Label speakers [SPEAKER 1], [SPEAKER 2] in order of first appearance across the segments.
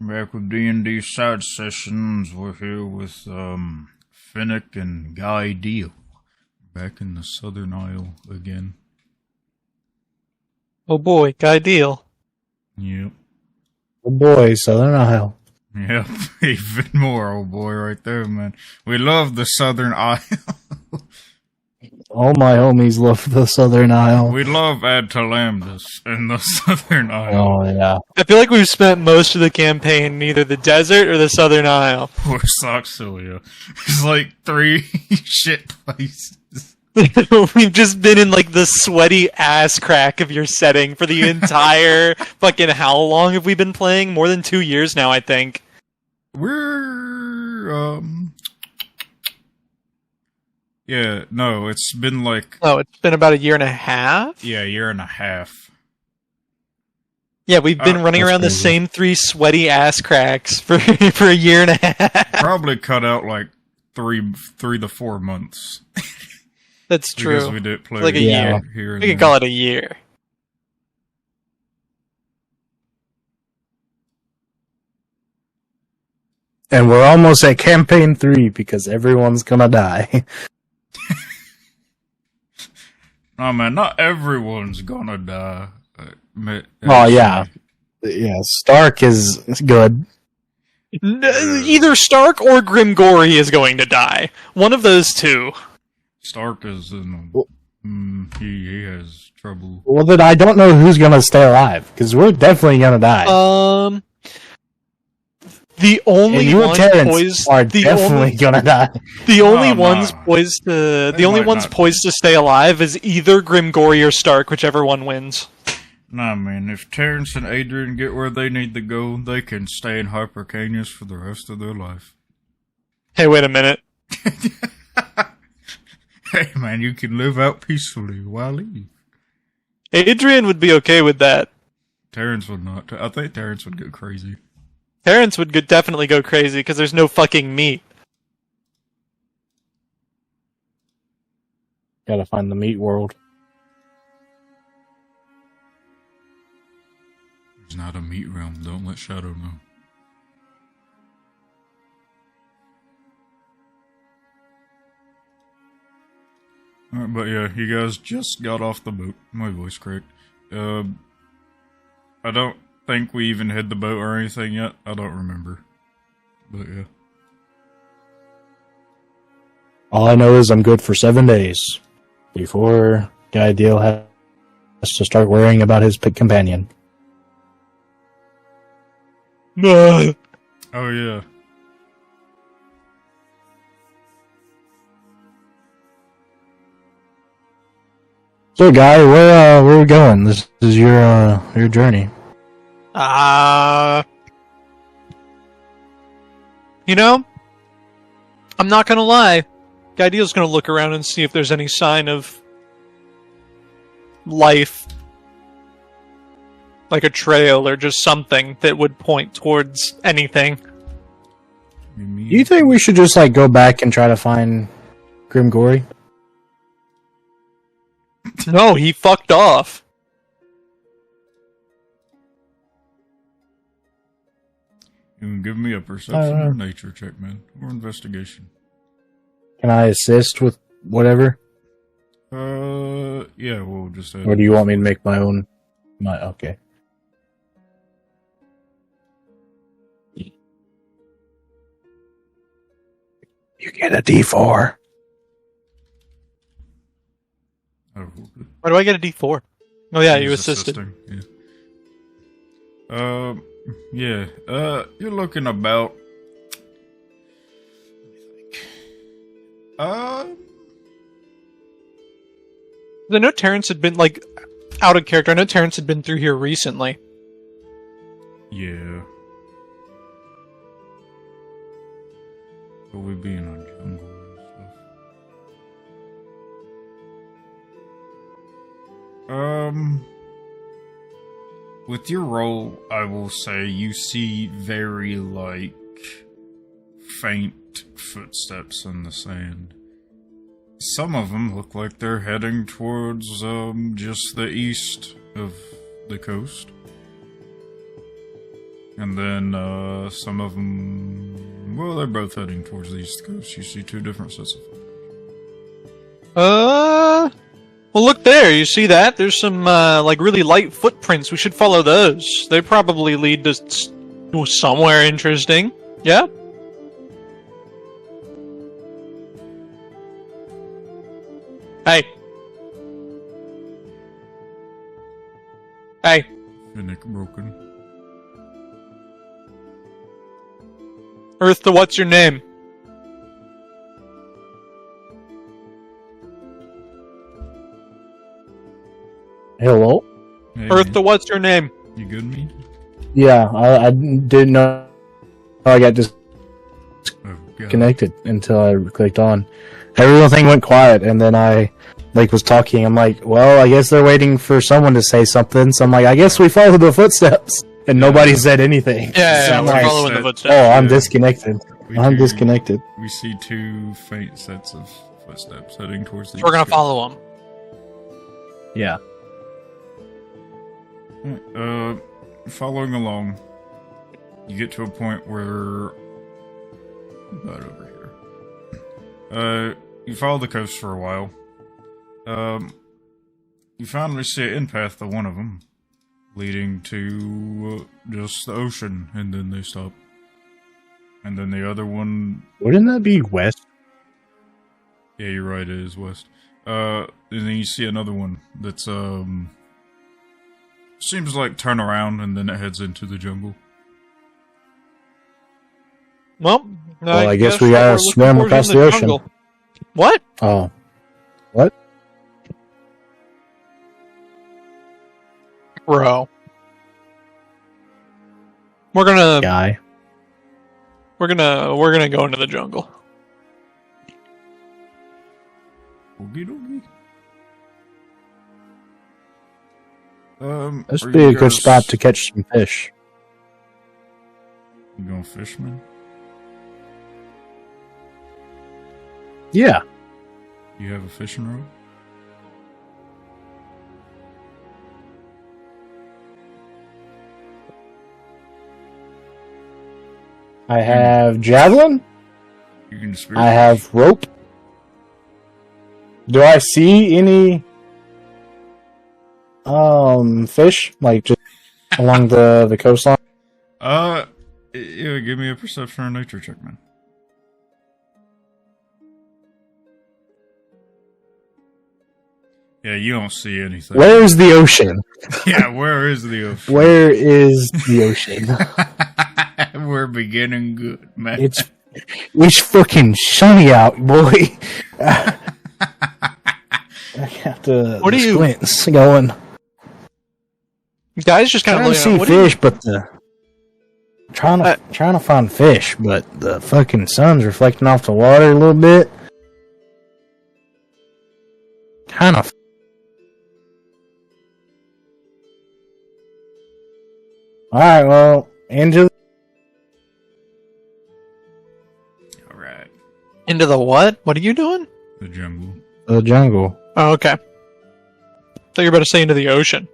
[SPEAKER 1] Back with D&D side sessions, we're here with, Finnick and Guy Deal. Back in the Southern Isle again.
[SPEAKER 2] Oh boy, Guy Deal.
[SPEAKER 1] Yep.
[SPEAKER 3] Oh boy, Southern Isle.
[SPEAKER 1] Yep, even more, oh boy, right there, man. We love the Southern Isle.
[SPEAKER 3] All my homies love the Southern Isle.
[SPEAKER 1] We love Atalantis and the Southern Isle.
[SPEAKER 3] Oh, yeah.
[SPEAKER 2] I feel like we've spent most of the campaign in either the desert or the Southern Isle.
[SPEAKER 1] Poor Soxilia. It's like 3 shit places.
[SPEAKER 2] We've just been in like the sweaty ass crack of your setting for the entire fucking how long have we been playing? More than 2 years now, I think.
[SPEAKER 1] Yeah, no, it's been like...
[SPEAKER 2] Oh, it's been about a year and a half?
[SPEAKER 1] Yeah, a year and a half.
[SPEAKER 2] Yeah, we've been running around the same 3 sweaty ass cracks for a year and a half.
[SPEAKER 1] Probably cut out like 3 to 4 months.
[SPEAKER 2] That's true.
[SPEAKER 1] Because we did play
[SPEAKER 2] like a year.
[SPEAKER 1] Here
[SPEAKER 2] We can call it a year.
[SPEAKER 3] And we're almost at campaign 3 because everyone's gonna die.
[SPEAKER 1] Oh man, not everyone's gonna die.
[SPEAKER 3] Oh, yeah. Yeah, Stark is good.
[SPEAKER 2] Either Stark or Grimgory is going to die. One of those two.
[SPEAKER 1] Stark is in... he has trouble.
[SPEAKER 3] Well, then I don't know who's gonna stay alive, because we're definitely gonna die.
[SPEAKER 2] The only
[SPEAKER 3] and you and
[SPEAKER 2] ones
[SPEAKER 3] Terrence
[SPEAKER 2] poised
[SPEAKER 3] are definitely gonna die.
[SPEAKER 2] The only
[SPEAKER 1] No,
[SPEAKER 2] ones
[SPEAKER 1] no.
[SPEAKER 2] poised to
[SPEAKER 1] They
[SPEAKER 2] the only
[SPEAKER 1] might
[SPEAKER 2] ones
[SPEAKER 1] not.
[SPEAKER 2] poised to stay alive is either Grimgory or Stark, whichever one wins.
[SPEAKER 1] Nah, man, if Terrence and Adrian get where they need to go, they can stay in Hypercaneus for the rest of their life.
[SPEAKER 2] Hey, wait a minute.
[SPEAKER 1] Hey, man, you can live out peacefully while leave.
[SPEAKER 2] Adrian would be okay with that.
[SPEAKER 1] Terrence would not. I think Terrence would go crazy.
[SPEAKER 2] Terrence would definitely go crazy because there's no fucking meat.
[SPEAKER 3] Gotta find the meat world.
[SPEAKER 1] There's not a meat realm. Don't let Shadow know. Alright, but yeah, you guys just got off the boat. My voice cracked. I don't think we even hit the boat or anything yet. I don't remember. But yeah.
[SPEAKER 3] All I know is I'm good for 7 days before Guy Deal has to start worrying about his pig companion.
[SPEAKER 2] No.
[SPEAKER 1] Oh yeah.
[SPEAKER 3] So, Guy, where are we going? This is your journey.
[SPEAKER 2] You know, I'm not gonna lie. Guy Deal's gonna look around and see if there's any sign of life. Like a trail or just something that would point towards anything.
[SPEAKER 1] You mean?
[SPEAKER 3] Do you think we should just go back and try to find Grimgory?
[SPEAKER 2] No, he fucked off.
[SPEAKER 1] You can give me a perception or nature check, man, or investigation.
[SPEAKER 3] Can I assist with whatever?
[SPEAKER 1] Yeah, we'll just.
[SPEAKER 3] Or do you want me to make my own? Okay. You get a D4.
[SPEAKER 1] Oh,
[SPEAKER 2] Why do I get a D4? Oh yeah, you
[SPEAKER 1] he's
[SPEAKER 2] assisted.
[SPEAKER 1] assisting, yeah. You're looking about.
[SPEAKER 2] I know Terrence had been out of character. I know Terrence had been through here recently.
[SPEAKER 1] Yeah. But we be in a jungle and stuff. With your roll, I will say you see very, faint footsteps in the sand. Some of them look like they're heading towards, just the east of the coast. And then some of them, well, they're both heading towards the east coast. You see two different sets of.
[SPEAKER 2] Well, look there. You see that? There's some like really light footprints. We should follow those. They probably lead to somewhere interesting. Yeah. Hey. Hey.
[SPEAKER 1] Finnick broken.
[SPEAKER 2] Eartha, what's your name?
[SPEAKER 3] Hello?
[SPEAKER 1] Hey,
[SPEAKER 2] Eartha, what's your name?
[SPEAKER 1] you good, me?
[SPEAKER 3] Yeah, I didn't know I got
[SPEAKER 1] Oh, God.
[SPEAKER 3] disconnected until I clicked on. Everything went quiet, and then I was talking. I'm like, well, I guess they're waiting for someone to say something. So I'm like, I guess we follow the footsteps, and nobody said anything.
[SPEAKER 2] Yeah,
[SPEAKER 3] So I'm
[SPEAKER 2] we're
[SPEAKER 3] like,
[SPEAKER 2] following the
[SPEAKER 3] oh,
[SPEAKER 2] footsteps.
[SPEAKER 3] I'm disconnected. I'm disconnected.
[SPEAKER 1] We see two faint sets of footsteps heading towards the.
[SPEAKER 2] So we're gonna
[SPEAKER 1] east coast.
[SPEAKER 2] follow them.
[SPEAKER 3] Yeah.
[SPEAKER 1] Following along, you get to a point where about over here. You follow the coast for a while. You finally see an end path to one of them, leading to just the ocean, and then they stop. And then the other one,
[SPEAKER 3] Wouldn't that be west?
[SPEAKER 1] yeah, you're right, it is west. And then you see another one that's seems like turn around, and then it heads into the jungle.
[SPEAKER 2] Well,
[SPEAKER 3] I guess we
[SPEAKER 2] what
[SPEAKER 3] gotta
[SPEAKER 2] we're looking
[SPEAKER 3] swim
[SPEAKER 2] for is
[SPEAKER 3] across
[SPEAKER 2] in
[SPEAKER 3] the ocean.
[SPEAKER 2] jungle. What?
[SPEAKER 3] Oh. What?
[SPEAKER 2] Bro. We're gonna
[SPEAKER 3] Guy.
[SPEAKER 2] we're gonna go into the jungle.
[SPEAKER 1] Okie dokie.
[SPEAKER 3] This
[SPEAKER 1] are
[SPEAKER 3] would be
[SPEAKER 1] you
[SPEAKER 3] a good
[SPEAKER 1] guys-
[SPEAKER 3] spot to catch some fish.
[SPEAKER 1] You going fishman?
[SPEAKER 3] Yeah.
[SPEAKER 1] You have a fishing rod?
[SPEAKER 3] I have javelin.
[SPEAKER 1] You can spear.
[SPEAKER 3] I have rope. Do I see any fish like just along the coastline?
[SPEAKER 1] Yeah, give me a perception or nature check, man. Yeah, you don't see anything.
[SPEAKER 3] Where is the ocean?
[SPEAKER 1] Yeah, where is the ocean?
[SPEAKER 3] Where is the ocean?
[SPEAKER 1] We're beginning good, man.
[SPEAKER 3] It's fucking sunny out, boy. I got the
[SPEAKER 2] What are you-
[SPEAKER 3] squints going.
[SPEAKER 2] Guys, just kind of
[SPEAKER 3] Trying to
[SPEAKER 2] looking
[SPEAKER 3] see
[SPEAKER 2] at what are you-
[SPEAKER 3] fish, but the trying to find fish, but the fucking sun's reflecting off the water a little bit. Kind of. All right, well, into
[SPEAKER 1] Alright.
[SPEAKER 2] Into the what? What are you doing?
[SPEAKER 1] The jungle.
[SPEAKER 3] the jungle.
[SPEAKER 2] Oh, okay. Thought you were about to say into the ocean.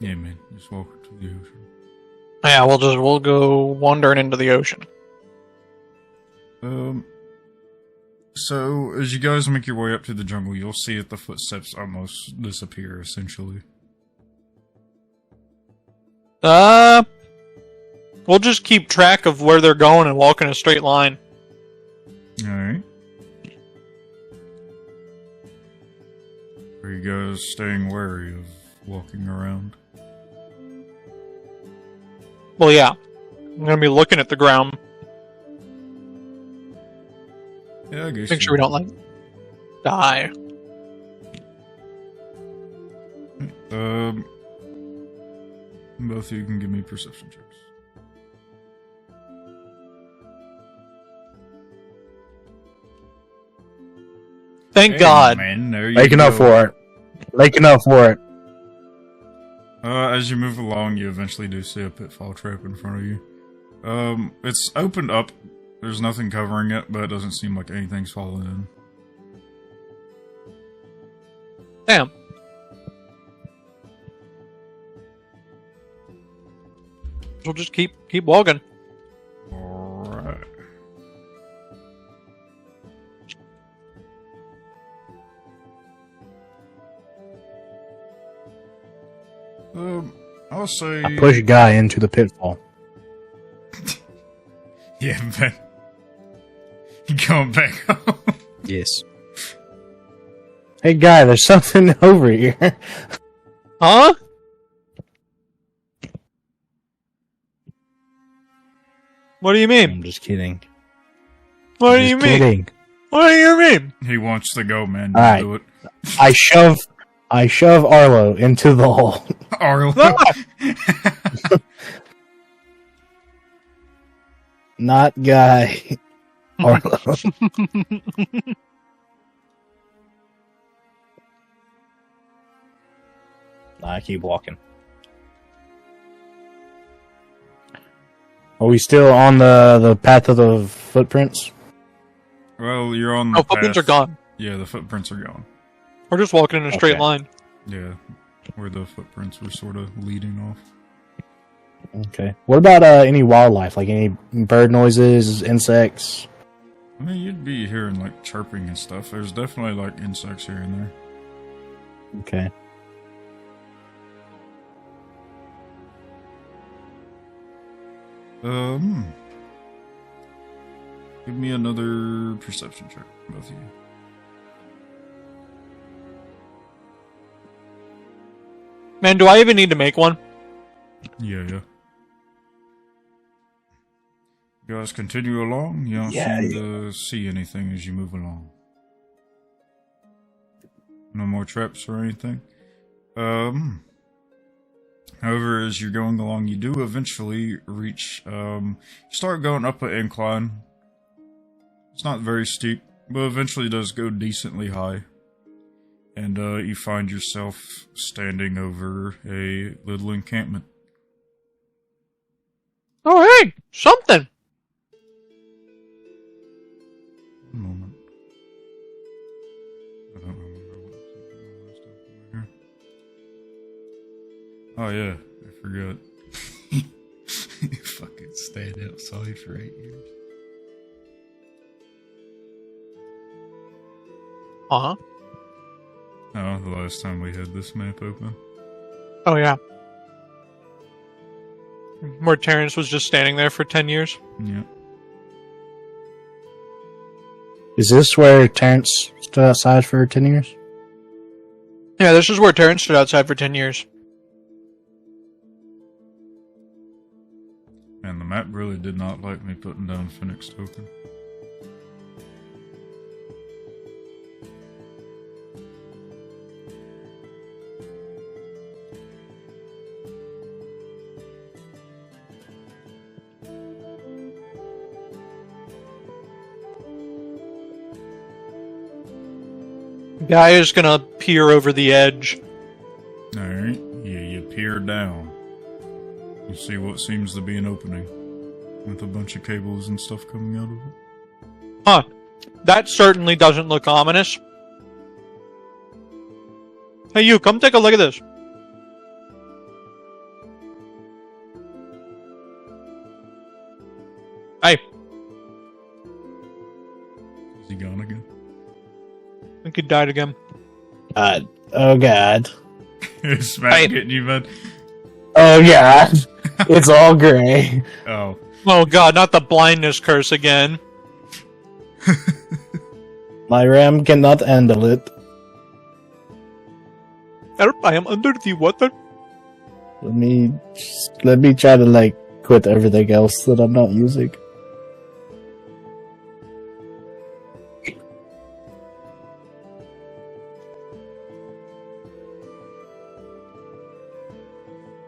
[SPEAKER 1] Yeah, man. Just walk to the ocean.
[SPEAKER 2] Yeah, we'll go wandering into the ocean.
[SPEAKER 1] So, as you guys make your way up to the jungle, you'll see that the footsteps almost disappear, essentially.
[SPEAKER 2] We'll just keep track of where they're going and walk in a straight line.
[SPEAKER 1] Alright. Are you guys staying wary of walking around?
[SPEAKER 2] Well, yeah. I'm gonna be looking at the ground.
[SPEAKER 1] Yeah, I guess.
[SPEAKER 2] Make sure we don't, like, die.
[SPEAKER 1] Both of you can give me perception checks.
[SPEAKER 2] Thank
[SPEAKER 1] Hey,
[SPEAKER 2] God.
[SPEAKER 1] man, there you
[SPEAKER 3] Making
[SPEAKER 1] go.
[SPEAKER 3] up for it. Making up for it.
[SPEAKER 1] As you move along, you eventually do see a pitfall trap in front of you. It's opened up. There's nothing covering it, but it doesn't seem like anything's fallen in.
[SPEAKER 2] Damn. We'll just keep walking.
[SPEAKER 1] Alright. I'll say...
[SPEAKER 3] I push Guy into the pitfall.
[SPEAKER 1] Yeah, man. You going back home?
[SPEAKER 3] Yes. Hey, Guy, there's something over here.
[SPEAKER 2] Huh? What do you mean?
[SPEAKER 3] I'm just kidding.
[SPEAKER 2] What do you mean?
[SPEAKER 3] Kidding.
[SPEAKER 2] What do you mean?
[SPEAKER 1] He wants to go, man.
[SPEAKER 3] All right.
[SPEAKER 1] Do it.
[SPEAKER 3] I shove Arlo into the hole.
[SPEAKER 1] Arlo.
[SPEAKER 3] Not Guy. Arlo. I keep walking. Are we still on the path of the footprints?
[SPEAKER 1] Well, you're on the
[SPEAKER 2] Oh, footprints are
[SPEAKER 1] path.
[SPEAKER 2] gone.
[SPEAKER 1] Yeah, the footprints are gone.
[SPEAKER 2] We're just walking in a straight
[SPEAKER 3] Okay.
[SPEAKER 2] line.
[SPEAKER 1] Yeah, where the footprints were sort of leading off.
[SPEAKER 3] Okay. What about any wildlife? Like any bird noises, insects?
[SPEAKER 1] I mean, you'd be hearing, like, chirping and stuff. There's definitely, like, insects here and there.
[SPEAKER 3] Okay.
[SPEAKER 1] Give me another perception check, both of you.
[SPEAKER 2] Man, do I even need to make one?
[SPEAKER 1] Yeah. You guys continue along. You don't
[SPEAKER 3] Yeah,
[SPEAKER 1] seem to see anything as you move along. No more traps or anything. However, as you're going along, you do eventually reach, you start going up an incline. It's not very steep, but eventually does go decently high. And, you find yourself standing over a little encampment.
[SPEAKER 2] Oh, hey! Something!
[SPEAKER 1] One moment. I don't remember what stuff over here. Oh yeah, I forgot. You fucking stayed outside for 8 years.
[SPEAKER 2] Uh-huh.
[SPEAKER 1] Oh, the last time we had this map open.
[SPEAKER 2] Oh, yeah. Where Terrence was just standing there for 10 years.
[SPEAKER 1] Yeah.
[SPEAKER 3] Is this where Terrence stood outside for 10 years?
[SPEAKER 2] Yeah, this is where Terrence stood outside for 10 years.
[SPEAKER 1] Man, the map really did not like me putting down Phoenix token.
[SPEAKER 2] Guy is gonna peer over the edge.
[SPEAKER 1] Alright, yeah, you peer down. You see what seems to be an opening. With a bunch of cables and stuff coming out of it.
[SPEAKER 2] Huh. That certainly doesn't look ominous. Hey, you, come take a look at this. Hey,
[SPEAKER 1] Is he gone again?
[SPEAKER 2] I think he died again.
[SPEAKER 3] Oh god.
[SPEAKER 1] Is Matt
[SPEAKER 2] Hey.
[SPEAKER 1] getting you, man?
[SPEAKER 3] Oh god. It's all gray.
[SPEAKER 1] Oh.
[SPEAKER 2] Oh god, not the blindness curse again.
[SPEAKER 3] My RAM cannot handle it.
[SPEAKER 2] Help, I am under the water.
[SPEAKER 3] Let me try to like quit everything else that I'm not using.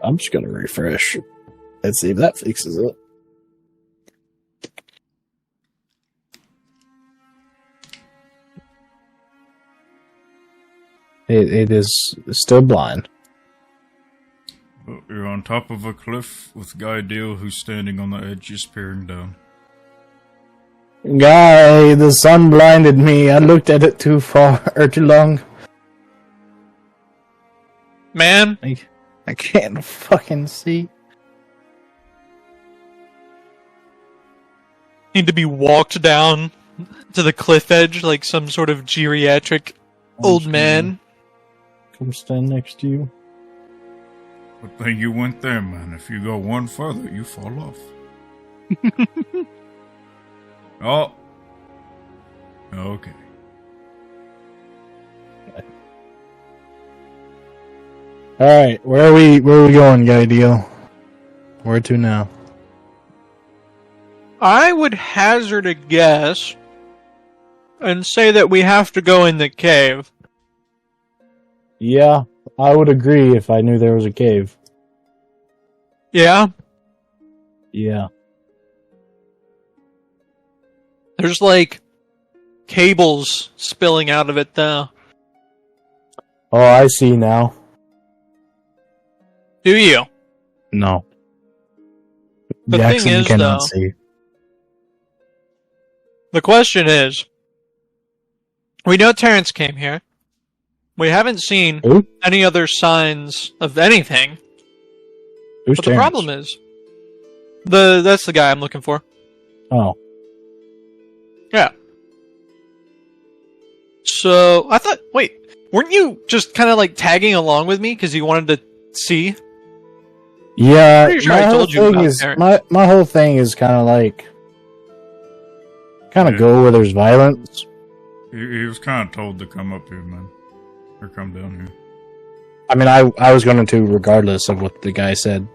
[SPEAKER 3] I'm just gonna refresh. Let's see if that fixes it. It is still blind.
[SPEAKER 1] But you're on top of a cliff with Guy Deal, who's standing on the edge, just peering down.
[SPEAKER 3] Guy, the sun blinded me. I looked at it too far or too long.
[SPEAKER 2] Man,
[SPEAKER 3] I can't fucking see.
[SPEAKER 2] need to be walked down to the cliff edge like some sort of geriatric old man.
[SPEAKER 3] Come stand next to you.
[SPEAKER 1] Good thing you went there, man. If you go one further, you fall off. Oh. Okay.
[SPEAKER 3] Alright, where are we going, guy deal? Where to now?
[SPEAKER 2] I would hazard a guess and say that we have to go in the cave.
[SPEAKER 3] Yeah, I would agree if I knew there was a cave.
[SPEAKER 2] Yeah?
[SPEAKER 3] Yeah.
[SPEAKER 2] There's like cables spilling out of it though.
[SPEAKER 3] Oh, I see now.
[SPEAKER 2] Do you?
[SPEAKER 3] No.
[SPEAKER 2] The
[SPEAKER 3] Jackson
[SPEAKER 2] thing is,
[SPEAKER 3] cannot
[SPEAKER 2] though,
[SPEAKER 3] see.
[SPEAKER 2] the question is, we know Terrence came here. We haven't seen
[SPEAKER 3] Who?
[SPEAKER 2] any other signs of anything.
[SPEAKER 3] Who's
[SPEAKER 2] But the
[SPEAKER 3] Terrence?
[SPEAKER 2] problem is, that's the guy I'm looking for.
[SPEAKER 3] Oh.
[SPEAKER 2] Yeah. So, I thought, wait, weren't you just kind of like tagging along with me because you wanted to see?
[SPEAKER 3] Yeah,
[SPEAKER 2] Pretty sure
[SPEAKER 3] my
[SPEAKER 2] I
[SPEAKER 3] whole
[SPEAKER 2] told you
[SPEAKER 3] thing
[SPEAKER 2] about
[SPEAKER 3] is
[SPEAKER 2] Terrence.
[SPEAKER 3] my whole thing is kind of like go where there's violence.
[SPEAKER 1] He was kind of told to come up here, man. Or come down here.
[SPEAKER 3] I mean, I was going to regardless of what the guy said.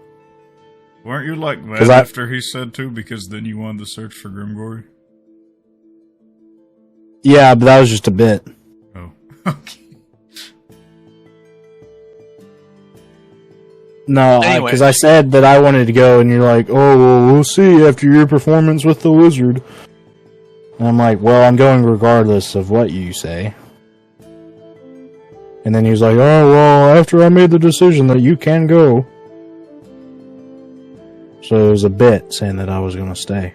[SPEAKER 1] Weren't you like that
[SPEAKER 3] 'Cause
[SPEAKER 1] after he said to? Because then you wanted to search for Grimgory?
[SPEAKER 3] Yeah, but that was just a bit.
[SPEAKER 1] Oh. Okay.
[SPEAKER 3] No,
[SPEAKER 2] Anyway.
[SPEAKER 3] because I said that I wanted to go, and you're like, "Oh, well, we'll see after your performance with the wizard." And I'm like, "Well, I'm going regardless of what you say." And then he was like, "Oh, well, after I made the decision that you can go." So it was a bit saying that I was going to stay.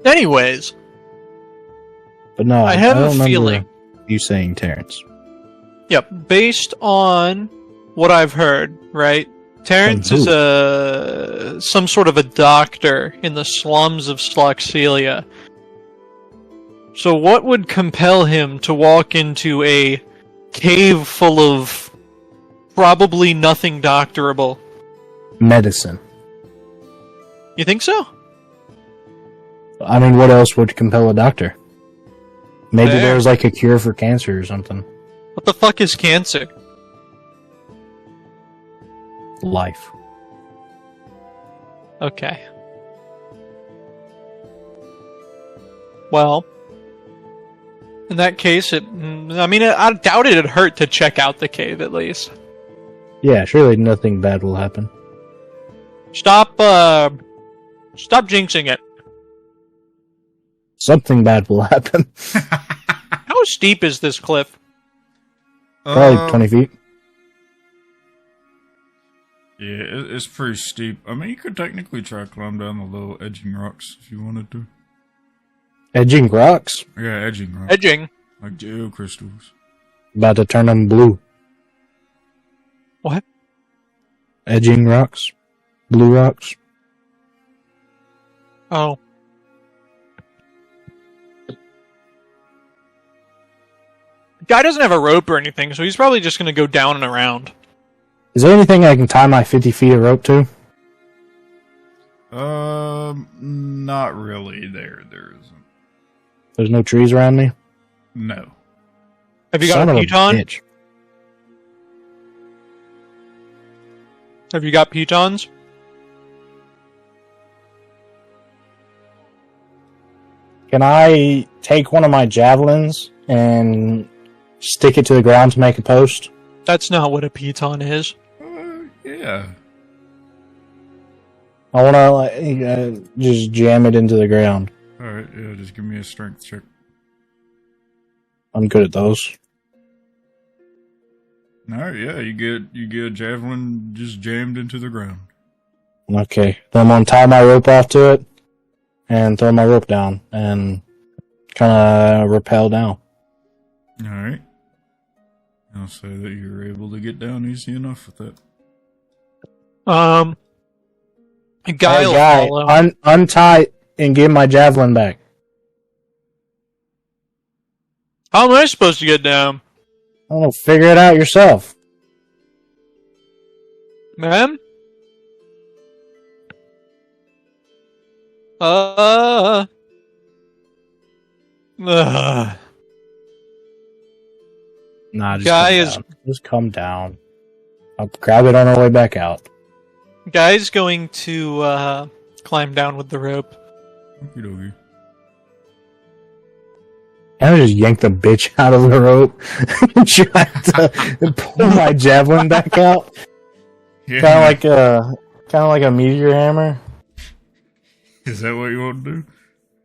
[SPEAKER 2] Anyways,
[SPEAKER 3] But no,
[SPEAKER 2] I have
[SPEAKER 3] don't
[SPEAKER 2] a
[SPEAKER 3] remember
[SPEAKER 2] feeling.
[SPEAKER 3] you saying Terrence.
[SPEAKER 2] Yep, based on what I've heard, right? Terrence
[SPEAKER 3] From
[SPEAKER 2] is
[SPEAKER 3] who?
[SPEAKER 2] some sort of a doctor in the slums of Sloxilia. So what would compel him to walk into a cave full of probably nothing doctorable?
[SPEAKER 3] Medicine.
[SPEAKER 2] You think so?
[SPEAKER 3] I mean, what else would compel a doctor? Maybe
[SPEAKER 2] Fair.
[SPEAKER 3] there was like a cure for cancer or something.
[SPEAKER 2] What the fuck is cancer?
[SPEAKER 3] Life.
[SPEAKER 2] Okay. Well, in that case, I doubt it'd hurt to check out the cave at least.
[SPEAKER 3] Yeah, surely nothing bad will happen.
[SPEAKER 2] Stop jinxing it.
[SPEAKER 3] Something bad will happen.
[SPEAKER 2] How steep is this cliff?
[SPEAKER 3] Probably 20 feet.
[SPEAKER 1] Yeah, it's pretty steep. I mean, you could technically try to climb down the little edging rocks if you wanted to.
[SPEAKER 3] Edging rocks.
[SPEAKER 1] Yeah, edging rocks.
[SPEAKER 2] Edging.
[SPEAKER 1] Like geocrystals.
[SPEAKER 3] About to turn them blue.
[SPEAKER 2] What?
[SPEAKER 3] Edging rocks. Blue rocks.
[SPEAKER 2] Oh. The guy doesn't have a rope or anything, so he's probably just going to go down and around.
[SPEAKER 3] Is there anything I can tie my 50 feet of rope to?
[SPEAKER 1] Not really. There isn't.
[SPEAKER 3] There's no trees around me?
[SPEAKER 1] No.
[SPEAKER 2] Have you
[SPEAKER 3] Son
[SPEAKER 2] got
[SPEAKER 3] of
[SPEAKER 2] a piton?
[SPEAKER 3] bitch.
[SPEAKER 2] Have you got pitons?
[SPEAKER 3] Can I take one of my javelins and stick it to the ground to make a post?
[SPEAKER 2] That's not what a piton is.
[SPEAKER 1] Yeah.
[SPEAKER 3] I want to just jam it into the ground.
[SPEAKER 1] Alright, yeah, just give me a strength check.
[SPEAKER 3] I'm good at those.
[SPEAKER 1] Alright, yeah, you get a javelin just jammed into the ground.
[SPEAKER 3] Okay. Then I'm going to tie my rope off to it and throw my rope down and kind of rappel down.
[SPEAKER 1] Alright. I'll say that you're able to get down easy enough with that.
[SPEAKER 2] A guy
[SPEAKER 3] Hey,
[SPEAKER 2] will
[SPEAKER 3] guy,
[SPEAKER 2] follow.
[SPEAKER 3] untie and give my javelin back.
[SPEAKER 2] How am I supposed to get down?
[SPEAKER 3] I don't know, figure it out yourself.
[SPEAKER 2] Man? Ugh.
[SPEAKER 3] Nah, just
[SPEAKER 2] Guy
[SPEAKER 3] come
[SPEAKER 2] is-
[SPEAKER 3] down. Just come down. I'll grab it on our way back out.
[SPEAKER 2] Guy's going to climb down with the rope.
[SPEAKER 1] Okie dokie.
[SPEAKER 3] I just yank the bitch out of the rope and try to pull my javelin back out.
[SPEAKER 1] Yeah.
[SPEAKER 3] Kind of like a meteor hammer.
[SPEAKER 1] Is that what you want to do?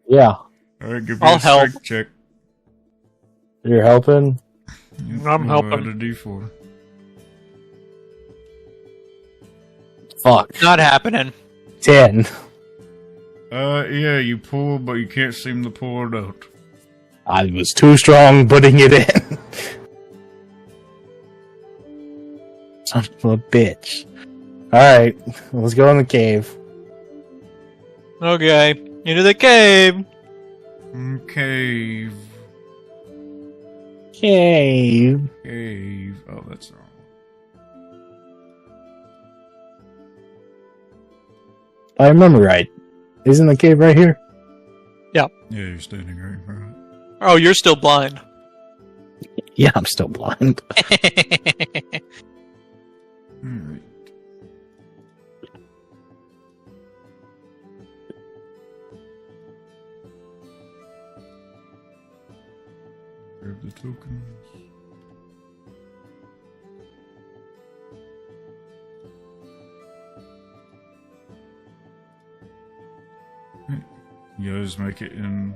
[SPEAKER 3] Yeah,
[SPEAKER 1] Alright, give me
[SPEAKER 2] I'll
[SPEAKER 1] a strength
[SPEAKER 2] help.
[SPEAKER 1] check.
[SPEAKER 3] you're helping.
[SPEAKER 1] Yep,
[SPEAKER 2] I'm
[SPEAKER 1] we'll
[SPEAKER 2] helping.
[SPEAKER 1] add a D4.
[SPEAKER 3] Fuck.
[SPEAKER 2] Not happening.
[SPEAKER 3] 10.
[SPEAKER 1] Yeah, you pull, but you can't seem to pull it out.
[SPEAKER 3] I was too strong putting it in. Son of a bitch. Alright, let's go in the cave.
[SPEAKER 2] Okay. Into the cave.
[SPEAKER 1] Cave.
[SPEAKER 3] Cave.
[SPEAKER 1] Cave. Oh, that's wrong.
[SPEAKER 3] I remember right. Isn't the cave right here?
[SPEAKER 1] Yeah, you're standing right in front.
[SPEAKER 2] Oh, you're still blind.
[SPEAKER 3] Yeah, I'm still blind.
[SPEAKER 1] Alright. Grab the tokens. You guys make it in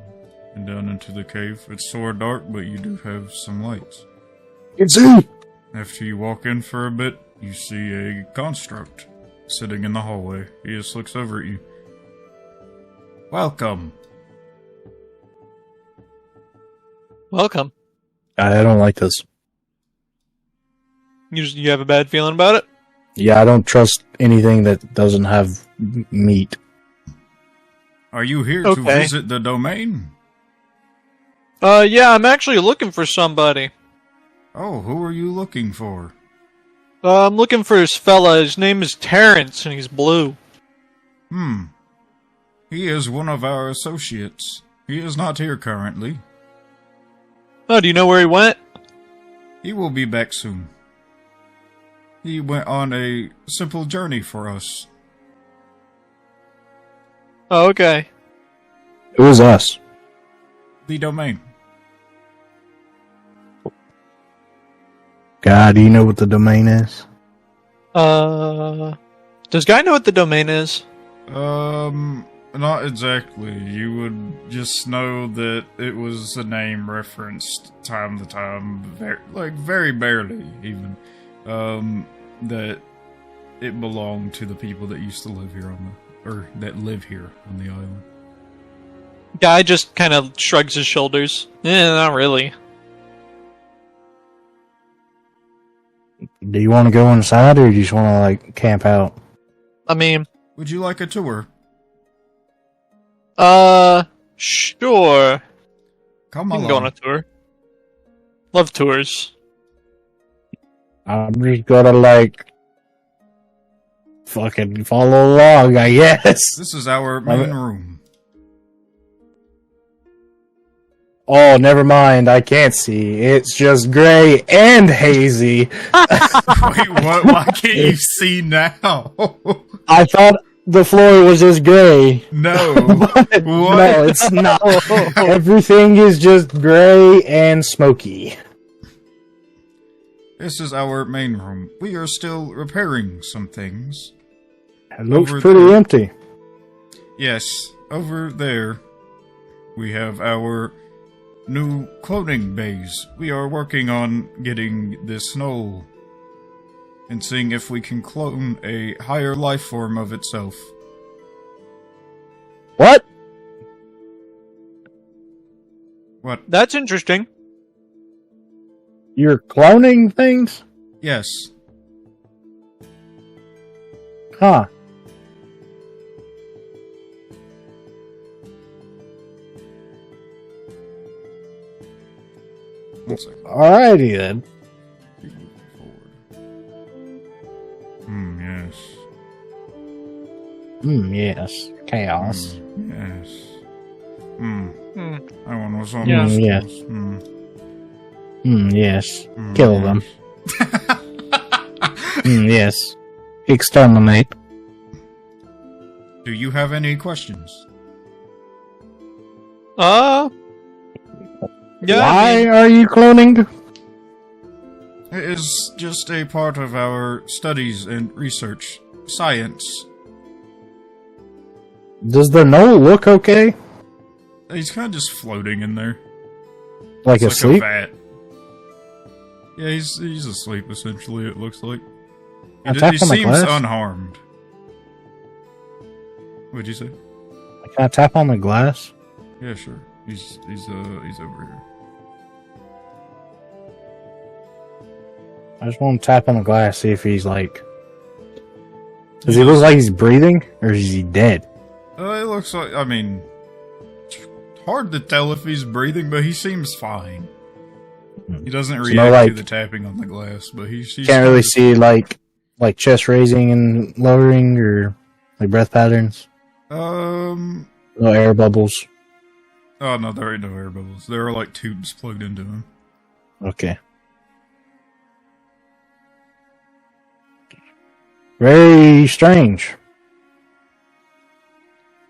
[SPEAKER 1] and down into the cave. It's sort of dark, but you do have some lights.
[SPEAKER 3] It's in.
[SPEAKER 1] After you walk in for a bit, you see a construct sitting in the hallway. He just looks over at you. Welcome.
[SPEAKER 2] Welcome.
[SPEAKER 3] I don't like this.
[SPEAKER 2] You have a bad feeling about it?
[SPEAKER 3] Yeah, I don't trust anything that doesn't have meat.
[SPEAKER 1] Are you here to
[SPEAKER 2] Okay.
[SPEAKER 1] visit the domain?
[SPEAKER 2] Yeah, I'm actually looking for somebody.
[SPEAKER 1] Oh, who are you looking for?
[SPEAKER 2] I'm looking for this fella. His name is Terrence, and he's blue.
[SPEAKER 1] He is one of our associates. He is not here currently.
[SPEAKER 2] Oh, do you know where he went?
[SPEAKER 1] He will be back soon. He went on a simple journey for us.
[SPEAKER 2] Oh, okay.
[SPEAKER 3] It was us.
[SPEAKER 1] The domain.
[SPEAKER 3] God, do you know what the domain is?
[SPEAKER 2] Does Guy know what the domain is?
[SPEAKER 1] Not exactly. You would just know that it was a name referenced time to time, very barely even. That it belonged to the people that used to live here that live here on the island.
[SPEAKER 2] Guy just kind of shrugs his shoulders. Not really.
[SPEAKER 3] Do you want to go inside or do you just want to, like, camp out?
[SPEAKER 2] I mean,
[SPEAKER 1] Would you like a tour?
[SPEAKER 2] sure.
[SPEAKER 1] Come
[SPEAKER 2] We
[SPEAKER 1] along.
[SPEAKER 2] can go on a tour. Love tours.
[SPEAKER 3] I'm just gonna, like, fucking follow along, I guess.
[SPEAKER 1] This is our main room.
[SPEAKER 3] Oh, never mind. I can't see. It's just gray and hazy.
[SPEAKER 1] Wait, what? Why can't you see now?
[SPEAKER 3] I thought the floor was just gray.
[SPEAKER 1] No.
[SPEAKER 3] But
[SPEAKER 1] What?
[SPEAKER 3] no, it's not. Everything is just gray and smoky.
[SPEAKER 1] This is our main room. We are still repairing some things.
[SPEAKER 3] It looks
[SPEAKER 1] Over
[SPEAKER 3] pretty
[SPEAKER 1] there.
[SPEAKER 3] empty.
[SPEAKER 1] Yes, over there we have our new cloning bays. We are working on getting this knoll and seeing if we can clone a higher life form of itself.
[SPEAKER 3] What?
[SPEAKER 1] What?
[SPEAKER 2] That's interesting.
[SPEAKER 3] You're cloning things?
[SPEAKER 1] Yes.
[SPEAKER 3] Huh.
[SPEAKER 1] One second.
[SPEAKER 3] Alrighty then.
[SPEAKER 1] Keep moving forward. Yes.
[SPEAKER 3] Yes. Chaos.
[SPEAKER 1] Yes. That one was on
[SPEAKER 2] Yes.
[SPEAKER 1] the
[SPEAKER 3] Yes.
[SPEAKER 1] schools.
[SPEAKER 3] Yes. Kill
[SPEAKER 1] yes.
[SPEAKER 3] them. Yes. Exterminate.
[SPEAKER 1] Do you have any questions?
[SPEAKER 2] Yeah.
[SPEAKER 3] Why are you cloning?
[SPEAKER 1] It is just a part of our studies and research. Science.
[SPEAKER 3] Does the knoll look okay?
[SPEAKER 1] He's kind of just floating in there.
[SPEAKER 3] Like
[SPEAKER 1] It's
[SPEAKER 3] asleep?
[SPEAKER 1] a vat. Yeah, he's asleep, essentially, it looks like.
[SPEAKER 3] Can I
[SPEAKER 1] He
[SPEAKER 3] tap on the
[SPEAKER 1] seems
[SPEAKER 3] glass?
[SPEAKER 1] unharmed. What'd you say?
[SPEAKER 3] Can I tap on the glass?
[SPEAKER 1] Yeah, sure. He's over here.
[SPEAKER 3] I just want to tap on the glass, see if he's like... Does he look like he's breathing? Or is he dead?
[SPEAKER 1] It looks like, I mean, it's hard to tell if he's breathing, but he seems fine. He doesn't
[SPEAKER 3] So
[SPEAKER 1] react
[SPEAKER 3] no, like-
[SPEAKER 1] to the tapping on the glass, but he's
[SPEAKER 3] Can't really see like chest raising and lowering or like breath patterns. No air bubbles.
[SPEAKER 1] Oh no, there ain't no air bubbles. There are like tubes plugged into him.
[SPEAKER 3] Okay. Very strange.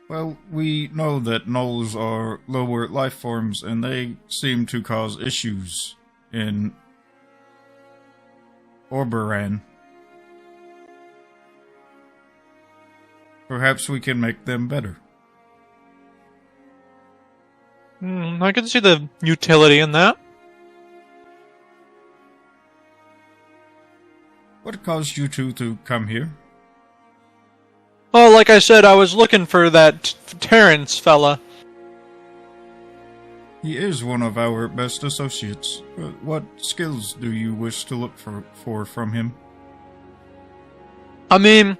[SPEAKER 1] Well, we know that gnolls are lower life forms, and they seem to cause issues in Orberan. Perhaps we can make them better.
[SPEAKER 2] I can see the utility in that.
[SPEAKER 1] What caused you two to come here?
[SPEAKER 2] Oh, like I said, I was looking for that Terrence fella.
[SPEAKER 1] He is one of our best associates. What skills do you wish to look for from him?
[SPEAKER 2] I mean,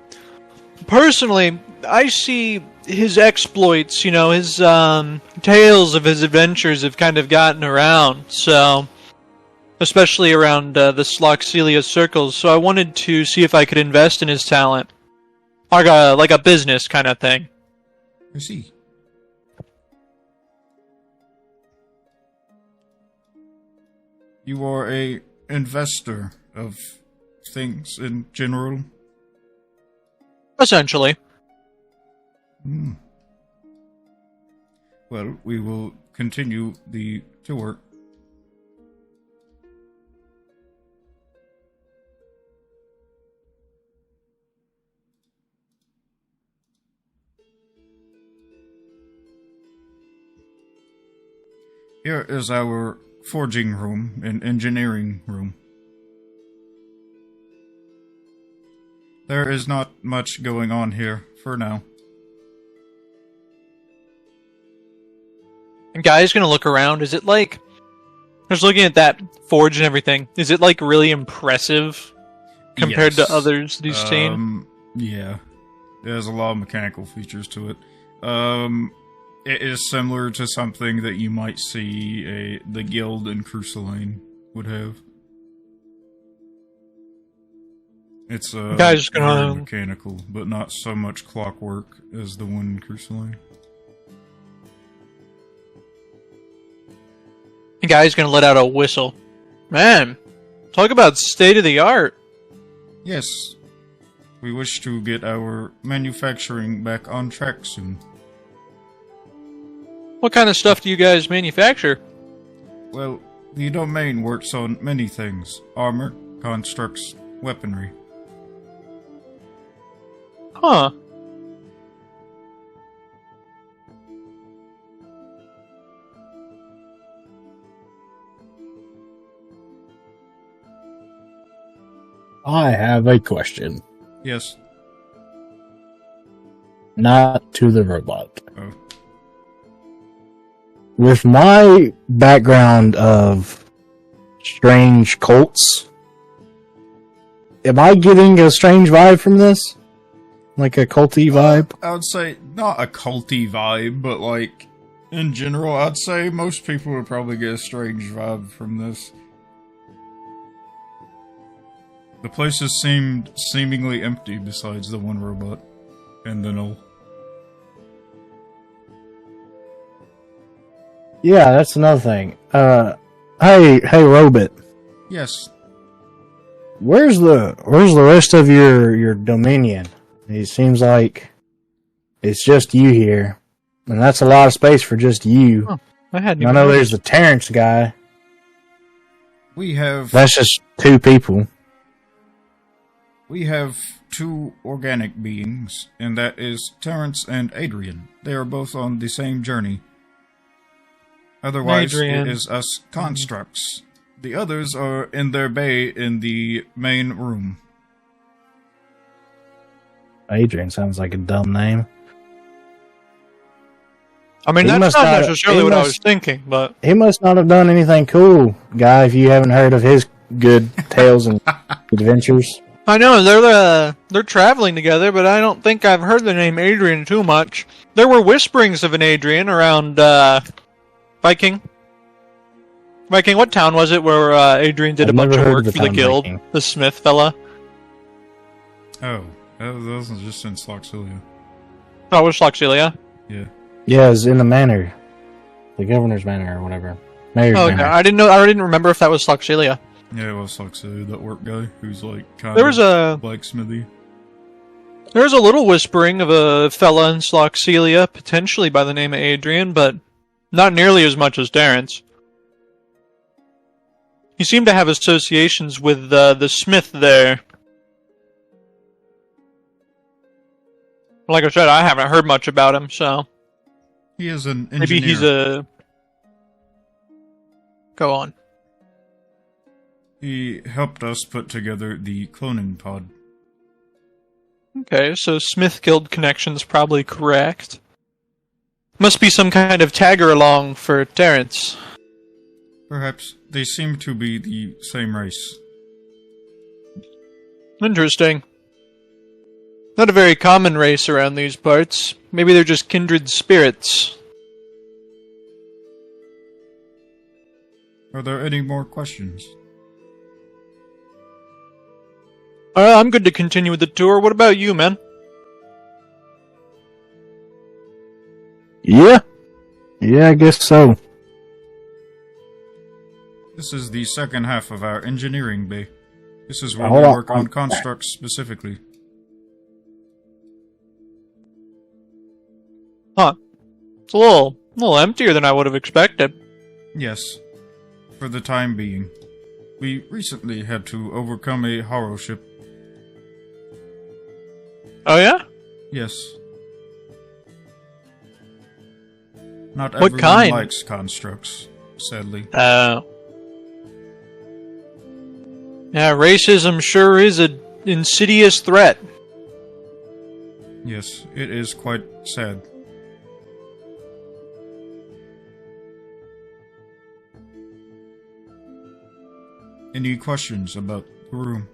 [SPEAKER 2] personally, I see his exploits, you know, his tales of his adventures have kind of gotten around, so... Especially around the Sloxelia circles, so I wanted to see if I could invest in his talent. Like a business kind of thing.
[SPEAKER 1] I see. You are a investor of things in general?
[SPEAKER 2] Essentially.
[SPEAKER 1] Well, we will continue the tour. Here is our forging room and engineering room. There is not much going on here for now.
[SPEAKER 2] And Guy's gonna look around. Is it like... Just looking at that forge and everything, is it like really impressive compared
[SPEAKER 1] Yes.
[SPEAKER 2] to others you've seen?
[SPEAKER 1] Yeah. It has a lot of mechanical features to it. It is similar to something that you might see the guild in Cruciline would have. It's
[SPEAKER 2] Guy's just gonna-
[SPEAKER 1] very mechanical, but not so much clockwork as the one in Cruciline.
[SPEAKER 2] And Guy's gonna let out a whistle. Man, talk about state of the art.
[SPEAKER 1] Yes. We wish to get our manufacturing back on track soon.
[SPEAKER 2] What kind of stuff do you guys manufacture?
[SPEAKER 1] Well, the domain works on many things. Armor, constructs, weaponry.
[SPEAKER 2] Huh.
[SPEAKER 3] I have a question.
[SPEAKER 1] Yes.
[SPEAKER 3] Not to the robot.
[SPEAKER 1] Oh.
[SPEAKER 3] With my background of strange cults, am I getting a strange vibe from this? Like a culty vibe?
[SPEAKER 1] I would say not a culty vibe, but like in general, I'd say most people would probably get a strange vibe from this. The places seemed seemingly empty besides the one robot and the null.
[SPEAKER 3] Yeah, that's another thing. Hey, Robot.
[SPEAKER 1] Yes.
[SPEAKER 3] Where's the rest of your Dominion? It seems like it's just you here. And that's a lot of space for just you.
[SPEAKER 2] Huh. I
[SPEAKER 3] know there's the Terrence guy.
[SPEAKER 1] We have...
[SPEAKER 3] That's just 2 people.
[SPEAKER 1] We have 2 organic beings, and that is Terrence and Adrian. They are both on the same journey. Otherwise,
[SPEAKER 2] Adrian.
[SPEAKER 1] it is us constructs. The others are in their bay in the main room.
[SPEAKER 3] Adrian sounds like a dumb name.
[SPEAKER 2] I mean,
[SPEAKER 3] He
[SPEAKER 2] that's
[SPEAKER 3] must
[SPEAKER 2] not
[SPEAKER 3] not-
[SPEAKER 2] necessarily
[SPEAKER 3] he
[SPEAKER 2] what I
[SPEAKER 3] must-
[SPEAKER 2] was thinking, but
[SPEAKER 3] He must not have done anything cool, guy, if you haven't heard of his good tales and adventures.
[SPEAKER 2] I know they're traveling together, but I don't think I've heard the name Adrian too much. There were whisperings of an Adrian around Viking. Viking, what town was it where Adrian did
[SPEAKER 3] I've
[SPEAKER 2] a bunch
[SPEAKER 3] never
[SPEAKER 2] of
[SPEAKER 3] heard
[SPEAKER 2] work
[SPEAKER 3] of the
[SPEAKER 2] for the
[SPEAKER 3] town
[SPEAKER 2] guild?
[SPEAKER 3] Viking.
[SPEAKER 2] The Smith fella.
[SPEAKER 1] Oh, that was just in Sloxilia.
[SPEAKER 2] Oh, it was Floxilia.
[SPEAKER 1] Yeah.
[SPEAKER 3] Yeah, it's in the manor. The governor's manor or whatever. Mayor's
[SPEAKER 2] Oh, okay.
[SPEAKER 3] manor.
[SPEAKER 2] I didn't remember if that was Floxilia.
[SPEAKER 1] Yeah, it was Sloxilia, that work guy, who's like kind
[SPEAKER 2] There was a
[SPEAKER 1] blacksmithy.
[SPEAKER 2] There's a little whispering of a fella in Sloxilia, potentially by the name of Adrian, but not nearly as much as Terrence. He seemed to have associations with the Smith there. Like I said, I haven't heard much about him, so
[SPEAKER 1] He is an engineer.
[SPEAKER 2] maybe he's a... Go on.
[SPEAKER 1] He helped us put together the cloning pod.
[SPEAKER 2] Okay, so Smith Guild connection's probably correct. Must be some kind of tagger along for Terrence.
[SPEAKER 1] Perhaps they seem to be the same race.
[SPEAKER 2] Interesting. Not a very common race around these parts. Maybe they're just kindred spirits.
[SPEAKER 1] Are there any more questions?
[SPEAKER 2] I'm good to continue with the tour. What about you, man?
[SPEAKER 3] Yeah. Yeah, I guess so.
[SPEAKER 1] This is the second half of our engineering bay. This is where
[SPEAKER 3] Hold
[SPEAKER 1] we
[SPEAKER 3] on.
[SPEAKER 1] work on constructs specifically.
[SPEAKER 2] Huh. It's a little emptier than I would have expected.
[SPEAKER 1] Yes, for the time being. We recently had to overcome a horror ship.
[SPEAKER 2] Oh, yeah?
[SPEAKER 1] Yes. Not
[SPEAKER 2] What
[SPEAKER 1] everyone
[SPEAKER 2] kind?
[SPEAKER 1] likes constructs, sadly.
[SPEAKER 2] Yeah, racism sure is an insidious threat.
[SPEAKER 1] Yes, it is quite sad. Any questions about the room?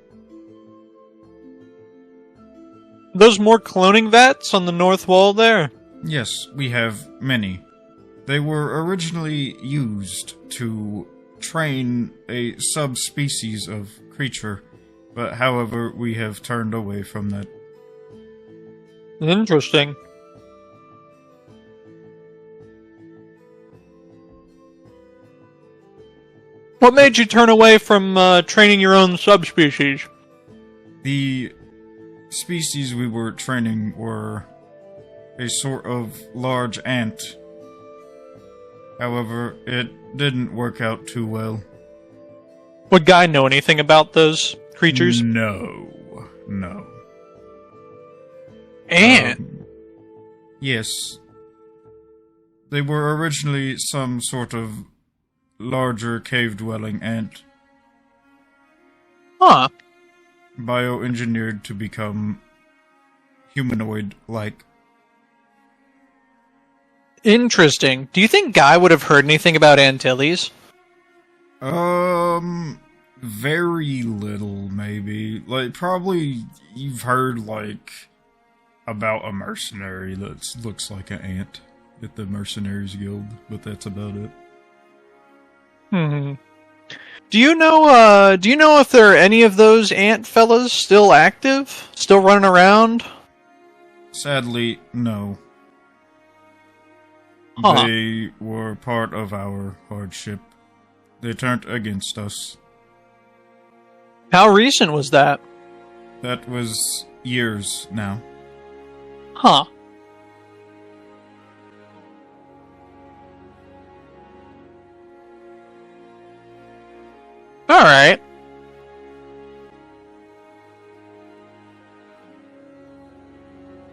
[SPEAKER 2] Those more cloning vats on the north wall there?
[SPEAKER 1] Yes, we have many. They were originally used to train a subspecies of creature, but however, we have turned away from that.
[SPEAKER 2] Interesting. What made you turn away from training your own subspecies?
[SPEAKER 1] The species we were training were a sort of large ant. However, it didn't work out too well.
[SPEAKER 2] Would Guy know anything about those creatures?
[SPEAKER 1] No.
[SPEAKER 2] And
[SPEAKER 1] Yes. They were originally some sort of larger cave-dwelling ant,
[SPEAKER 2] huh.
[SPEAKER 1] bioengineered to become humanoid-like.
[SPEAKER 2] Interesting. Do you think Guy would have heard anything about Antilles?
[SPEAKER 1] Very little, maybe. Like, probably you've heard, like, about a mercenary that looks like an ant at the Mercenaries Guild, but that's about it.
[SPEAKER 2] Hmm. Do you know if there are any of those ant fellas still active? Still running around?
[SPEAKER 1] Sadly, no.
[SPEAKER 2] Huh.
[SPEAKER 1] They were part of our hardship. They turned against us.
[SPEAKER 2] How recent was that?
[SPEAKER 1] That was years now.
[SPEAKER 2] Huh. Alright.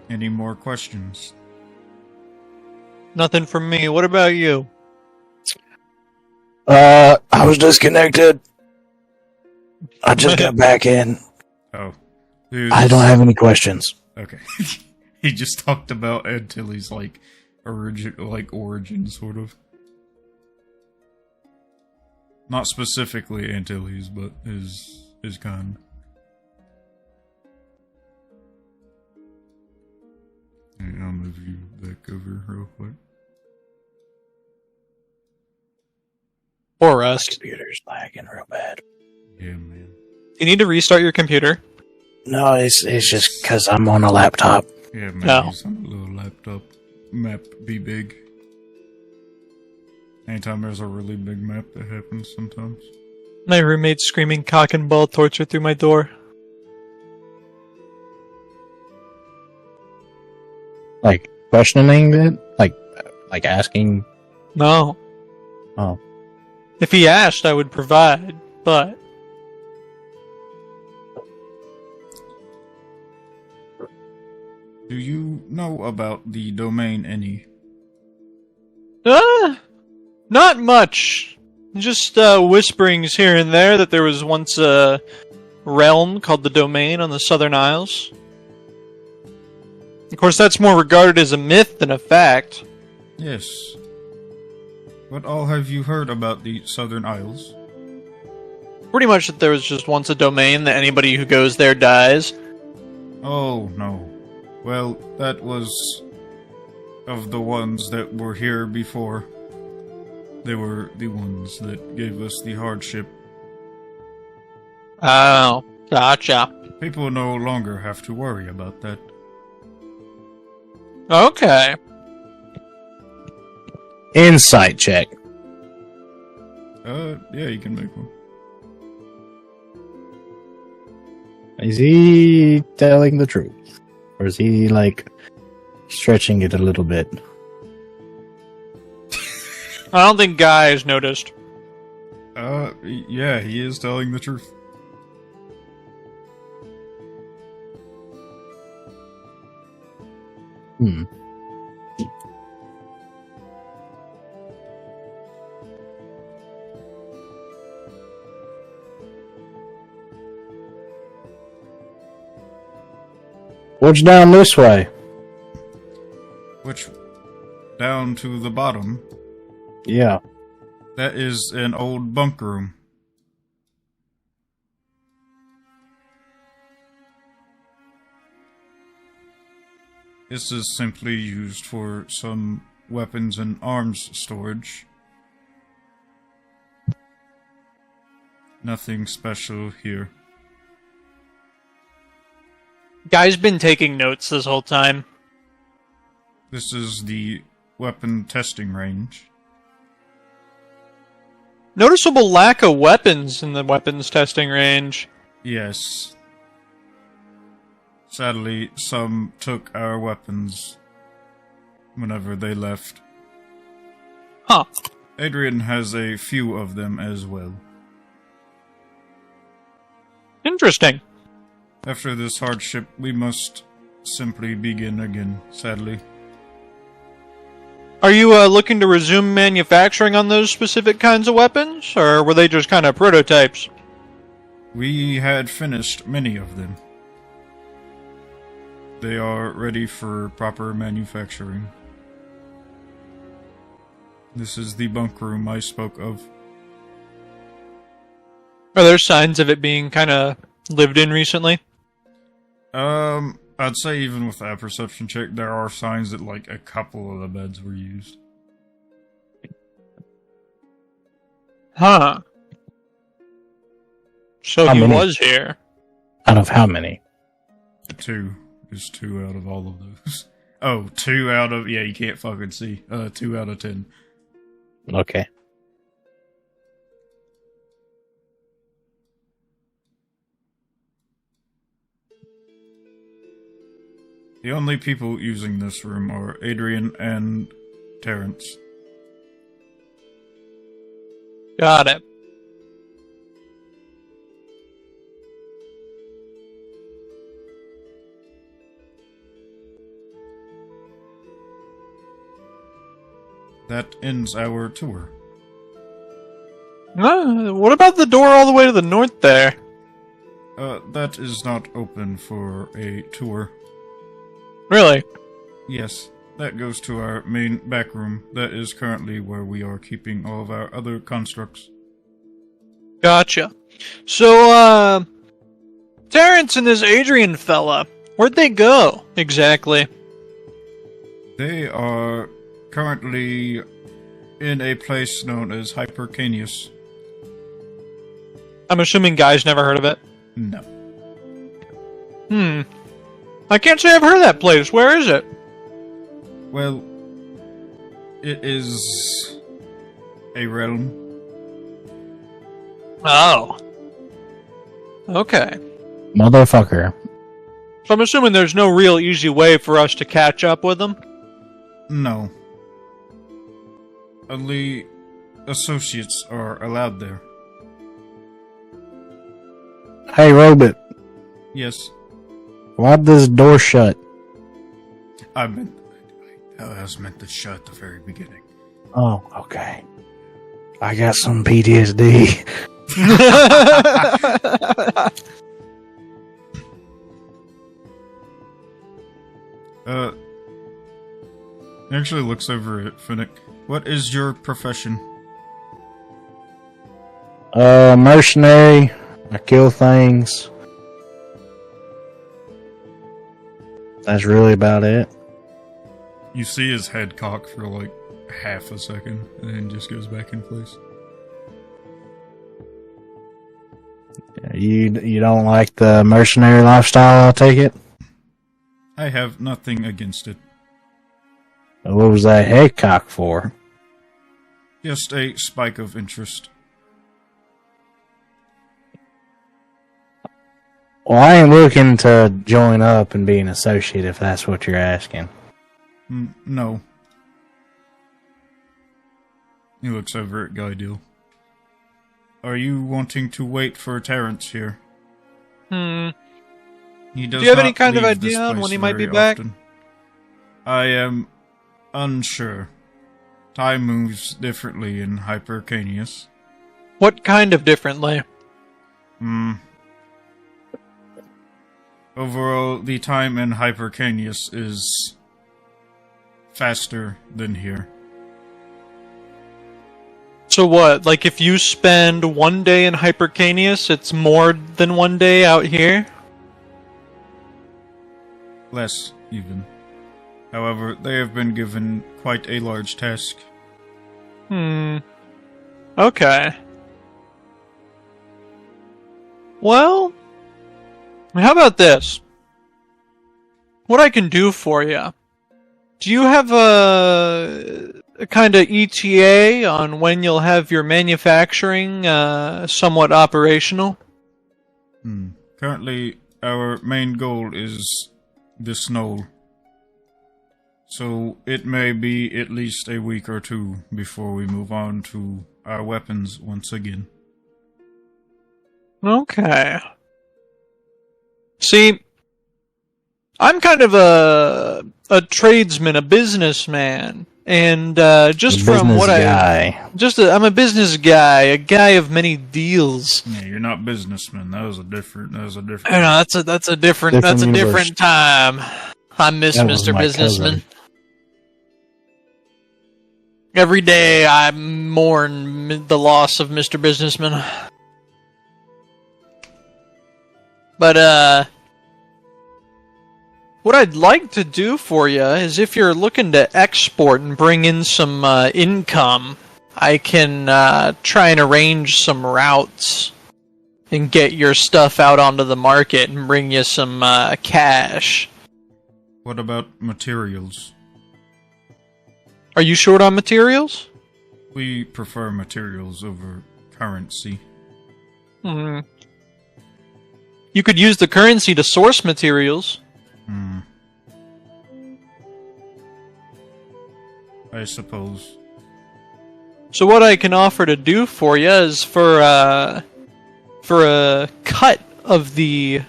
[SPEAKER 1] Any more questions?
[SPEAKER 2] Nothing from me. What about you?
[SPEAKER 3] I was disconnected. I just got back in.
[SPEAKER 1] Oh.
[SPEAKER 3] I don't have any questions.
[SPEAKER 1] Okay. He just talked about Antilles origin, sort of. Not specifically Antilles, but his kind. Hey, I'll move you back over real quick.
[SPEAKER 2] Or Rust.
[SPEAKER 3] Computer's lagging real bad.
[SPEAKER 1] Yeah, man.
[SPEAKER 2] You need to restart your computer.
[SPEAKER 3] No, it's just because I'm on a laptop.
[SPEAKER 1] Yeah, man.
[SPEAKER 2] No.
[SPEAKER 1] He's on a little laptop. Map be big. Anytime there's a really big map, that happens sometimes.
[SPEAKER 2] My roommate's screaming cock and ball torture through my door.
[SPEAKER 3] Like, questioning it? Like asking?
[SPEAKER 2] No.
[SPEAKER 3] Oh.
[SPEAKER 2] If he asked, I would provide, but...
[SPEAKER 1] Do you know about the domain any?
[SPEAKER 2] Not much. Just whisperings here and there that there was once a realm called the Domain on the Southern Isles. Of course, that's more regarded as a myth than a fact.
[SPEAKER 1] Yes. What all have you heard about the Southern Isles?
[SPEAKER 2] Pretty much that there was just once a domain that anybody who goes there dies.
[SPEAKER 1] Oh, no. Well, that was of the ones that were here before. They were the ones that gave us the hardship.
[SPEAKER 2] Oh, gotcha.
[SPEAKER 1] People no longer have to worry about that.
[SPEAKER 2] Okay.
[SPEAKER 3] Insight check.
[SPEAKER 1] Yeah, you can make one.
[SPEAKER 3] Is he telling the truth? Or is he, like, stretching it a little bit?
[SPEAKER 2] I don't think Guy has noticed.
[SPEAKER 1] Yeah, he is telling the truth.
[SPEAKER 3] Hmm. What's down this way?
[SPEAKER 1] Which, down to the bottom,
[SPEAKER 3] Yeah.
[SPEAKER 1] that is an old bunk room. This is simply used for some weapons and arms storage. Nothing special here.
[SPEAKER 2] Guy's been taking notes this whole time.
[SPEAKER 1] This is the weapon testing range.
[SPEAKER 2] Noticeable lack of weapons in the weapons testing range.
[SPEAKER 1] Yes. Sadly, some took our weapons whenever they left.
[SPEAKER 2] Huh.
[SPEAKER 1] Adrian has a few of them as well.
[SPEAKER 2] Interesting.
[SPEAKER 1] After this hardship, we must simply begin again, sadly.
[SPEAKER 2] Are you looking to resume manufacturing on those specific kinds of weapons, or were they just kind of prototypes?
[SPEAKER 1] We had finished many of them. They are ready for proper manufacturing. This is the bunk room I spoke of.
[SPEAKER 2] Are there signs of it being kind of lived in recently?
[SPEAKER 1] I'd say even with that perception check, there are signs that like a couple of the beds were used.
[SPEAKER 2] Huh. So
[SPEAKER 3] How
[SPEAKER 2] he
[SPEAKER 3] many?
[SPEAKER 2] was here.
[SPEAKER 3] Out of how many?
[SPEAKER 1] 2 is 2 out of all of those. Oh, 2 out of you can't fucking see. 2 out of 10.
[SPEAKER 3] Okay.
[SPEAKER 1] The only people using this room are Adrian and Terrence.
[SPEAKER 2] Got it.
[SPEAKER 1] That ends our tour.
[SPEAKER 2] What about the door all the way to the north there?
[SPEAKER 1] That is not open for a tour.
[SPEAKER 2] Really?
[SPEAKER 1] Yes, that goes to our main back room. That is currently where we are keeping all of our other constructs.
[SPEAKER 2] Gotcha. So, Terrence and this Adrian fella, where'd they go, exactly?
[SPEAKER 1] They are currently in a place known as Hypercanius.
[SPEAKER 2] I'm assuming guys never heard of it.
[SPEAKER 1] No.
[SPEAKER 2] I can't say I've heard of that place. Where is it?
[SPEAKER 1] Well, it is a realm.
[SPEAKER 2] Oh. Okay.
[SPEAKER 3] Motherfucker.
[SPEAKER 2] So I'm assuming there's no real easy way for us to catch up with them?
[SPEAKER 1] No. Only associates are allowed there.
[SPEAKER 3] Hey, Robot.
[SPEAKER 1] Yes.
[SPEAKER 3] Why'd this door shut?
[SPEAKER 1] I was meant to shut at the very beginning.
[SPEAKER 3] Oh, okay. I got some PTSD.
[SPEAKER 1] He actually looks over at Finnick. What is your profession?
[SPEAKER 3] Mercenary. I kill things. That's really about it.
[SPEAKER 1] You see his head cock for like half a second, and then just goes back in place.
[SPEAKER 3] You don't like the mercenary lifestyle, I'll take it?
[SPEAKER 1] I have nothing against it.
[SPEAKER 3] What was that head cock for?
[SPEAKER 1] Just a spike of interest.
[SPEAKER 3] Well, I ain't looking to join up and be an associate if that's what you're asking.
[SPEAKER 1] No. He looks over at Guideal. Are you wanting to wait for Terrence here? He does
[SPEAKER 2] Do you have
[SPEAKER 1] not
[SPEAKER 2] any kind of
[SPEAKER 1] leave this
[SPEAKER 2] idea on
[SPEAKER 1] place
[SPEAKER 2] when he might be
[SPEAKER 1] very
[SPEAKER 2] back?
[SPEAKER 1] often. I am unsure. Time moves differently in Hypercanius.
[SPEAKER 2] What kind of differently?
[SPEAKER 1] Overall, the time in Hypercanius is faster than here.
[SPEAKER 2] So what, like if you spend 1 day in Hypercanius, it's more than 1 day out here?
[SPEAKER 1] Less, even. However, they have been given quite a large task.
[SPEAKER 2] Okay. Well, how about this? What I can do for you? Do you have a kind of ETA on when you'll have your manufacturing somewhat operational?
[SPEAKER 1] Currently, our main goal is this knoll. So it may be at least a week or two before we move on to our weapons once again.
[SPEAKER 2] Okay. See, I'm kind of a tradesman, a businessman, and just from what I'm a business guy, a guy of many deals.
[SPEAKER 1] Yeah, you're not businessman. That was a different.
[SPEAKER 2] I know that's a different time. I miss Mr. Businessman. Every day I mourn the loss of Mr. Businessman. But What I'd like to do for you is if you're looking to export and bring in some income, I can try and arrange some routes and get your stuff out onto the market and bring you some cash.
[SPEAKER 1] What about materials?
[SPEAKER 2] Are you short on materials?
[SPEAKER 1] We prefer materials over currency.
[SPEAKER 2] Hmm. You could use the currency to source materials.
[SPEAKER 1] I suppose.
[SPEAKER 2] So what I can offer to do for you is for a cut of the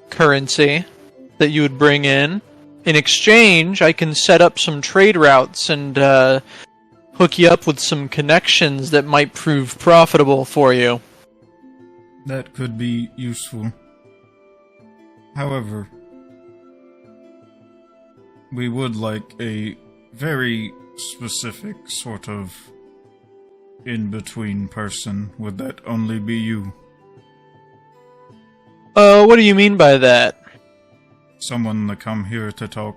[SPEAKER 2] currency that you would bring in exchange, I can set up some trade routes and hook you up with some connections that might prove profitable for you.
[SPEAKER 1] That could be useful. However, we would like a very specific sort of in-between person. Would that only be you?
[SPEAKER 2] What do you mean by that?
[SPEAKER 1] Someone to come here to talk.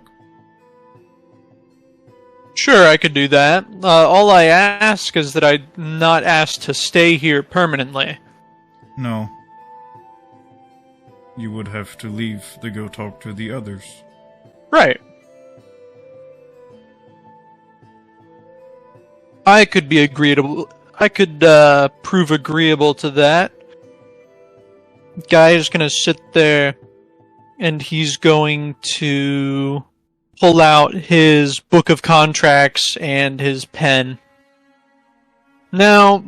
[SPEAKER 2] Sure, I could do that. All I ask is that I'm not asked to stay here permanently.
[SPEAKER 1] No. You would have to leave to go talk to the others.
[SPEAKER 2] Right. I could be agreeable. I could prove agreeable to that. Guy is gonna sit there, and he's going to pull out his book of contracts and his pen. Now,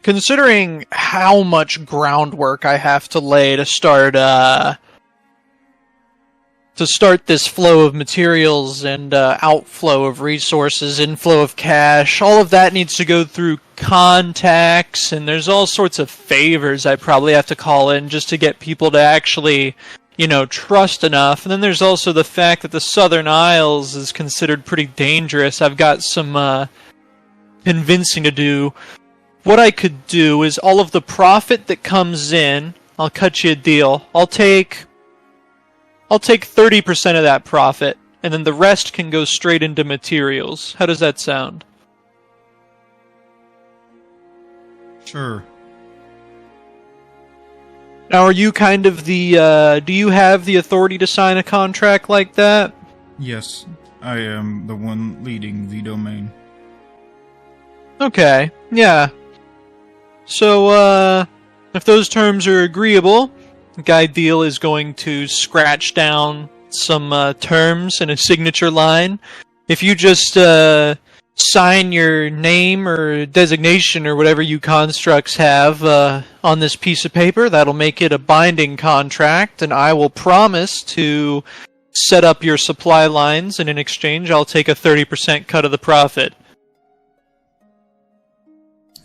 [SPEAKER 2] considering how much groundwork I have to lay to start this flow of materials and outflow of resources, inflow of cash, all of that needs to go through contacts, and there's all sorts of favors I probably have to call in just to get people to actually, trust enough. And then there's also the fact that the Southern Isles is considered pretty dangerous. I've got some convincing to do. What I could do is all of the profit that comes in, I'll cut you a deal. I'll take 30% of that profit, and then the rest can go straight into materials. How does that sound?
[SPEAKER 1] Sure.
[SPEAKER 2] Now, are you kind of the, do you have the authority to sign a contract like that?
[SPEAKER 1] Yes, I am the one leading the domain.
[SPEAKER 2] Okay, yeah. So, if those terms are agreeable, Guy Deal is going to scratch down some terms in a signature line. If you just sign your name or designation or whatever you constructs have on this piece of paper, that'll make it a binding contract, and I will promise to set up your supply lines, and in exchange I'll take a 30% cut of the profit.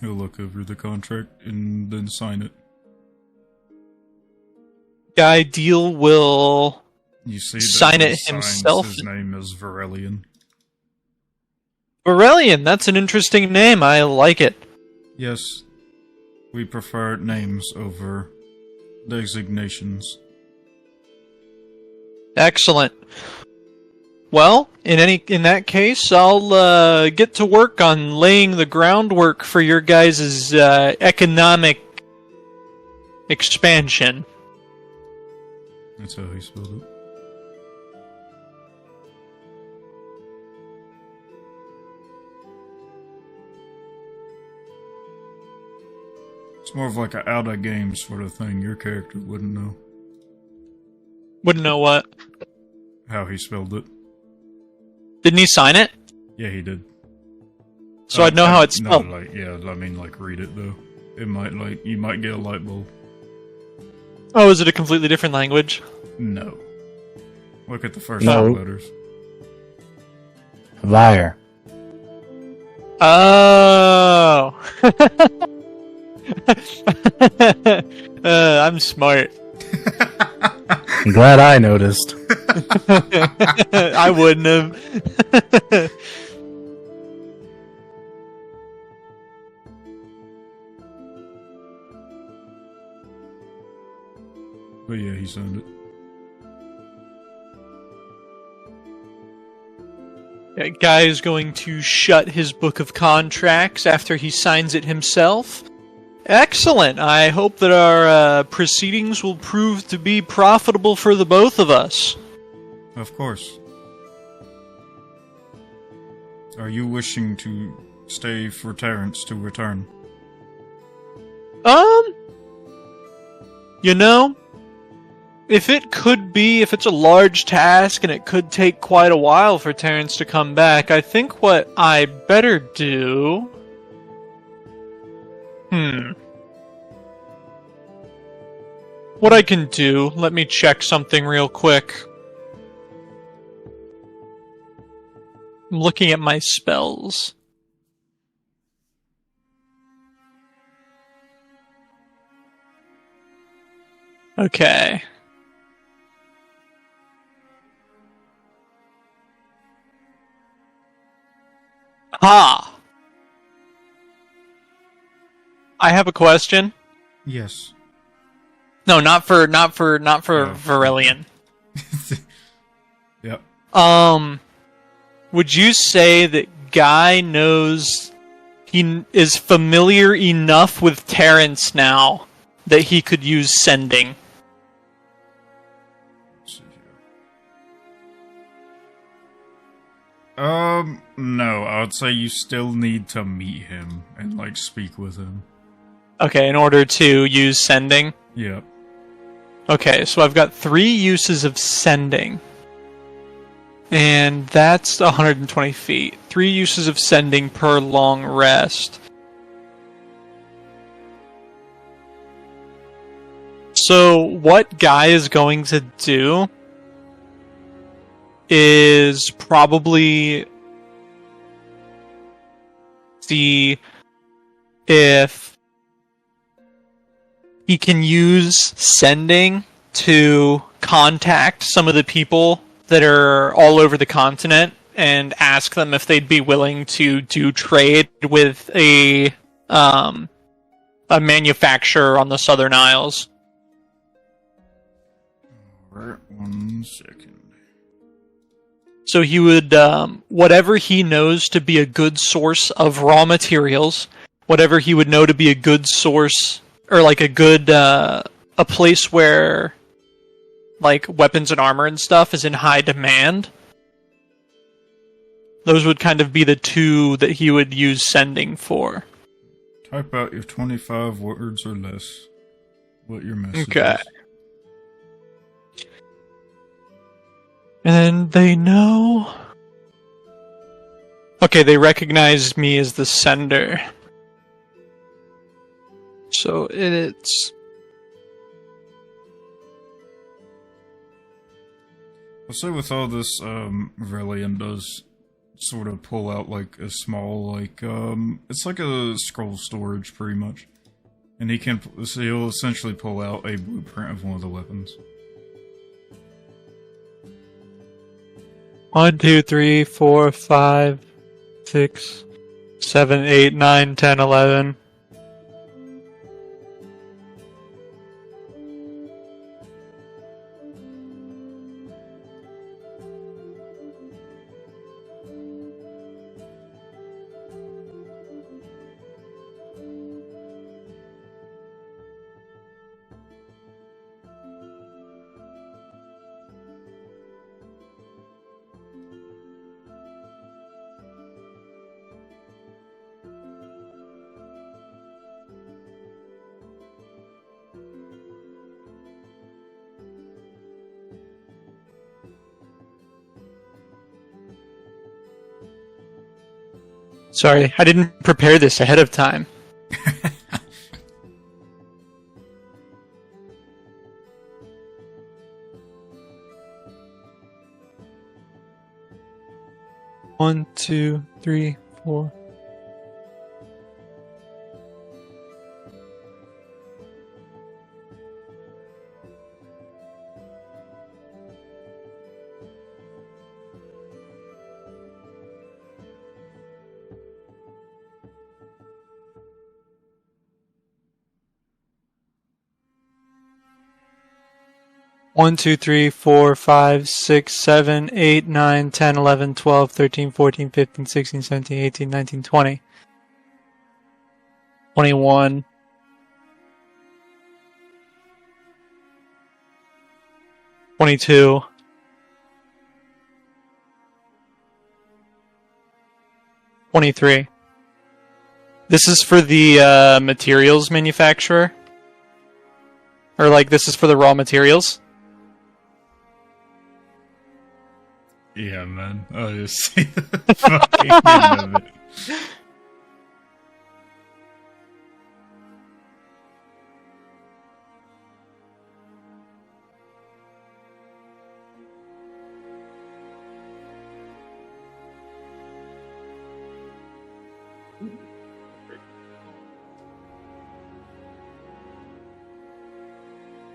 [SPEAKER 1] He'll look over the contract and then sign it.
[SPEAKER 2] Guy Deal will
[SPEAKER 1] You see,
[SPEAKER 2] sign
[SPEAKER 1] that
[SPEAKER 2] it
[SPEAKER 1] he signs
[SPEAKER 2] himself.
[SPEAKER 1] His name is Varelian.
[SPEAKER 2] Aurelian, that's an interesting name. I like it.
[SPEAKER 1] Yes, we prefer names over designations.
[SPEAKER 2] Excellent. Well, in that case, I'll get to work on laying the groundwork for your guys' economic expansion.
[SPEAKER 1] That's how he spelled it. It's more of like an out of game sort of thing. Your character wouldn't know
[SPEAKER 2] Wouldn't know what.
[SPEAKER 1] how he spelled it.
[SPEAKER 2] Didn't he sign it?
[SPEAKER 1] Yeah, he did.
[SPEAKER 2] So I'd know how it's spelled.
[SPEAKER 1] No, read it though. It might you might get a light bulb.
[SPEAKER 2] Oh, is it a completely different language?
[SPEAKER 1] No. Look at the first
[SPEAKER 3] No.
[SPEAKER 1] two letters.
[SPEAKER 3] Liar.
[SPEAKER 2] Oh. I'm smart.
[SPEAKER 3] I'm glad I noticed.
[SPEAKER 2] I wouldn't have.
[SPEAKER 1] But yeah, he signed it.
[SPEAKER 2] That guy is going to shut his book of contracts after he signs it himself. Excellent. I hope that our proceedings will prove to be profitable for the both of us.
[SPEAKER 1] Of course. Are you wishing to stay for Terrence to return?
[SPEAKER 2] You know, if it's a large task and it could take quite a while for Terrence to come back, I think what I better do... What I can do, let me check something real quick. I'm looking at my spells. Okay. Ha! I have a question.
[SPEAKER 1] Yes.
[SPEAKER 2] No, not for Verilion.
[SPEAKER 1] Yep.
[SPEAKER 2] Would you say that Guy knows he is familiar enough with Terrence now that he could use sending?
[SPEAKER 1] Let's see here. No, I would say you still need to meet him and, like, speak with him.
[SPEAKER 2] Okay, in order to use sending?
[SPEAKER 1] Yep.
[SPEAKER 2] Okay, so I've got 3 uses of sending. And that's 120 feet. 3 uses of sending per long rest. So what Guy is going to do is probably see if he can use sending to contact some of the people that are all over the continent and ask them if they'd be willing to do trade with a manufacturer on the Southern Isles.
[SPEAKER 1] Alright, 1 second.
[SPEAKER 2] So he would, whatever he knows to be a good source of raw materials, whatever he would know to be a good source, or like a good, a place where, like, weapons and armor and stuff is in high demand, those would kind of be the 2 that he would use sending for.
[SPEAKER 1] Type out your 25 words or less. What your message
[SPEAKER 2] Okay.
[SPEAKER 1] is.
[SPEAKER 2] And then they know... Okay, they recognize me as the sender. So it's...
[SPEAKER 1] I'll say with all this, Verilion does sort of pull out, like, a small, like, it's like a scroll storage, pretty much. And so he'll essentially pull out a blueprint of one of the weapons.
[SPEAKER 2] 1, 2, 3, 4, 5, 6, 7, 8, 9, 10, 11. Sorry, I didn't prepare this ahead of time. One, 2, 3, 4. 1, 2, 3, 4, 5, 6, 7, 8, 9, 10, 11, 12, 13, 14, 15, 16, 17, 18, 19, 20. 21. 22. 23. This is for the materials manufacturer? Or like this is for the raw materials?
[SPEAKER 1] Yeah, man. I just see the fucking end of it.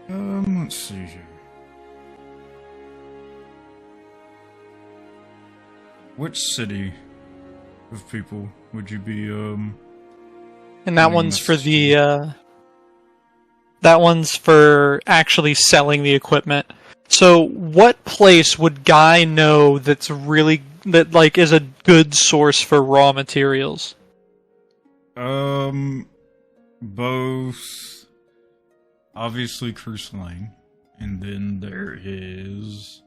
[SPEAKER 1] Let's see here. Which city of people would you be,
[SPEAKER 2] And that
[SPEAKER 1] sending
[SPEAKER 2] one's for
[SPEAKER 1] messages
[SPEAKER 2] the, that one's for actually selling the equipment. So, what place would Guy know that is a good source for raw materials?
[SPEAKER 1] Both, obviously Cruise Lane, and then there is,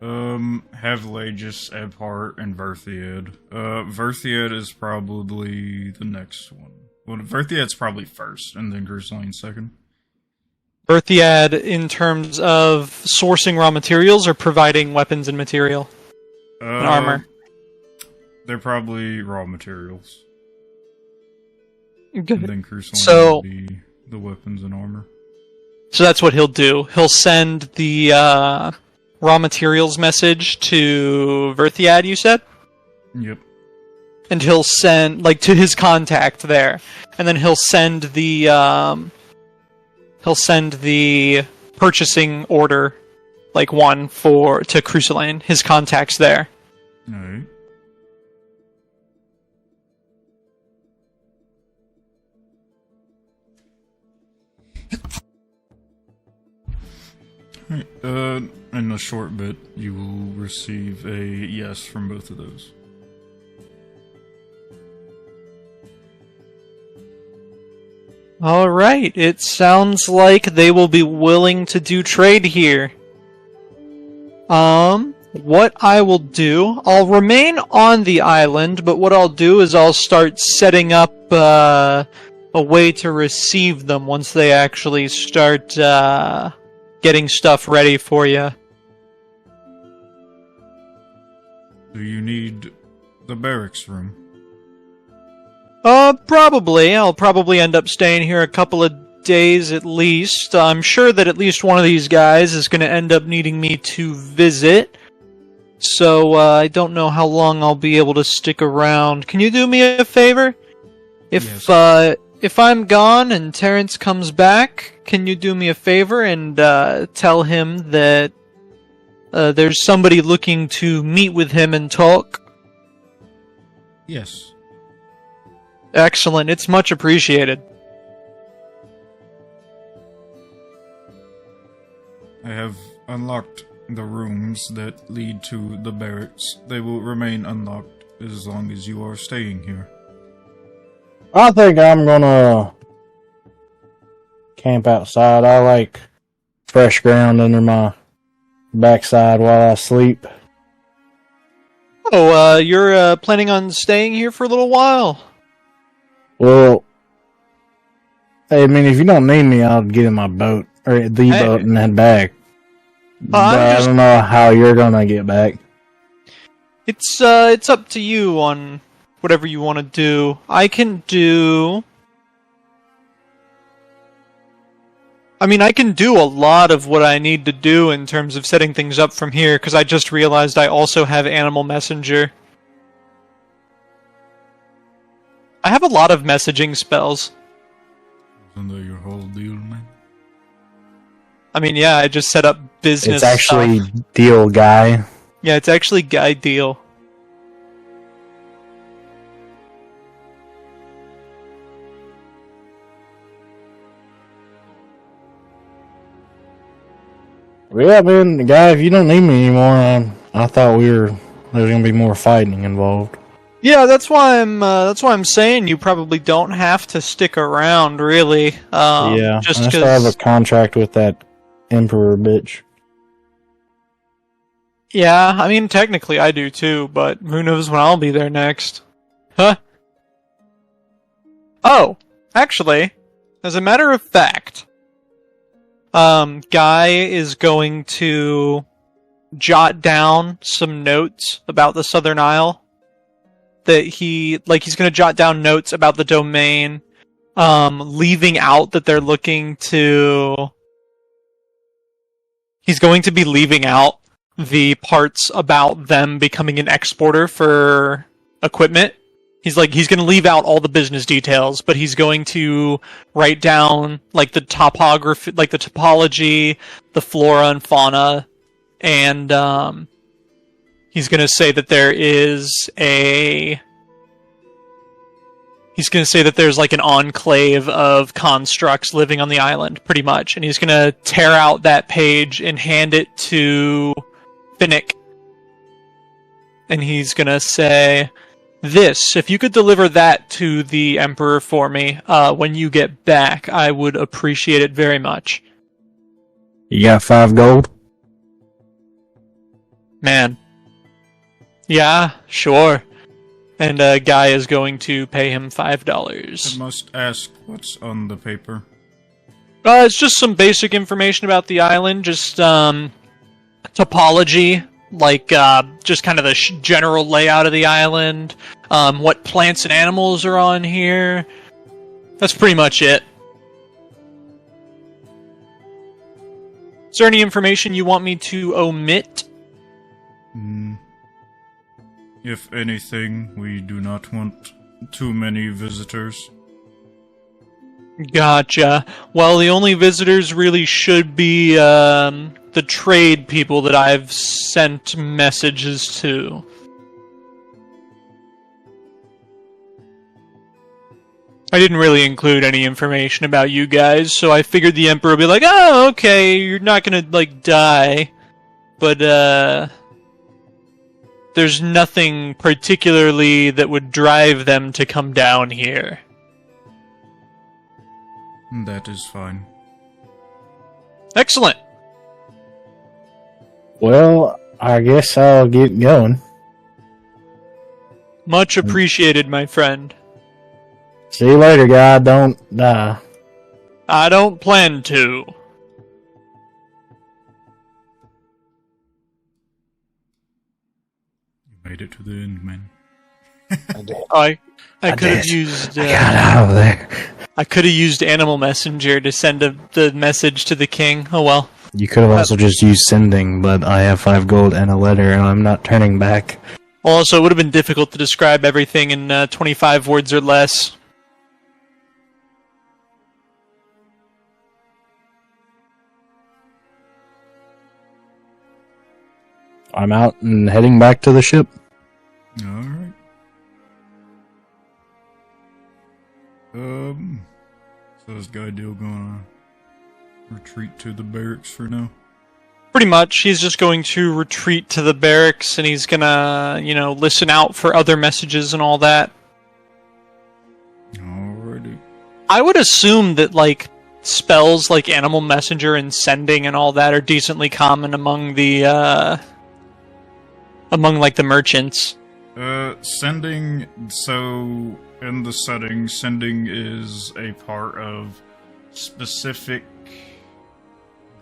[SPEAKER 1] Havelagus, Ebhart, and Verthied. Verthied is probably the next one. Well, Verthied's probably first, and then Cruise Lane second.
[SPEAKER 2] Berthiad in terms of sourcing raw materials or providing weapons and material? And armor?
[SPEAKER 1] They're probably raw materials.
[SPEAKER 2] Okay.
[SPEAKER 1] And then Cruise Lane
[SPEAKER 2] So-
[SPEAKER 1] would be the weapons and armor.
[SPEAKER 2] So that's what he'll do. He'll send the raw materials message to Verthiad, you said?
[SPEAKER 1] Yep.
[SPEAKER 2] And he'll send, like, to his contact there. And then he'll send the purchasing order, like, one to Cruiselane, his contacts there.
[SPEAKER 1] Alright. Alright, in a short bit, you will receive a yes from both of those.
[SPEAKER 2] Alright, it sounds like they will be willing to do trade here. What I will do, I'll remain on the island, but what I'll do is I'll start setting up, a way to receive them once they actually start, getting stuff ready for you.
[SPEAKER 1] Do you need the barracks room?
[SPEAKER 2] Probably. I'll probably end up staying here a couple of days at least. I'm sure that at least one of these guys is going to end up needing me to visit. So, I don't know how long I'll be able to stick around. Can you do me a favor? If I'm gone and Terrence comes back, can you do me a favor and, tell him that, there's somebody looking to meet with him and talk?
[SPEAKER 1] Yes.
[SPEAKER 2] Excellent. It's much appreciated.
[SPEAKER 1] I have unlocked the rooms that lead to the barracks. They will remain unlocked as long as you are staying here.
[SPEAKER 3] I think I'm gonna camp outside. I like fresh ground under my backside while I sleep.
[SPEAKER 2] Oh, you're planning on staying here for a little while?
[SPEAKER 3] Well, I mean, if you don't need me, I'll get in my boat, or the boat, and head back. But I don't know how you're gonna get back.
[SPEAKER 2] It's up to you on whatever you want to do. I can do a lot of what I need to do in terms of setting things up from here, because I just realized I also have Animal Messenger. I have a lot of messaging spells.
[SPEAKER 1] Isn't that your whole deal, man?
[SPEAKER 2] I mean, yeah, I just set up business
[SPEAKER 3] It's actually
[SPEAKER 2] stuff.
[SPEAKER 3] deal guy.
[SPEAKER 2] Yeah, it's actually Guy Deal.
[SPEAKER 3] Yeah, man, guy, if you don't need me anymore, I thought there's gonna be more fighting involved.
[SPEAKER 2] Yeah, that's why I'm saying you probably don't have to stick around, really.
[SPEAKER 3] Yeah,
[SPEAKER 2] just
[SPEAKER 3] I still have a
[SPEAKER 2] because.
[SPEAKER 3] contract with that emperor bitch.
[SPEAKER 2] Yeah, I mean, technically I do too, but who knows when I'll be there next? Huh? Oh, actually, as a matter of fact, Guy is going to jot down some notes about the Southern Isle. He's going to jot down notes about the domain, leaving out that they're looking to. He's going to be leaving out the parts about them becoming an exporter for equipment. He's going to leave out all the business details, but he's going to write down like the topography, like the topology, the flora and fauna, and he's going to say that there's like an enclave of constructs living on the island, pretty much. And he's going to tear out that page and hand it to Finnick. And he's going to say, if you could deliver that to the Emperor for me when you get back, I would appreciate it very much.
[SPEAKER 3] You got 5 gold?
[SPEAKER 2] Man. Yeah, sure. And Guy is going to pay him $5.
[SPEAKER 1] I must ask, what's on the paper?
[SPEAKER 2] It's just some basic information about the island, just topology, like just kind of the general layout of the island, what plants and animals are on here. That's pretty much it. Is there any information you want me to omit?
[SPEAKER 1] If anything, we do not want too many visitors.
[SPEAKER 2] Gotcha. Well, the only visitors really should be the trade people that I've sent messages to. I didn't really include any information about you guys, so I figured the Emperor would be like, oh, okay, you're not gonna, like, die. But, there's nothing particularly that would drive them to come down here.
[SPEAKER 1] That is fine.
[SPEAKER 2] Excellent.
[SPEAKER 3] Well, I guess I'll get going.
[SPEAKER 2] Much appreciated, my friend.
[SPEAKER 3] See you later, guy. Don't die.
[SPEAKER 2] I don't plan to.
[SPEAKER 1] You made it to the end, man.
[SPEAKER 2] I could have used.
[SPEAKER 3] I got out of there.
[SPEAKER 2] I could have used Animal Messenger to send the message to the king. Oh well.
[SPEAKER 3] You could have also just used sending, but I have 5 gold and a letter, and I'm not turning back.
[SPEAKER 2] Also, it would have been difficult to describe everything in 25 words or less.
[SPEAKER 3] I'm out and heading back to the ship.
[SPEAKER 1] Alright. So this guy deal gonna retreat to the barracks for now?
[SPEAKER 2] Pretty much, he's just going to retreat to the barracks, and he's gonna, listen out for other messages and all that.
[SPEAKER 1] Alrighty.
[SPEAKER 2] I would assume that, like, spells like Animal Messenger and Sending and all that are decently common among the, the merchants.
[SPEAKER 1] Sending, so in the setting, sending is a part of specific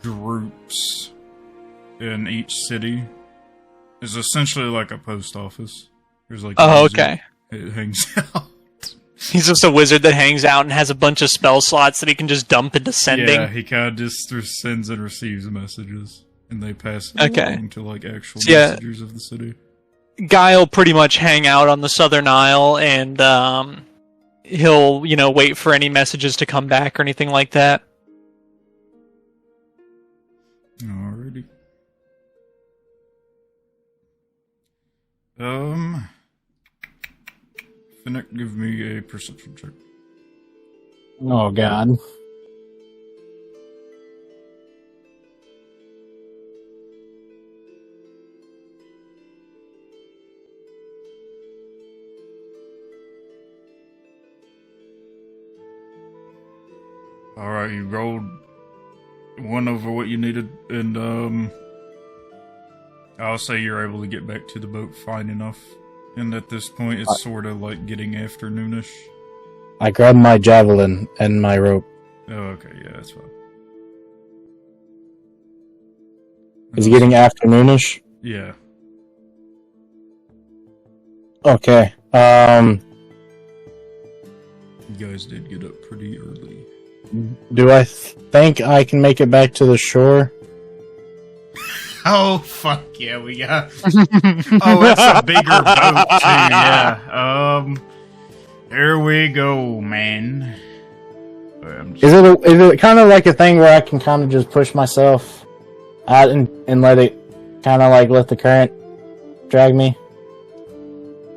[SPEAKER 1] groups in each city. It's essentially like a post office. There's like
[SPEAKER 2] okay.
[SPEAKER 1] It hangs out.
[SPEAKER 2] He's just a wizard that hangs out and has a bunch of spell slots that he can just dump into sending.
[SPEAKER 1] Yeah, he kind of just sends and receives messages, and they pass it along to like actual messengers of the city.
[SPEAKER 2] Guy will pretty much hang out on the Southern Isle, and he'll, wait for any messages to come back or anything like that.
[SPEAKER 1] Alrighty. Finnick, give me a perception check.
[SPEAKER 3] Oh, God.
[SPEAKER 1] Alright, you rolled 1 over what you needed, and I'll say you're able to get back to the boat fine enough. And at this point, it's sort of like getting afternoonish.
[SPEAKER 3] I grab my javelin and my rope.
[SPEAKER 1] Oh, okay, yeah, that's fine.
[SPEAKER 3] Is it getting afternoonish?
[SPEAKER 1] Yeah.
[SPEAKER 3] Okay.
[SPEAKER 1] You guys did get up pretty early.
[SPEAKER 3] Do I think I can make it back to the shore?
[SPEAKER 1] Oh, fuck yeah, we got... Oh, it's a bigger boat, too, yeah. There we go, man.
[SPEAKER 3] Is it kind of like a thing where I can kind of just push myself out and let it kind of like let the current drag me?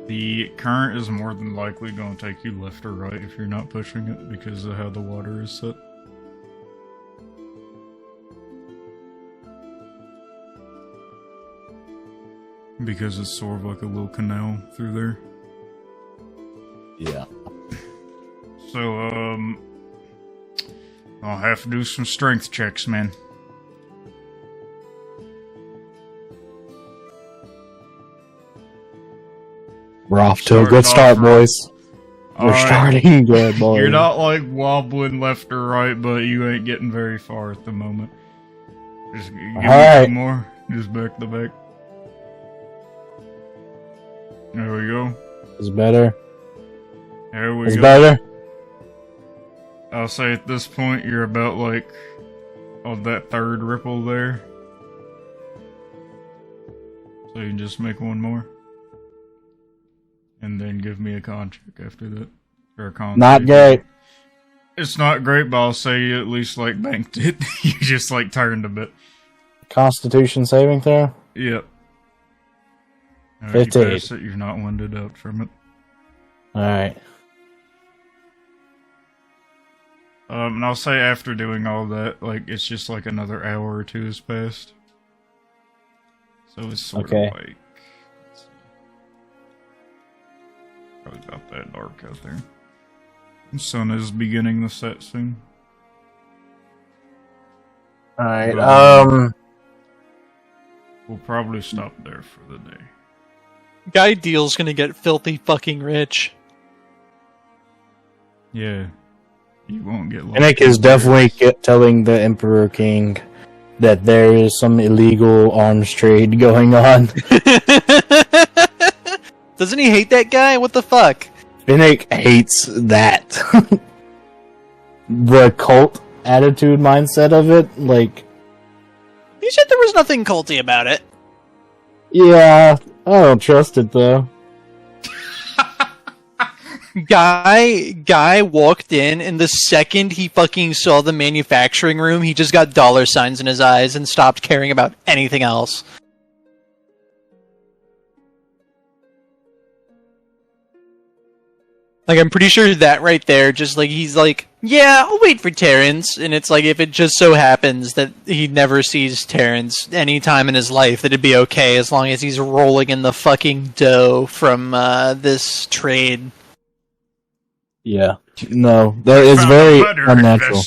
[SPEAKER 1] The current is more than likely going to take you left or right if you're not pushing it because of how the water is set. Because it's sort of like a little canal through there.
[SPEAKER 3] Yeah.
[SPEAKER 1] So, I'll have to do some strength checks, man.
[SPEAKER 3] We're off to a good start, boys. We're starting good, boys.
[SPEAKER 1] You're not like wobbling left or right, but you ain't getting very far at the moment. Just give me some more. Just back to back. There we go.
[SPEAKER 3] It's better.
[SPEAKER 1] There we
[SPEAKER 3] go. It's
[SPEAKER 1] better. I'll say at this point you're about like on that third ripple there. So you can just make one more. And then give me a con check after that. Or a con
[SPEAKER 3] Not
[SPEAKER 1] check.
[SPEAKER 3] great.
[SPEAKER 1] It's not great, but I'll say you at least like banked it. You just like turned a bit.
[SPEAKER 3] Constitution saving throw?
[SPEAKER 1] Yep.
[SPEAKER 3] 15.
[SPEAKER 1] If you pass it, you're not winded out from it.
[SPEAKER 3] Alright.
[SPEAKER 1] And I'll say after doing all that, like, it's just like another hour or two has passed. So it's sort of like... Probably about that dark out there. The sun is beginning to set soon.
[SPEAKER 3] Alright,
[SPEAKER 1] We'll probably stop there for the day.
[SPEAKER 2] Guy Deal's gonna get filthy fucking rich.
[SPEAKER 1] Yeah. You won't get lost.
[SPEAKER 3] Finnick is definitely telling the Emperor King that there is some illegal arms trade going on.
[SPEAKER 2] Doesn't he hate that guy? What the fuck?
[SPEAKER 3] Finnick hates that. The cult attitude mindset of it, like...
[SPEAKER 2] You said there was nothing culty about it.
[SPEAKER 3] Yeah, I don't trust it, though.
[SPEAKER 2] Guy walked in, and the second he fucking saw the manufacturing room, he just got dollar signs in his eyes and stopped caring about anything else. Like, I'm pretty sure that right there, just like, he's like, yeah, I'll wait for Terrence. And it's like, if it just so happens that he never sees Terrence any time in his life, that it'd be okay as long as he's rolling in the fucking dough from this trade.
[SPEAKER 3] Yeah. No, that is very unnatural.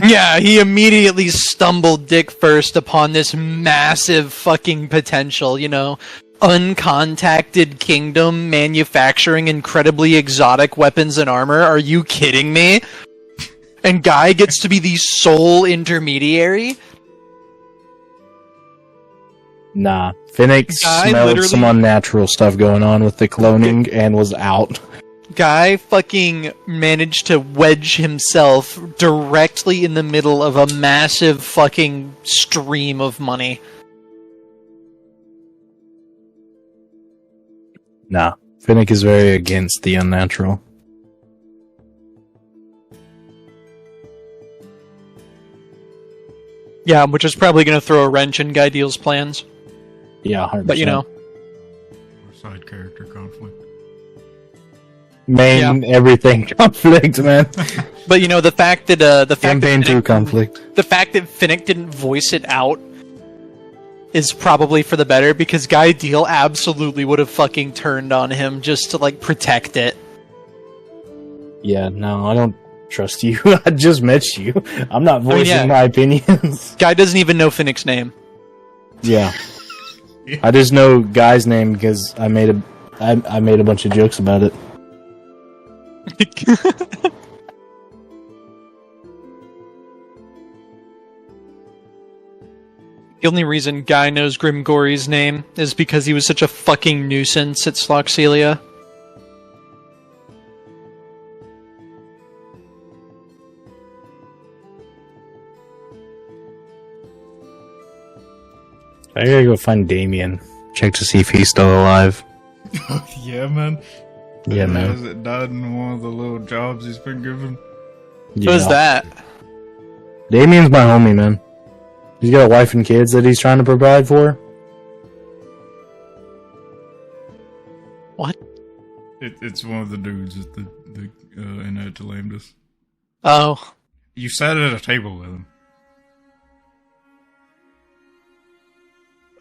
[SPEAKER 2] Yeah, he immediately stumbled dick first upon this massive fucking potential, you know? Uncontacted kingdom manufacturing incredibly exotic weapons and armor. Are you kidding me? And Guy gets to be the sole intermediary?
[SPEAKER 3] Nah. Finnick smelled some unnatural stuff going on with the cloning and was out.
[SPEAKER 2] Guy fucking managed to wedge himself directly in the middle of a massive fucking stream of money.
[SPEAKER 3] Nah. Finnick is very against the unnatural.
[SPEAKER 2] Yeah, which is probably going to throw a wrench in Guy Deal's plans.
[SPEAKER 3] Yeah, 100%.
[SPEAKER 2] But you know.
[SPEAKER 1] Side character conflict.
[SPEAKER 3] Everything conflict, man.
[SPEAKER 2] But you know, the fact that
[SPEAKER 3] Campaign 2 conflict.
[SPEAKER 2] The fact that Finnick didn't voice it out is probably for the better, because Guy Deal absolutely would have fucking turned on him just to like protect it.
[SPEAKER 3] Yeah, no, I don't trust you. I just met you. I'm not voicing
[SPEAKER 2] yeah.
[SPEAKER 3] my opinions.
[SPEAKER 2] Guy doesn't even know Finnick's name.
[SPEAKER 3] Yeah. I just know Guy's name because I made a bunch of jokes about it.
[SPEAKER 2] The only reason Guy knows Grimgory's name is because he was such a fucking nuisance at Sloxelia.
[SPEAKER 3] I gotta go find Damien. Check to see if he's still alive.
[SPEAKER 1] Yeah, man.
[SPEAKER 3] Yeah, man.
[SPEAKER 1] Has it died in one of the little jobs he's been given?
[SPEAKER 2] Who's that?
[SPEAKER 3] Damien's my homie, man. He's got a wife and kids that he's trying to provide for.
[SPEAKER 2] What?
[SPEAKER 1] It's one of the dudes at the in Atalantis.
[SPEAKER 2] Oh.
[SPEAKER 1] You sat at a table with him.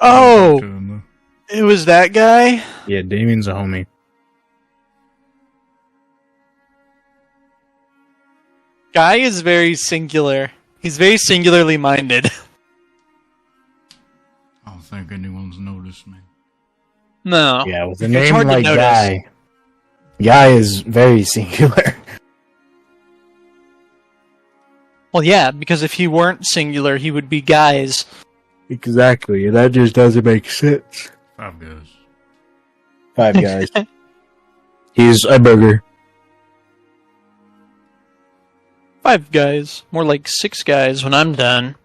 [SPEAKER 2] Oh!
[SPEAKER 1] To him, though.
[SPEAKER 2] It was that guy?
[SPEAKER 3] Yeah, Damien's a homie.
[SPEAKER 2] Guy is very singular. He's very singularly minded.
[SPEAKER 1] I don't think anyone's noticed me.
[SPEAKER 2] No.
[SPEAKER 3] Yeah, with a
[SPEAKER 2] It's
[SPEAKER 3] name
[SPEAKER 2] hard to
[SPEAKER 3] like
[SPEAKER 2] notice.
[SPEAKER 3] Guy. Guy is very singular.
[SPEAKER 2] Well, yeah, because if he weren't singular, he would be guys.
[SPEAKER 3] Exactly, that just doesn't make sense.
[SPEAKER 1] 5 guys.
[SPEAKER 3] 5 guys. He's a burger.
[SPEAKER 2] 5 guys. More like 6 guys when I'm done.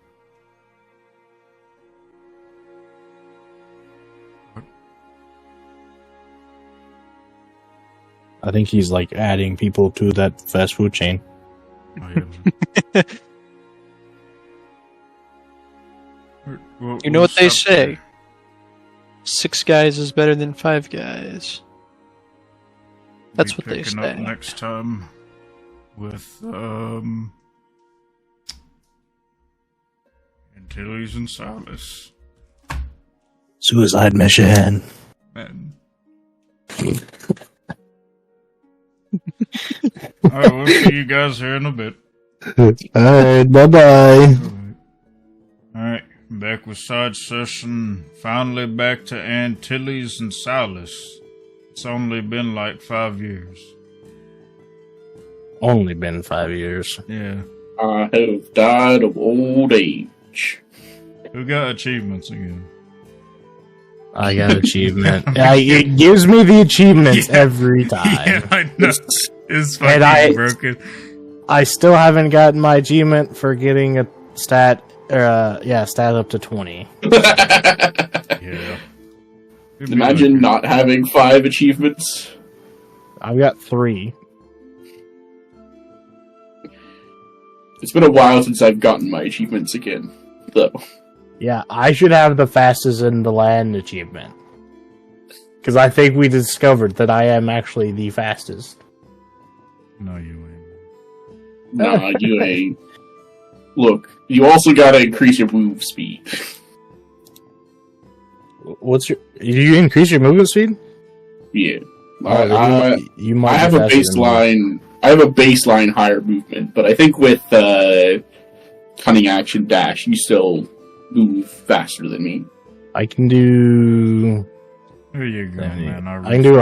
[SPEAKER 3] I think he's like adding people to that fast food chain.
[SPEAKER 1] Oh, yeah,
[SPEAKER 2] You know what they say. 6 guys is better than 5 guys. That's what they
[SPEAKER 1] Picking
[SPEAKER 2] say.
[SPEAKER 1] up next time with Antilles and Silas.
[SPEAKER 3] Suicide mission.
[SPEAKER 1] Man. Alright, we'll see you guys here in a bit.
[SPEAKER 3] Alright, bye-bye.
[SPEAKER 1] Alright, back with side session. Finally back to Antilles and Silas. It's only been like 5 years.
[SPEAKER 3] Only been 5 years.
[SPEAKER 1] Yeah.
[SPEAKER 4] I have died of old age.
[SPEAKER 1] Who got achievements again?
[SPEAKER 3] I got achievement. Yeah, it gives me the achievements every time.
[SPEAKER 1] Yeah, I know. It's fucking
[SPEAKER 3] And
[SPEAKER 1] broken.
[SPEAKER 3] I still haven't gotten my achievement for getting a stat up to 20.
[SPEAKER 1] Yeah.
[SPEAKER 4] Imagine not having 5 achievements.
[SPEAKER 3] I've got 3.
[SPEAKER 4] It's been a while since I've gotten my achievements again, though.
[SPEAKER 3] Yeah, I should have the fastest in the land achievement. Because I think we discovered that I am actually the fastest.
[SPEAKER 1] No, you ain't.
[SPEAKER 4] Nah, you ain't. Look, you also gotta increase your move speed.
[SPEAKER 3] What's your... Do you increase your movement speed?
[SPEAKER 4] Yeah.
[SPEAKER 3] You might
[SPEAKER 4] I have
[SPEAKER 3] be
[SPEAKER 4] a
[SPEAKER 3] faster than me.
[SPEAKER 4] baseline. I have a baseline higher movement, but I think with cunning action dash, you still move faster than me.
[SPEAKER 3] I can do...
[SPEAKER 1] There you go, man.
[SPEAKER 3] I can do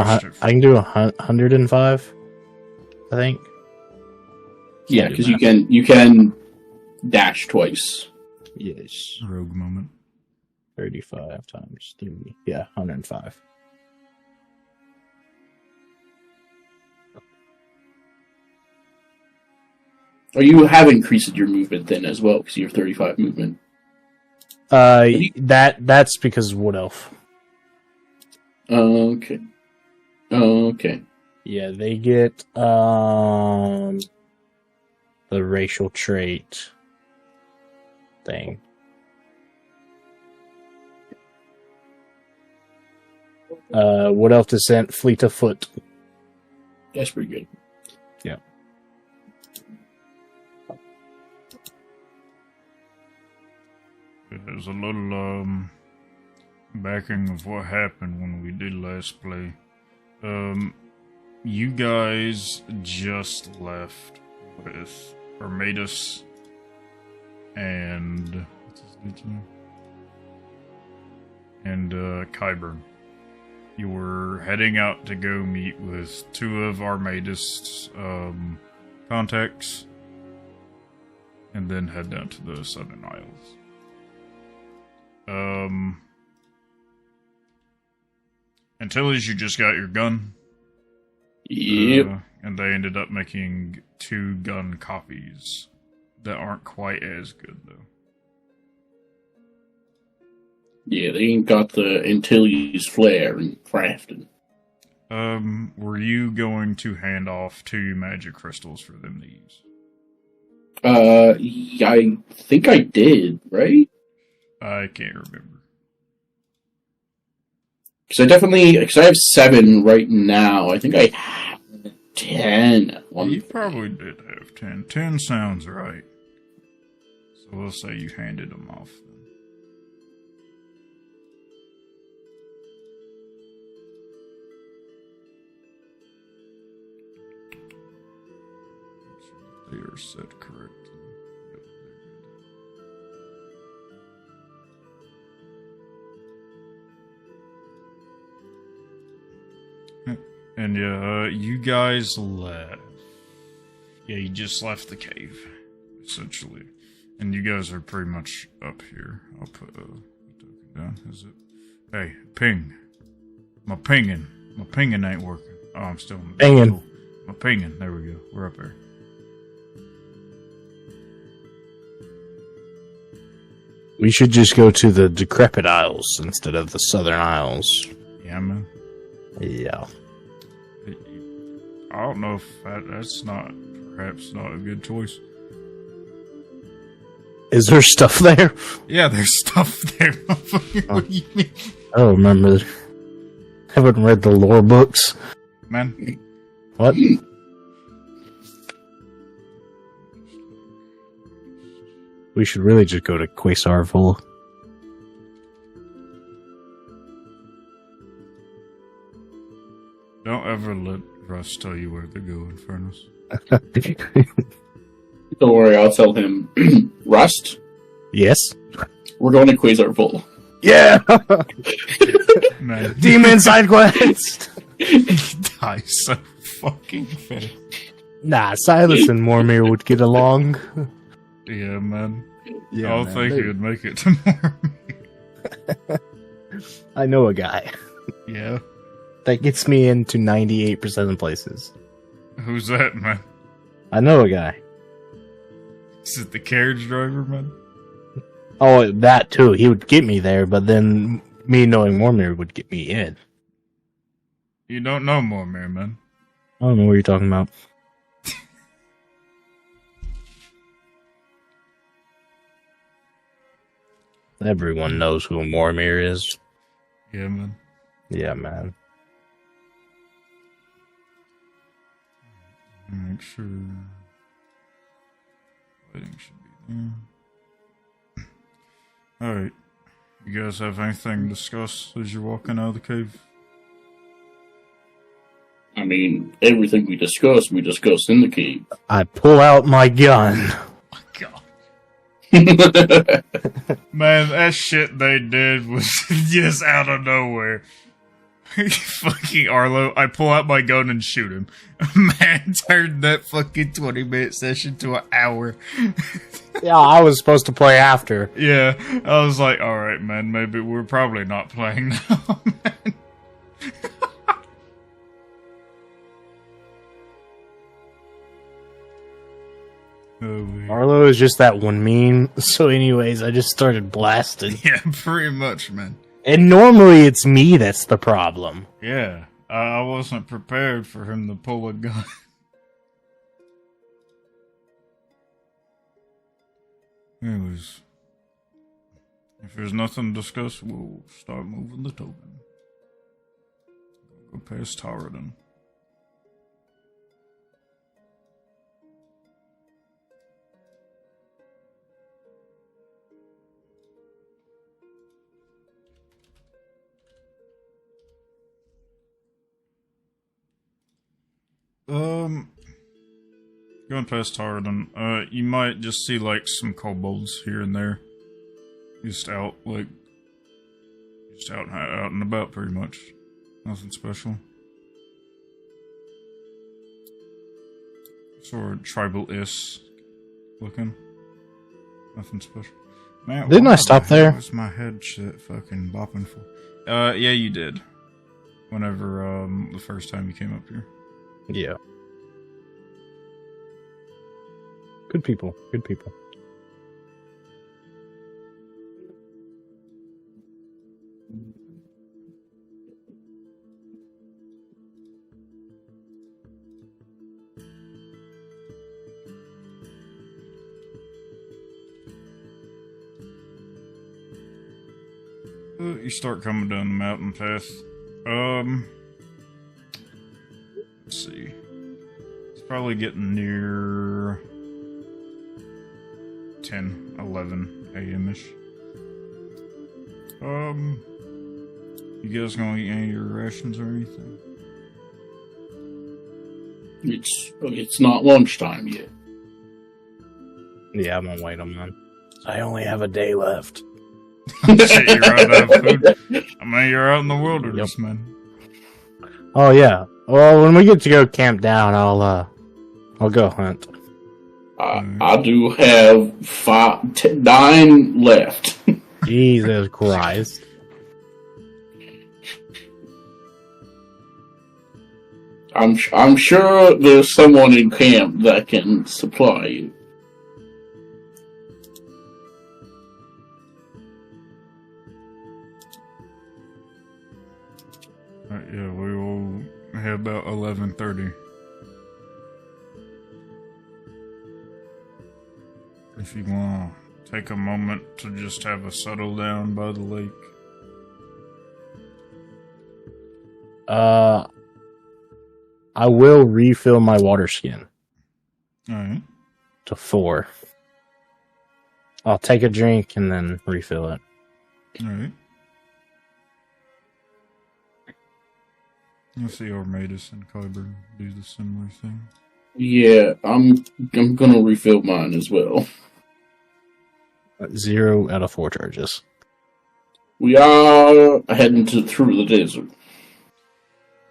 [SPEAKER 3] 105, I think.
[SPEAKER 4] Yeah, because you can dash twice.
[SPEAKER 3] Yes.
[SPEAKER 1] Rogue moment.
[SPEAKER 3] 35 times 3. Yeah, 105.
[SPEAKER 4] Or you have increased your movement then as well, because you have 35 movement.
[SPEAKER 3] That's because Wood Elf.
[SPEAKER 4] Okay. Okay.
[SPEAKER 3] Yeah, they get the racial trait thing. Wood Elf descent, fleet of foot.
[SPEAKER 4] That's pretty good.
[SPEAKER 3] Yeah.
[SPEAKER 1] There's a little backing of what happened when we did last play. You guys just left with Armatus and what's his name? And Kyburn. You were heading out to go meet with two of Armatus' contacts, and then head down to the Southern Isles. Antilles, you just got your gun.
[SPEAKER 4] Yep.
[SPEAKER 1] And they ended up making 2 gun copies that aren't quite as good, though.
[SPEAKER 4] Yeah, they ain't got the Antilles flair in crafting.
[SPEAKER 1] Were you going to hand off 2 magic crystals for them to use?
[SPEAKER 4] Yeah, I think I did, right?
[SPEAKER 1] I can't remember.
[SPEAKER 4] Because I have 7 right now. I think I have 10 at one
[SPEAKER 1] You
[SPEAKER 4] point.
[SPEAKER 1] probably did have 10. 10 sounds right. So we'll say you handed them off then. Make sure that they are set correctly. Yep, they're good. And yeah, you guys left. Yeah, you just left the cave, essentially. And you guys are pretty much up here. I'll put a token down. Is it? Hey, ping. My pinging ain't working. Oh, I'm still in the
[SPEAKER 3] Pinging.
[SPEAKER 1] My pinging. There we go. We're up there.
[SPEAKER 3] We should just go to the Decrepit Isles instead of the Southern Isles.
[SPEAKER 1] Yeah, man.
[SPEAKER 3] Yeah.
[SPEAKER 1] I don't know if that's perhaps not a good choice.
[SPEAKER 3] Is there stuff there?
[SPEAKER 1] Yeah, there's stuff there. What do you mean?
[SPEAKER 3] I don't remember. Haven't read the lore books.
[SPEAKER 1] Man,
[SPEAKER 3] What? We should really just go to Quasarville.
[SPEAKER 1] don't ever let Russ tell you where to go, Infernus.
[SPEAKER 4] Don't worry, I'll tell him. Rust,
[SPEAKER 3] Yes?
[SPEAKER 4] we're going to Quasar
[SPEAKER 3] Yeah!
[SPEAKER 1] Man,
[SPEAKER 3] Demon side quest!
[SPEAKER 1] he dies so fucking fast.
[SPEAKER 3] Nah, Silas and Mormir would get along.
[SPEAKER 1] Yeah, man.
[SPEAKER 3] Yeah,
[SPEAKER 1] I don't
[SPEAKER 3] man,
[SPEAKER 1] think
[SPEAKER 3] they-
[SPEAKER 1] he would make it to more.
[SPEAKER 3] I know a guy
[SPEAKER 1] Yeah.
[SPEAKER 3] that gets me into 98% of the places.
[SPEAKER 1] Who's that, man?
[SPEAKER 3] I know a guy.
[SPEAKER 1] Is it the carriage driver, man?
[SPEAKER 3] Oh, that too. He would get me there, but then me knowing Mormir would get me in.
[SPEAKER 1] You don't know more, man.
[SPEAKER 3] I don't know what you're talking about. Everyone knows who Mormir is.
[SPEAKER 1] Yeah, man.
[SPEAKER 3] Yeah, man.
[SPEAKER 1] Make sure lighting should be there. Alright. You guys have anything to discuss as you're walking out of the cave?
[SPEAKER 4] I mean, everything we discussed in the cave.
[SPEAKER 3] I pull out my gun.
[SPEAKER 1] Oh, God. Man, that shit they did was just out of nowhere. Fucking Arlo, I pull out my gun and shoot him. Man, turned that fucking 20-minute session to an hour.
[SPEAKER 3] Yeah, I was supposed to play after.
[SPEAKER 1] Yeah, I was like, alright, man, maybe we're probably not playing now, man. Oh, man.
[SPEAKER 3] Arlo is just that one meme. So anyways, I just started blasting.
[SPEAKER 1] Yeah, pretty much, man.
[SPEAKER 3] And normally it's me that's the problem.
[SPEAKER 1] Yeah, I wasn't prepared for him to pull a gun. Anyways, if there's nothing to discuss, we'll start moving the token. Go past Taurodon. Going past Tarleton, you might just see like some kobolds here and there. Just out out and about pretty much. Nothing special. Sort of tribal-ish looking. Nothing special. Man,
[SPEAKER 3] Didn't I stop there?
[SPEAKER 1] Was my head shit fucking bopping for? Yeah, you did. Whenever the first time you came up here.
[SPEAKER 3] Yeah. Good people. Good people.
[SPEAKER 1] You start coming down the mountain path. Let's see. It's probably getting near 10, 11 a.m.-ish. You guys gonna eat any of your rations or anything?
[SPEAKER 4] It's not lunchtime yet.
[SPEAKER 3] Yeah, I'm gonna wait on mine. I only have a day left.
[SPEAKER 1] Shit, you're out of food. I mean, you're out in the wilderness, man.
[SPEAKER 3] Oh yeah. Well, when we get to go camp down, I'll go hunt.
[SPEAKER 4] I do have 9 left.
[SPEAKER 3] Jesus Christ.
[SPEAKER 4] I'm sure there's someone in camp that can supply you.
[SPEAKER 1] Yeah, we will have about 11:30. If you want to take a moment to just have a settle down by the lake.
[SPEAKER 3] I will refill my water skin
[SPEAKER 1] Alright.
[SPEAKER 3] to 4. I'll take a drink and then refill it.
[SPEAKER 1] Alright. You'll see Armatus and Kyber do the similar thing.
[SPEAKER 4] Yeah, I'm gonna refill mine as well.
[SPEAKER 3] 0 out of 4 charges.
[SPEAKER 4] We are heading through the desert.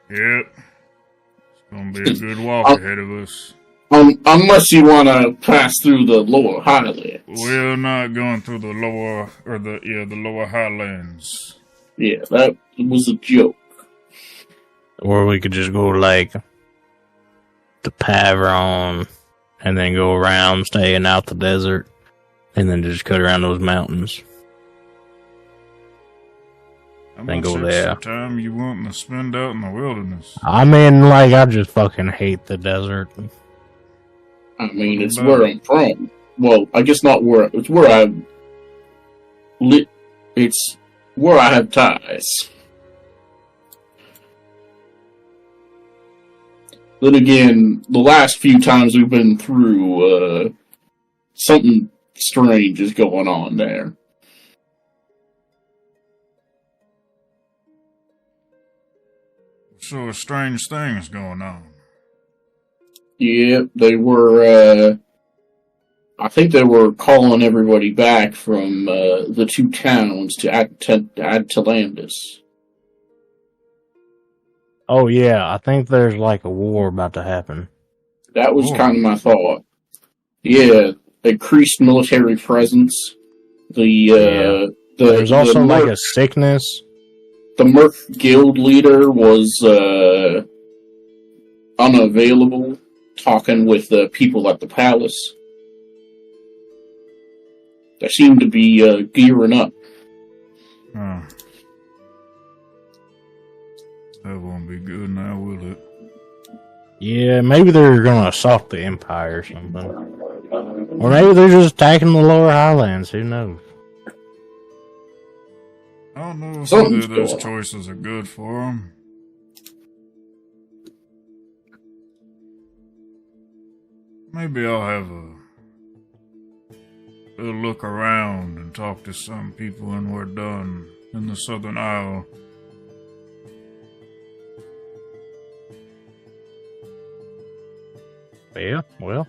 [SPEAKER 1] Yep. It's gonna be a good walk ahead of us.
[SPEAKER 4] Unless you want to pass through the lower highlands.
[SPEAKER 1] We're not going through the lower highlands.
[SPEAKER 4] Yeah, that was a joke.
[SPEAKER 3] Or we could just go like the Pavron and then go around staying out the desert and then just cut around those mountains.
[SPEAKER 1] How
[SPEAKER 3] Then
[SPEAKER 1] much
[SPEAKER 3] go
[SPEAKER 1] extra
[SPEAKER 3] there.
[SPEAKER 1] time you wanting to spend out in the wilderness?
[SPEAKER 3] I mean, like, I just fucking hate the desert.
[SPEAKER 4] I mean, it's where I'm from. Well, I guess not where. It's where it's where I have ties. Then again, the last few times we've been through, something strange is going on there.
[SPEAKER 1] So strange things going on.
[SPEAKER 4] Yeah, they were, I think they were calling everybody back from, the 2 towns to Atalantis.
[SPEAKER 3] Oh, yeah, I think there's like a war about to happen.
[SPEAKER 4] That was kind of my thought. Yeah, increased military presence.
[SPEAKER 3] There's also like a sickness.
[SPEAKER 4] The Merc Guild leader was unavailable, talking with the people at the palace. They seem to be gearing up.
[SPEAKER 1] Huh. That won't be good now, will it?
[SPEAKER 3] Yeah, maybe they're gonna assault the Empire or something. Or maybe they're just attacking the lower highlands, who knows?
[SPEAKER 1] I don't know if
[SPEAKER 4] Something's
[SPEAKER 1] either of those
[SPEAKER 4] going on.
[SPEAKER 1] choices are good for them. Maybe I'll have a look around and talk to some people when we're done in the Southern Isle.
[SPEAKER 3] Yeah, well,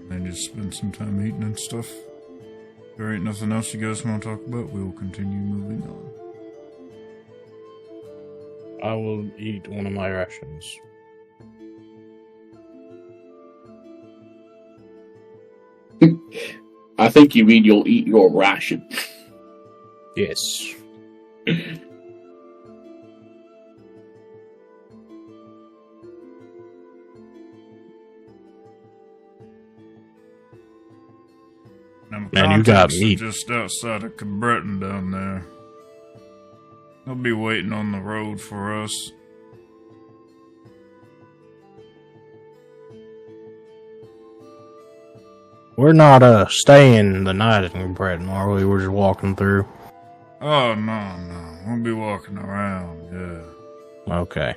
[SPEAKER 1] and just spend some time eating and stuff. If there ain't nothing else you guys want to talk about, we'll continue moving on.
[SPEAKER 3] I will eat one of my rations.
[SPEAKER 4] I think you mean you'll eat your ration.
[SPEAKER 3] Yes.
[SPEAKER 1] Now,
[SPEAKER 3] Man, you got
[SPEAKER 1] contacts are
[SPEAKER 3] meat.
[SPEAKER 1] just outside of Cabreton down there. They'll be waiting on the road for us.
[SPEAKER 3] We're not staying the night in Breton, are we? We're just walking through.
[SPEAKER 1] Oh, no. We'll be walking around, yeah.
[SPEAKER 3] Okay.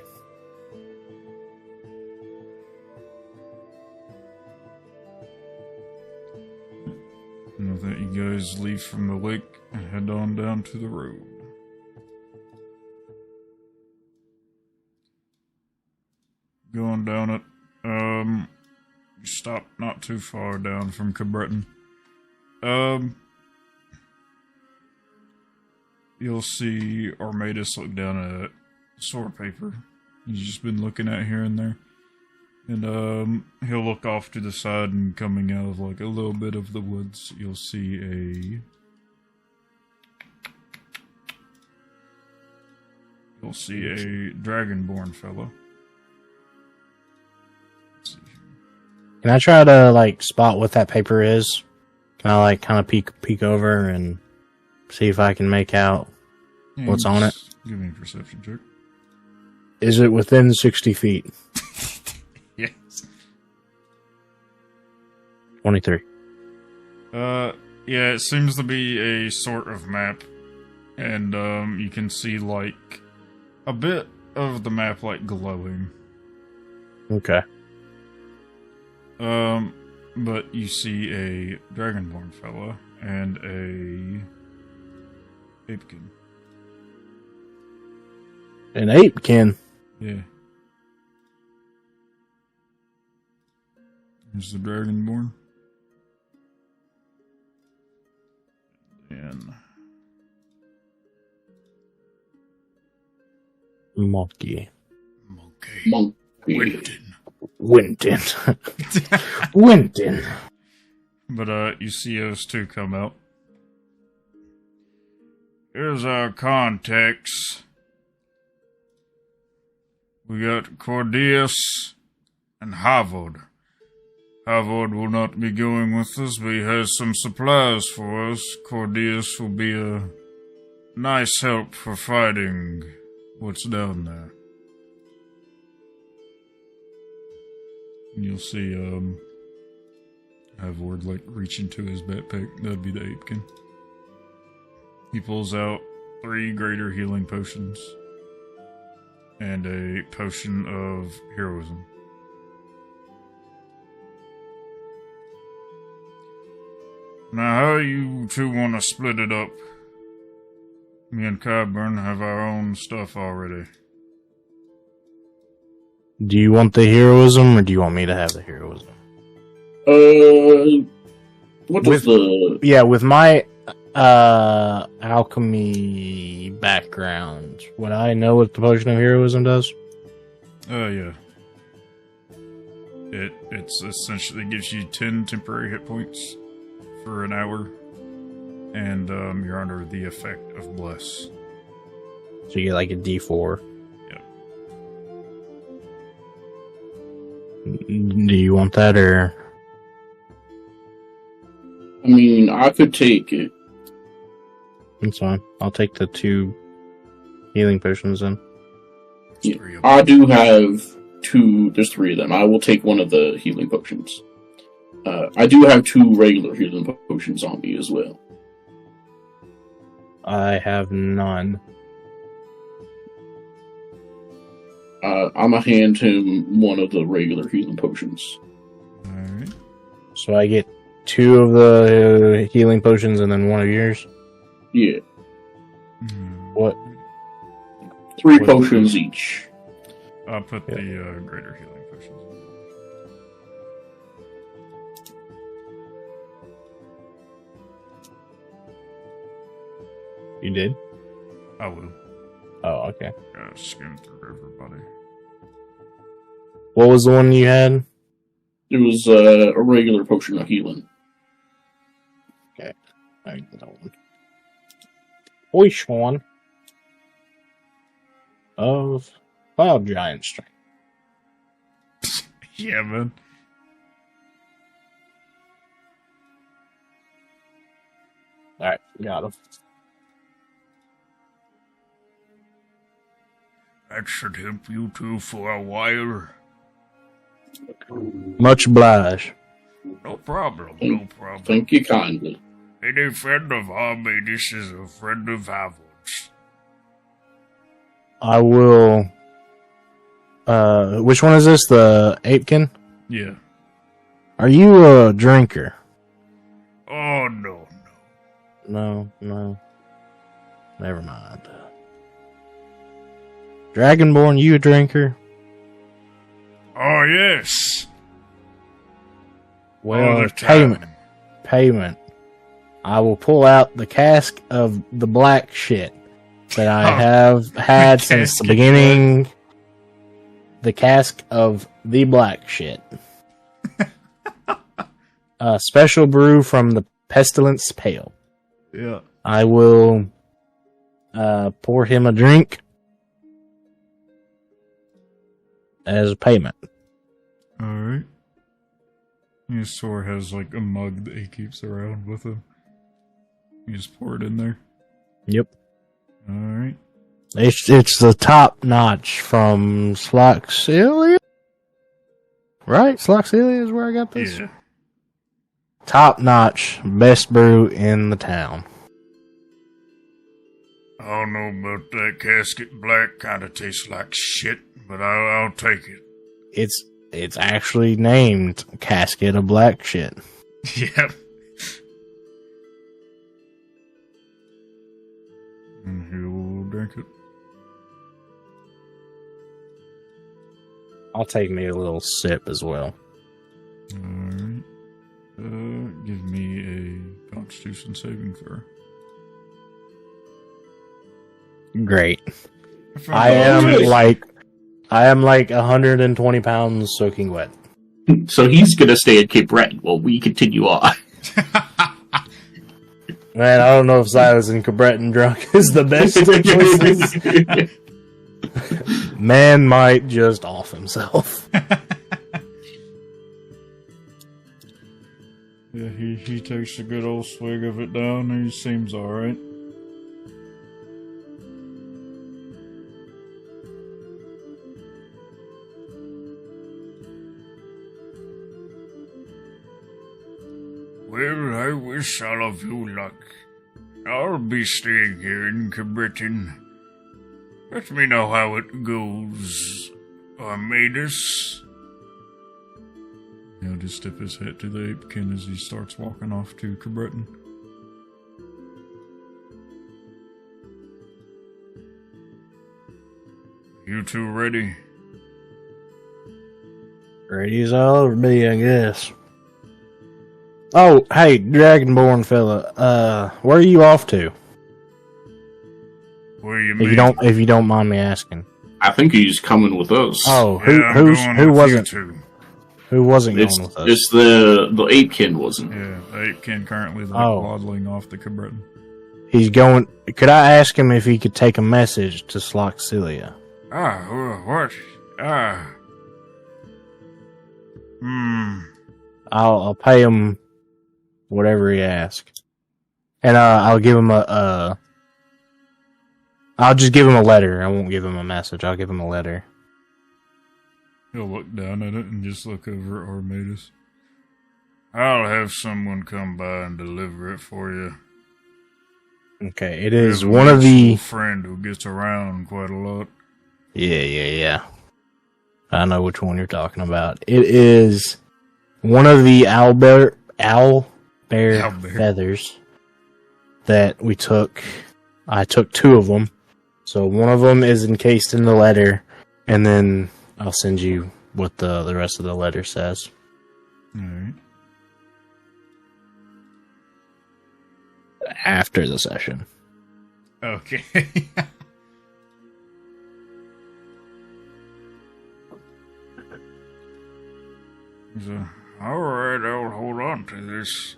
[SPEAKER 1] And I think you guys leave from the lake and head on down to the road. Going down it, stop not too far down from Cabreton. You'll see Armatus look down at sword paper he's just been looking at here and there. And, he'll look off to the side, and coming out of, like, a little bit of the woods, you'll see a dragonborn fellow. Let's see here.
[SPEAKER 3] Can I try to, like, spot what that paper is? Can I, like, kind of peek over and see if I can make out what's on it?
[SPEAKER 1] Give me a perception check.
[SPEAKER 3] Is it within 60 feet?
[SPEAKER 1] Yes.
[SPEAKER 3] 23.
[SPEAKER 1] Yeah, it seems to be a sort of map. And, you can see, like, a bit of the map, like, glowing.
[SPEAKER 3] Okay.
[SPEAKER 1] But you see a dragonborn fella and a apekin.
[SPEAKER 3] An apekin?
[SPEAKER 1] Yeah. There's the dragonborn. And
[SPEAKER 3] Monkey.
[SPEAKER 4] Monkey.
[SPEAKER 3] Winton.
[SPEAKER 1] But you see those two come out. Here's our contacts. We got Cordius and Havod. Havod will not be going with us, but he has some supplies for us. Cordius will be a nice help for fighting what's down there. And you'll see, Havod, like, reach into his backpack. That'd be the apekin. He pulls out 3 greater healing potions and a potion of heroism. Now, how you two want to split it up? Me and Kyburn have our own stuff already.
[SPEAKER 3] Do you want the heroism, or do you want me to have the heroism?
[SPEAKER 4] What does the...
[SPEAKER 3] Yeah, with my alchemy background, would I know what the potion of heroism does?
[SPEAKER 1] Yeah. It essentially gives you 10 temporary hit points for an hour, and you're under the effect of Bless.
[SPEAKER 3] So you get like a D4.
[SPEAKER 1] Yep.
[SPEAKER 3] Do you want that, or?
[SPEAKER 4] I mean, I could take it.
[SPEAKER 3] That's fine. I'll take the 2 healing potions then.
[SPEAKER 4] Yeah, I do have 2. There's 3 of them. I will take one of the healing potions. I do have 2 regular healing potions on me as well.
[SPEAKER 3] I have none.
[SPEAKER 4] I'm gonna hand him one of the regular healing potions.
[SPEAKER 1] Alright.
[SPEAKER 3] So I get 2 of the healing potions and then 1 of yours?
[SPEAKER 4] Yeah.
[SPEAKER 3] What?
[SPEAKER 4] 3 potions each.
[SPEAKER 1] I'll put the greater healing potions
[SPEAKER 3] You did?
[SPEAKER 1] I will.
[SPEAKER 3] Oh, okay.
[SPEAKER 1] Gotta skim through everybody.
[SPEAKER 3] What was the one you had?
[SPEAKER 4] It was a regular potion of healing.
[SPEAKER 3] Okay. I get that one. Which one? Of Cloud Giant Strength.
[SPEAKER 1] Yeah, man.
[SPEAKER 3] Alright, got him.
[SPEAKER 1] That should help you two for a while.
[SPEAKER 3] Much obliged.
[SPEAKER 1] No problem, no problem.
[SPEAKER 4] Thank you kindly.
[SPEAKER 1] Any friend of Arminius is a friend of Havil's.
[SPEAKER 3] I will. Which one is this? The Apekin?
[SPEAKER 1] Yeah.
[SPEAKER 3] Are you a drinker?
[SPEAKER 1] Oh, no.
[SPEAKER 3] No. Never mind. Dragonborn, you a drinker?
[SPEAKER 1] Oh, yes. All
[SPEAKER 3] Well,
[SPEAKER 1] the time.
[SPEAKER 3] payment. I will pull out the cask of the black shit that I have had since the beginning. The cask of the black shit. Special brew from the Pestilence Pale.
[SPEAKER 1] Yeah.
[SPEAKER 3] I will pour him a drink as payment.
[SPEAKER 1] Alright. His sword has like a mug that he keeps around with him. You just pour it in there.
[SPEAKER 3] Yep.
[SPEAKER 1] Alright.
[SPEAKER 3] It's the top notch from Sloxilia? Right? Sloxilia is where I got this?
[SPEAKER 1] Yeah.
[SPEAKER 3] Top notch, best brew in the town.
[SPEAKER 1] I don't know about that casket black. Kinda tastes like shit, but I'll take it.
[SPEAKER 3] It's actually named Casket of Black Shit.
[SPEAKER 1] Yep. And he'll drink it.
[SPEAKER 3] I'll take me a little sip as well.
[SPEAKER 1] Alright. Give me a Constitution saving throw.
[SPEAKER 3] Great. I am like 120 pounds soaking wet.
[SPEAKER 4] So he's gonna stay at Cape Breton while we continue on.
[SPEAKER 3] Man, I don't know if Silas and Cabreton drunk is the best of choices. Man might just off himself.
[SPEAKER 1] Yeah, he takes a good old swig of it down and he seems alright. Well, I wish all of you luck. I'll be staying here in Cabreton. Let me know how it goes, Arminius. He'll just tip his hat to the Apekin as he starts walking off to Cabreton. You two ready?
[SPEAKER 3] Ready as I'll ever be, I guess. Oh, hey, Dragonborn fella, where are you off to?
[SPEAKER 1] What do you mean?
[SPEAKER 3] If you don't mind me asking.
[SPEAKER 4] I think he's coming with us.
[SPEAKER 3] Oh,
[SPEAKER 1] Yeah,
[SPEAKER 3] who wasn't going
[SPEAKER 4] It's
[SPEAKER 3] with us?
[SPEAKER 4] the Apekin wasn't.
[SPEAKER 1] Yeah, Apekin currently waddling off the Cabreton.
[SPEAKER 3] He's going. Could I ask him if he could take a message to Sloxilia?
[SPEAKER 1] What?
[SPEAKER 3] I'll pay him whatever he asks, and I'll give him I'll just give him a letter. I won't give him a message. I'll give him a letter.
[SPEAKER 1] He'll look down at it and just look over at Arminius. I'll have someone come by and deliver it for you.
[SPEAKER 3] Okay, it is
[SPEAKER 1] We have a
[SPEAKER 3] one of the.
[SPEAKER 1] mutual friend who gets around quite a lot.
[SPEAKER 3] Yeah. I know which one you're talking about. It is one of the owlbear feathers that we took. I took 2 of them. So one of them is encased in the letter, and then I'll send you what the rest of the letter says.
[SPEAKER 1] Alright.
[SPEAKER 3] After the session.
[SPEAKER 1] Okay. So, alright, I'll hold on to this.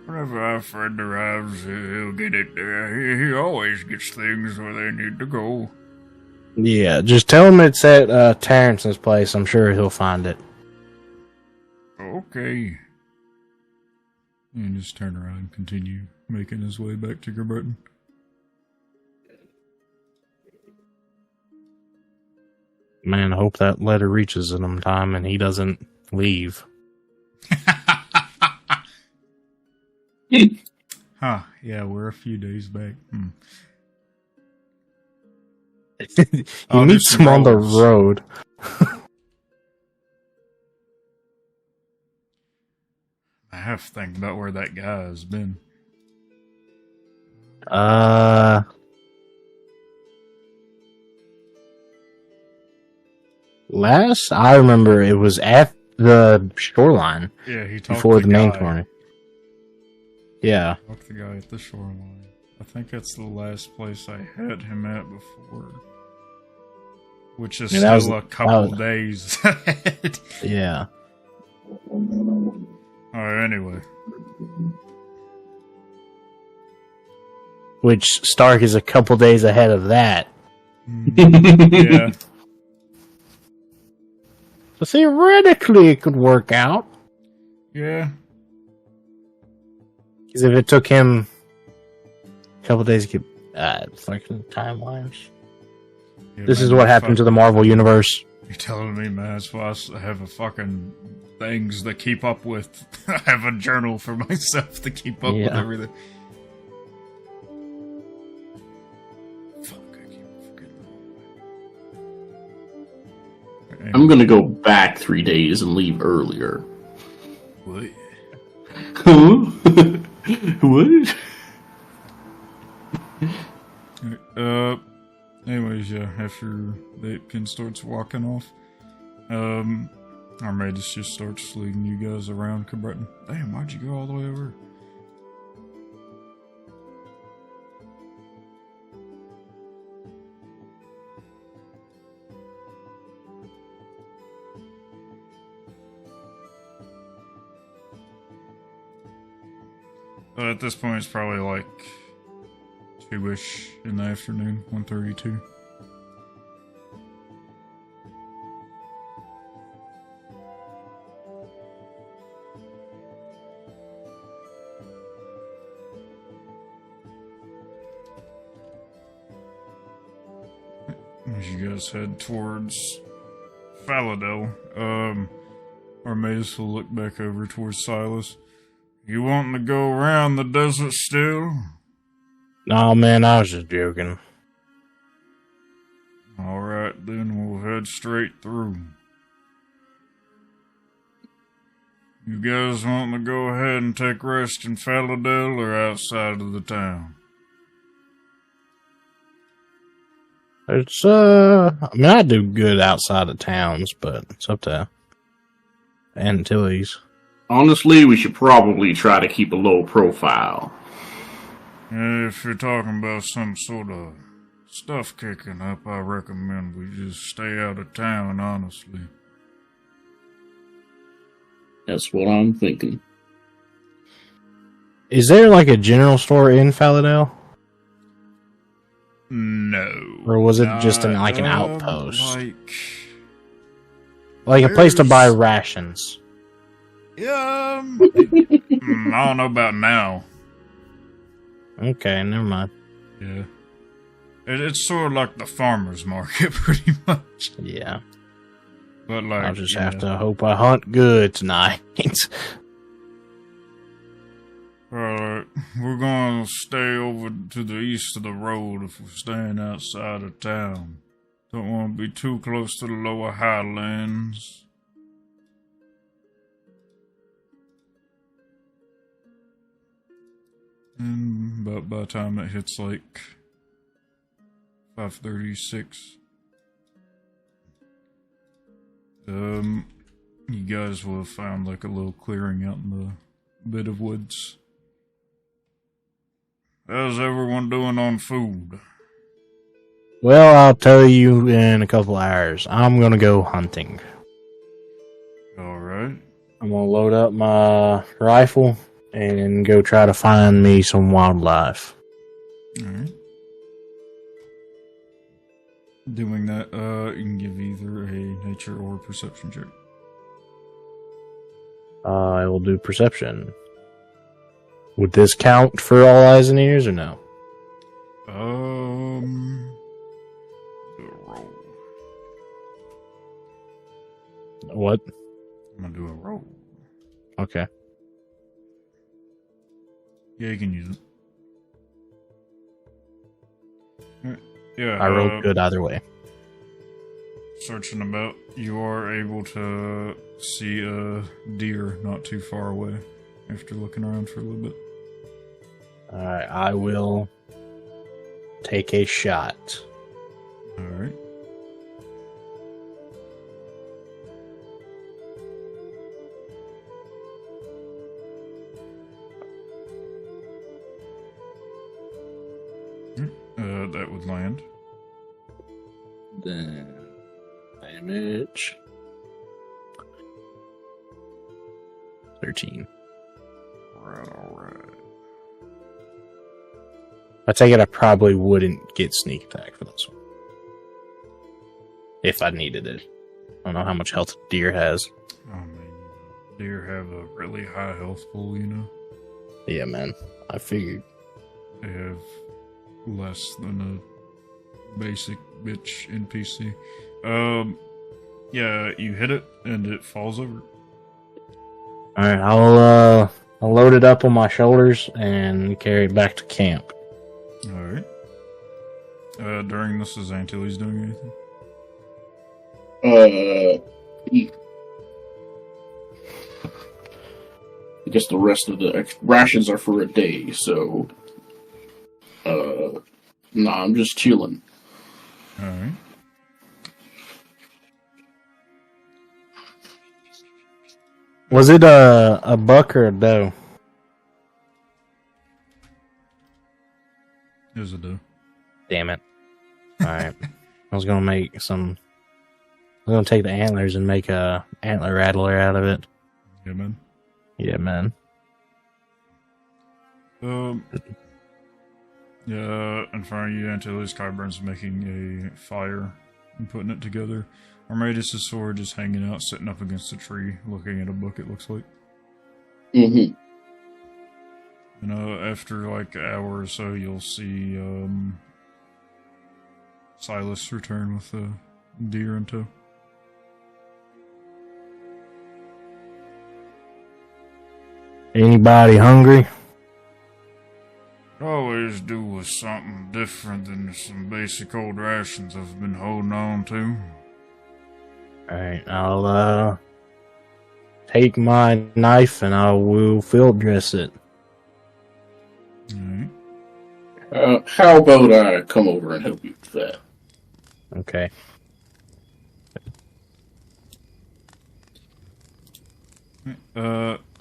[SPEAKER 1] Whenever our friend arrives, he'll get it there. He always gets things where they need to go.
[SPEAKER 3] Yeah, just tell him it's at Terrence's place. I'm sure he'll find it.
[SPEAKER 1] Okay. And just turn around and continue making his way back to Gerberton.
[SPEAKER 3] Man, I hope that letter reaches him in time and he doesn't leave.
[SPEAKER 1] Huh, yeah, we're a few days back.
[SPEAKER 3] He meets him on the road.
[SPEAKER 1] I have to think about where that guy has been.
[SPEAKER 3] Last I remember, it was at the shoreline.
[SPEAKER 1] Yeah, he talked
[SPEAKER 3] before
[SPEAKER 1] to
[SPEAKER 3] the main
[SPEAKER 1] guy.
[SPEAKER 3] tournament. Yeah.
[SPEAKER 1] Talked to the guy at the shoreline. I think that's the last place I had him at before. Which is
[SPEAKER 3] Yeah,
[SPEAKER 1] still a couple days ahead.
[SPEAKER 3] Yeah.
[SPEAKER 1] Alright, anyway.
[SPEAKER 3] Which Stark is a couple days ahead of that.
[SPEAKER 1] Yeah.
[SPEAKER 3] So theoretically, it could work out.
[SPEAKER 1] Yeah.
[SPEAKER 3] Because if it took him a couple days to get fucking timelines.
[SPEAKER 1] Yeah,
[SPEAKER 3] This
[SPEAKER 1] man,
[SPEAKER 3] is what happened to the Marvel Universe.
[SPEAKER 1] You're telling me, man, that's why I have a fucking things to keep up with. I have a journal for myself to keep up with everything. Fuck, I keep forgetting.
[SPEAKER 4] I'm gonna go back 3 days and leave earlier.
[SPEAKER 1] What?
[SPEAKER 4] Huh? What?
[SPEAKER 1] Anyways, yeah, after the Apekin starts walking off, Armadas just starts leading you guys around Cabreton. Damn, why'd you go all the way over? At this point, it's probably like 2-ish in the afternoon, 1:32. As you guys head towards Faladel, Armadas will look back over towards Silas. You wanting to go around the desert still?
[SPEAKER 3] No, man, I was just joking.
[SPEAKER 1] Alright, then we'll head straight through. You guys want to go ahead and take rest in Faladel or outside of the town?
[SPEAKER 3] It's, I mean, I do good outside of towns, but it's up to Antilles.
[SPEAKER 4] Honestly, we should probably try to keep a low profile.
[SPEAKER 1] If you're talking about some sort of stuff kicking up, I recommend we just stay out of town, honestly.
[SPEAKER 4] That's what I'm thinking.
[SPEAKER 3] Is there like a general store in Faladel?
[SPEAKER 1] No.
[SPEAKER 3] Or was it just an outpost?
[SPEAKER 1] Like
[SPEAKER 3] a place to buy rations?
[SPEAKER 1] Yeah, I don't know about now.
[SPEAKER 3] Okay, never mind.
[SPEAKER 1] Yeah. It's sort of like the farmer's market, pretty much.
[SPEAKER 3] Yeah.
[SPEAKER 1] But like,
[SPEAKER 3] I'll just have to hope I hunt good tonight.
[SPEAKER 1] Alright, we're gonna stay over to the east of the road if we're staying outside of town. Don't want to be too close to the lower highlands. And about by the time it hits like 5:36, you guys will have found like a little clearing out in the bit of woods. How's everyone doing on food?
[SPEAKER 3] Well, I'll tell you in a couple hours. I'm gonna go hunting.
[SPEAKER 1] Alright.
[SPEAKER 3] I'm gonna load up my rifle and go try to find me some wildlife.
[SPEAKER 1] Alright. Doing that, you can give either a nature or perception check.
[SPEAKER 3] I will do perception. Would this count for all eyes and ears or no?
[SPEAKER 1] Do a roll.
[SPEAKER 3] What?
[SPEAKER 1] I'm gonna do a roll.
[SPEAKER 3] Okay.
[SPEAKER 1] Yeah, you can use it. Alright. Yeah,
[SPEAKER 3] I rolled good either way.
[SPEAKER 1] searching about, you are able to see a deer not too far away after looking around for a little bit.
[SPEAKER 3] Alright, I will take a shot.
[SPEAKER 1] Alright. That would land.
[SPEAKER 3] Then damage 13.
[SPEAKER 1] Alright.
[SPEAKER 3] I take it I probably wouldn't get sneak attack for this one. If I needed it. I don't know how much health deer has.
[SPEAKER 1] Oh man, deer have a really high health pool, you know?
[SPEAKER 3] Yeah, man. I figured.
[SPEAKER 1] They have less than a basic bitch NPC. Yeah, you hit it and it falls over.
[SPEAKER 3] Alright, I'll load it up on my shoulders and carry it back to camp.
[SPEAKER 1] Alright. During this, is Antilles doing anything?
[SPEAKER 4] I guess the rest of the rations are for a day, so nah, I'm just chilling.
[SPEAKER 1] Alright.
[SPEAKER 3] Was it a buck or a doe?
[SPEAKER 1] Here's a doe.
[SPEAKER 3] Damn it. Alright. I was gonna take the antlers and make a antler rattler out of it.
[SPEAKER 1] Yeah, man.
[SPEAKER 3] Yeah, man.
[SPEAKER 1] Yeah, in front of you, Antilles, Kyburn's making a fire and putting it together. Armadis' sword is hanging out, sitting up against a tree, looking at a book, it looks like.
[SPEAKER 4] Mm-hmm.
[SPEAKER 1] You know, after like an hour or so, you'll see Silas return with a deer in tow.
[SPEAKER 3] Anybody hungry?
[SPEAKER 1] Always do with something different than some basic old rations I've been holding on to.
[SPEAKER 3] Alright, I'll take my knife and I will field dress it.
[SPEAKER 1] Alright.
[SPEAKER 4] How about I come over and help you with that?
[SPEAKER 3] Okay.
[SPEAKER 1] You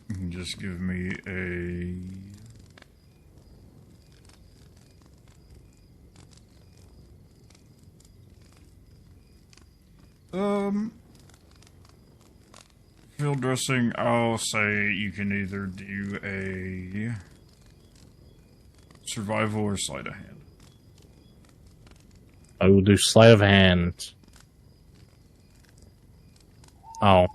[SPEAKER 1] can just give me a... Field dressing, I'll say you can either do a survival or sleight of hand.
[SPEAKER 3] I will do sleight of hand. Oh.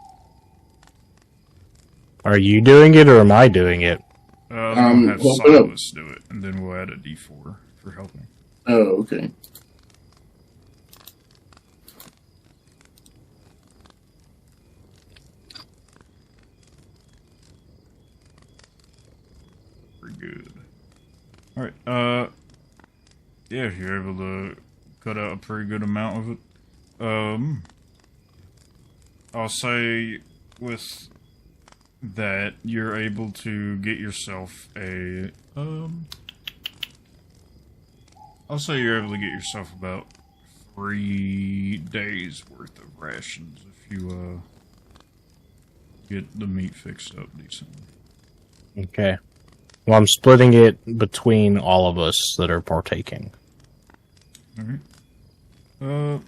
[SPEAKER 3] Are you doing it or am I doing it?
[SPEAKER 1] We'll have Silas do it, and then we'll add a D4 for helping.
[SPEAKER 4] Oh, okay.
[SPEAKER 1] Pretty good. Alright, yeah, you're able to cut out a pretty good amount of it. I'll say with that, you're able to get yourself a, I'll say you're able to get yourself about 3 days worth of rations if you, get the meat fixed up decently.
[SPEAKER 3] Okay. Well, I'm splitting it between all of us that are partaking.
[SPEAKER 1] Alright.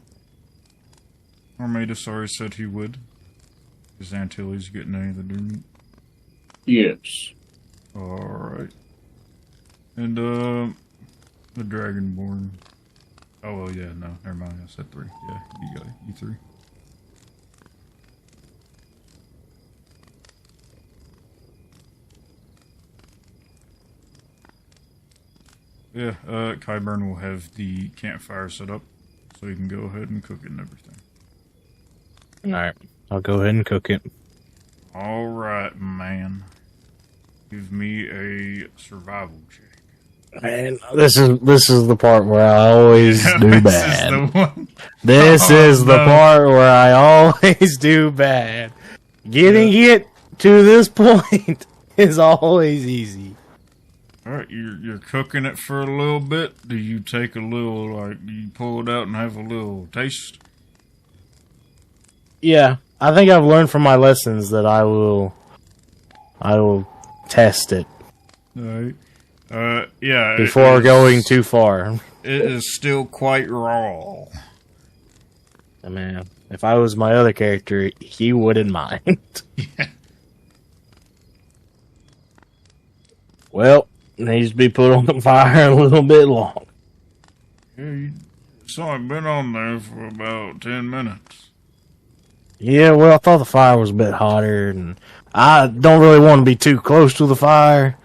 [SPEAKER 1] Armada already said he would. Is Antilles getting any of the deer meat?
[SPEAKER 4] Yes.
[SPEAKER 1] Alright. And, the Dragonborn. Oh, well, yeah, no, never mind, I said 3. Yeah, you got it, you 3. Yeah, Kyburn will have the campfire set up, so you can go ahead and cook it and everything.
[SPEAKER 3] Alright, I'll go ahead and cook it.
[SPEAKER 1] Alright, man. Give me a survival check.
[SPEAKER 3] Man, this is the part where I always do bad.
[SPEAKER 1] This is the one.
[SPEAKER 3] This is the part where I always do bad. Getting it to this point is always easy.
[SPEAKER 1] Alright, you're cooking it for a little bit. Do you take a little, like, do you pull it out and have a little taste?
[SPEAKER 3] Yeah, I think I've learned from my lessons that I will test it.
[SPEAKER 1] Alright. Yeah.
[SPEAKER 3] Before going too far.
[SPEAKER 1] It is still quite raw.
[SPEAKER 3] Man, if I was my other character, he wouldn't mind.
[SPEAKER 1] Yeah.
[SPEAKER 3] Well, it needs to be put on the fire a little bit long.
[SPEAKER 1] Yeah, it's only been on there for about 10 minutes.
[SPEAKER 3] Yeah, well, I thought the fire was a bit hotter, and I don't really want to be too close to the fire.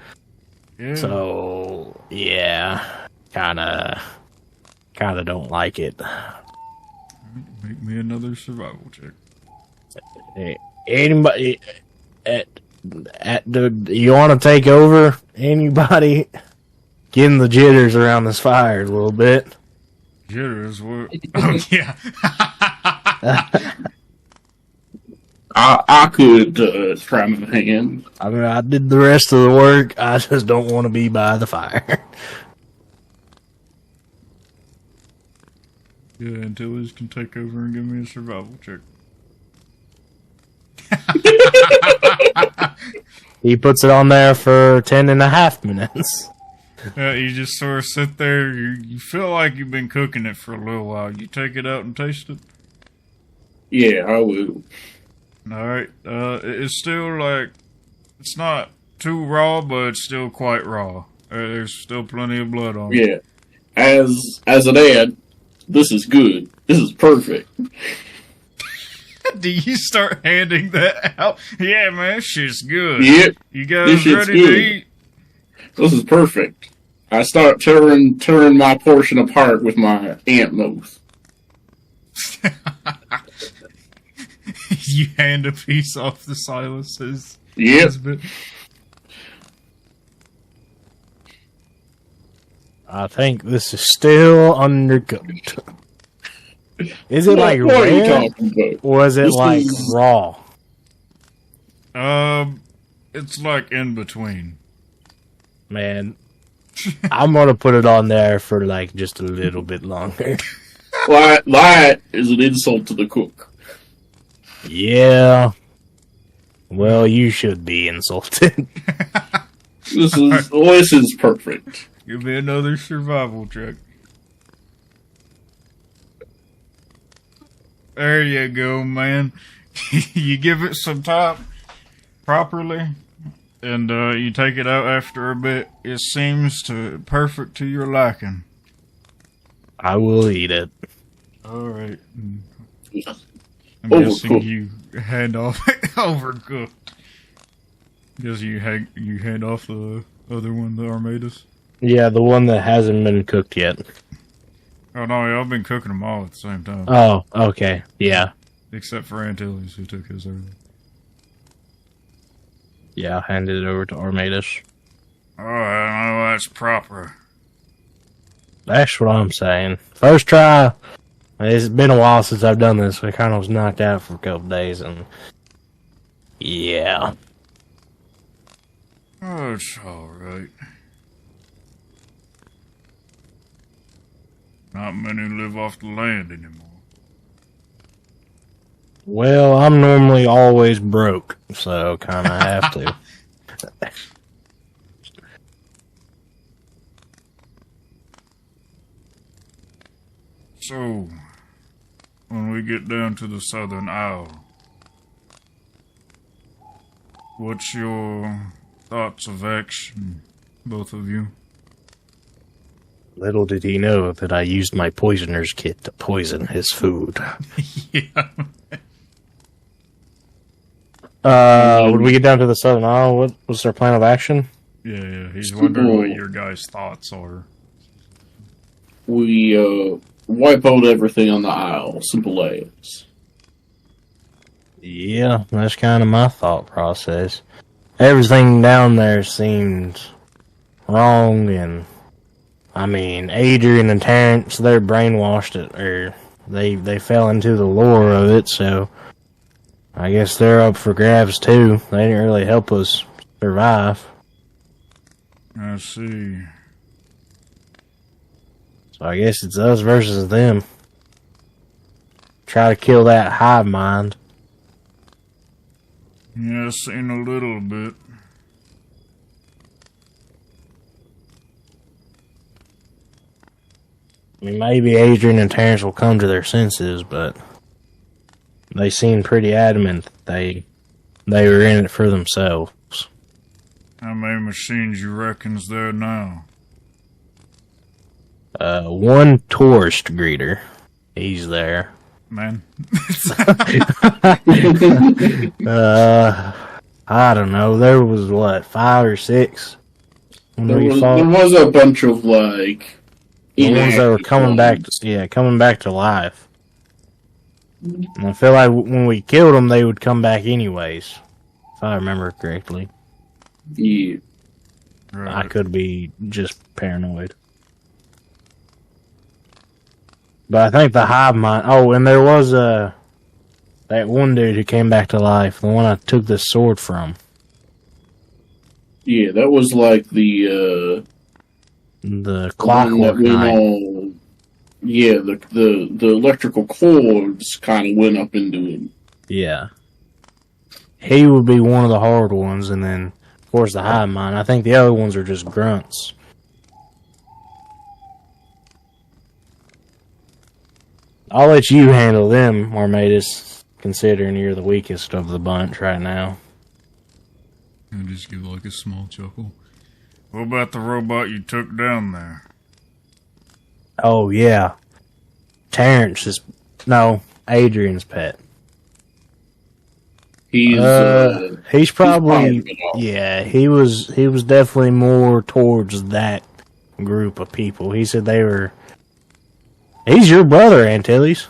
[SPEAKER 1] Yeah.
[SPEAKER 3] So, yeah, kinda don't like it.
[SPEAKER 1] Make me another survival check.
[SPEAKER 3] Hey, anybody, you want to take over? Anybody? Getting the jitters around this fire a little bit.
[SPEAKER 1] Jitters, what? Oh, yeah.
[SPEAKER 4] I could try my hand.
[SPEAKER 3] I mean, I did the rest of the work. I just don't want to be by the fire.
[SPEAKER 1] Yeah, Antilles can take over and give me a survival check.
[SPEAKER 3] He puts it on there for 10.5 minutes.
[SPEAKER 1] You just sort of sit there, you feel like you've been cooking it for a little while. You take it out and taste it?
[SPEAKER 4] Yeah, I will.
[SPEAKER 1] Alright, it's still like, it's not too raw, but it's still quite raw. There's still plenty of blood on it.
[SPEAKER 4] Yeah. As an ad, this is good. This is perfect.
[SPEAKER 1] Do you start handing that out? Yeah, man, shit's good.
[SPEAKER 4] Yep.
[SPEAKER 1] You guys ready to eat?
[SPEAKER 4] This is perfect. I start tearing my portion apart with my ant nose.
[SPEAKER 1] You hand a piece off the Silas's.
[SPEAKER 4] Yep.
[SPEAKER 3] I think this is still undercooked. Is it like
[SPEAKER 4] what are you
[SPEAKER 3] rare?
[SPEAKER 4] talking about?
[SPEAKER 3] Or is it
[SPEAKER 4] This
[SPEAKER 3] like
[SPEAKER 4] is-
[SPEAKER 3] raw?
[SPEAKER 1] It's like in between.
[SPEAKER 3] Man, I'm gonna put it on there for like just a little bit longer.
[SPEAKER 4] That is an insult to the cook.
[SPEAKER 3] Yeah. Well, you should be insulted.
[SPEAKER 4] This is perfect.
[SPEAKER 1] Give me another survival check. There you go, man. You give it some time properly, and you take it out after a bit. It seems perfect to your liking.
[SPEAKER 3] I will eat it.
[SPEAKER 1] Alright. I'm guessing
[SPEAKER 4] Overcooked.
[SPEAKER 1] you hand off overcooked. Guess you hand off the other one, the Armadas.
[SPEAKER 3] Yeah, the one that hasn't been cooked yet.
[SPEAKER 1] Oh no, y'all been cooking them all at the same time.
[SPEAKER 3] Oh, okay. Yeah.
[SPEAKER 1] Except for Antilles, who took his early.
[SPEAKER 3] Yeah, I handed it over to Armadas.
[SPEAKER 1] Alright, I know that's proper.
[SPEAKER 3] That's what I'm saying. First try. It's been a while since I've done this. I kind of was knocked out for a couple days, and yeah.
[SPEAKER 1] Oh, it's alright. Not many live off the land anymore.
[SPEAKER 3] Well, I'm normally always broke, so kind of have to.
[SPEAKER 1] So, when we get down to the Southern Isle, what's your thoughts of action, both of you?
[SPEAKER 3] Little did he know that I used my poisoner's kit to poison his food.
[SPEAKER 1] Yeah.
[SPEAKER 3] When we get down to the Southern Isle, what was their plan of action?
[SPEAKER 1] Yeah, he's wondering what your guys' thoughts are.
[SPEAKER 4] We wipe out everything on the Isle. Simple as.
[SPEAKER 3] Yeah, that's kind of my thought process. Everything down there seemed wrong, and I mean, Adrian and Terrence, they're brainwashed it, or they fell into the lore of it, so I guess they're up for grabs too. They didn't really help us survive.
[SPEAKER 1] I see.
[SPEAKER 3] So I guess it's us versus them. Try to kill that hive mind.
[SPEAKER 1] Yeah, I've seen a little bit.
[SPEAKER 3] I mean, maybe Adrian and Terrence will come to their senses, but they seemed pretty adamant that they were in it for themselves.
[SPEAKER 1] How many machines you reckon's there now?
[SPEAKER 3] One tourist greeter. He's there.
[SPEAKER 1] Man.
[SPEAKER 3] I don't know. There was, what, 5 or 6?
[SPEAKER 4] There was a bunch of, like...
[SPEAKER 3] The ones that were coming back to life. And I feel like when we killed them, they would come back anyways. If I remember correctly.
[SPEAKER 4] Yeah.
[SPEAKER 3] Right. I could be just paranoid. But I think the hive mind... Oh, and there was that one dude who came back to life. The one I took this sword from.
[SPEAKER 4] Yeah, that was like the
[SPEAKER 3] clockwork knife.
[SPEAKER 4] Yeah, the electrical cords kind of went up into him.
[SPEAKER 3] Yeah. He would be one of the hard ones, and then, of course, the hive mind. I think the other ones are just grunts. I'll let you handle them, Armatus, considering you're the weakest of the bunch right now.
[SPEAKER 1] I just give like a small chuckle. What about the robot you took down there?
[SPEAKER 3] Oh, yeah. Adrian's pet. He's probably, yeah, he was definitely more towards that group of people. He said he's your brother, Antilles.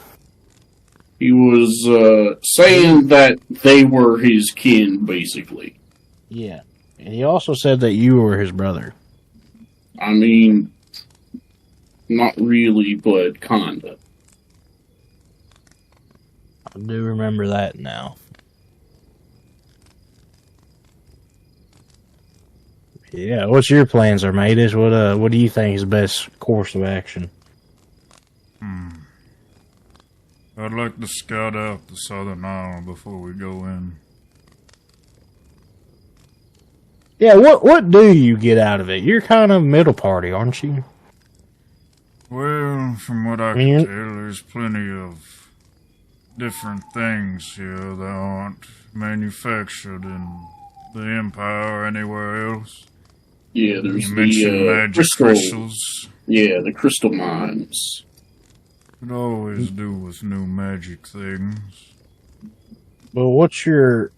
[SPEAKER 4] He was saying that they were his kin, basically.
[SPEAKER 3] Yeah. And he also said that you were his brother.
[SPEAKER 4] I mean, not really, but kinda.
[SPEAKER 3] I do remember that now. Yeah, what's your plans, Armatus? What do you think is the best course of action?
[SPEAKER 1] I'd like to scout out the Southern Isle before we go in.
[SPEAKER 3] Yeah, what do you get out of it? You're kind of middle party, aren't you?
[SPEAKER 1] Well, from what I can tell, there's plenty of different things here that aren't manufactured in the Empire or anywhere else.
[SPEAKER 4] Yeah, there's
[SPEAKER 1] you mentioned magic crystals.
[SPEAKER 4] Yeah, the crystal mines.
[SPEAKER 1] Could always do with new magic things.
[SPEAKER 3] Well, what's your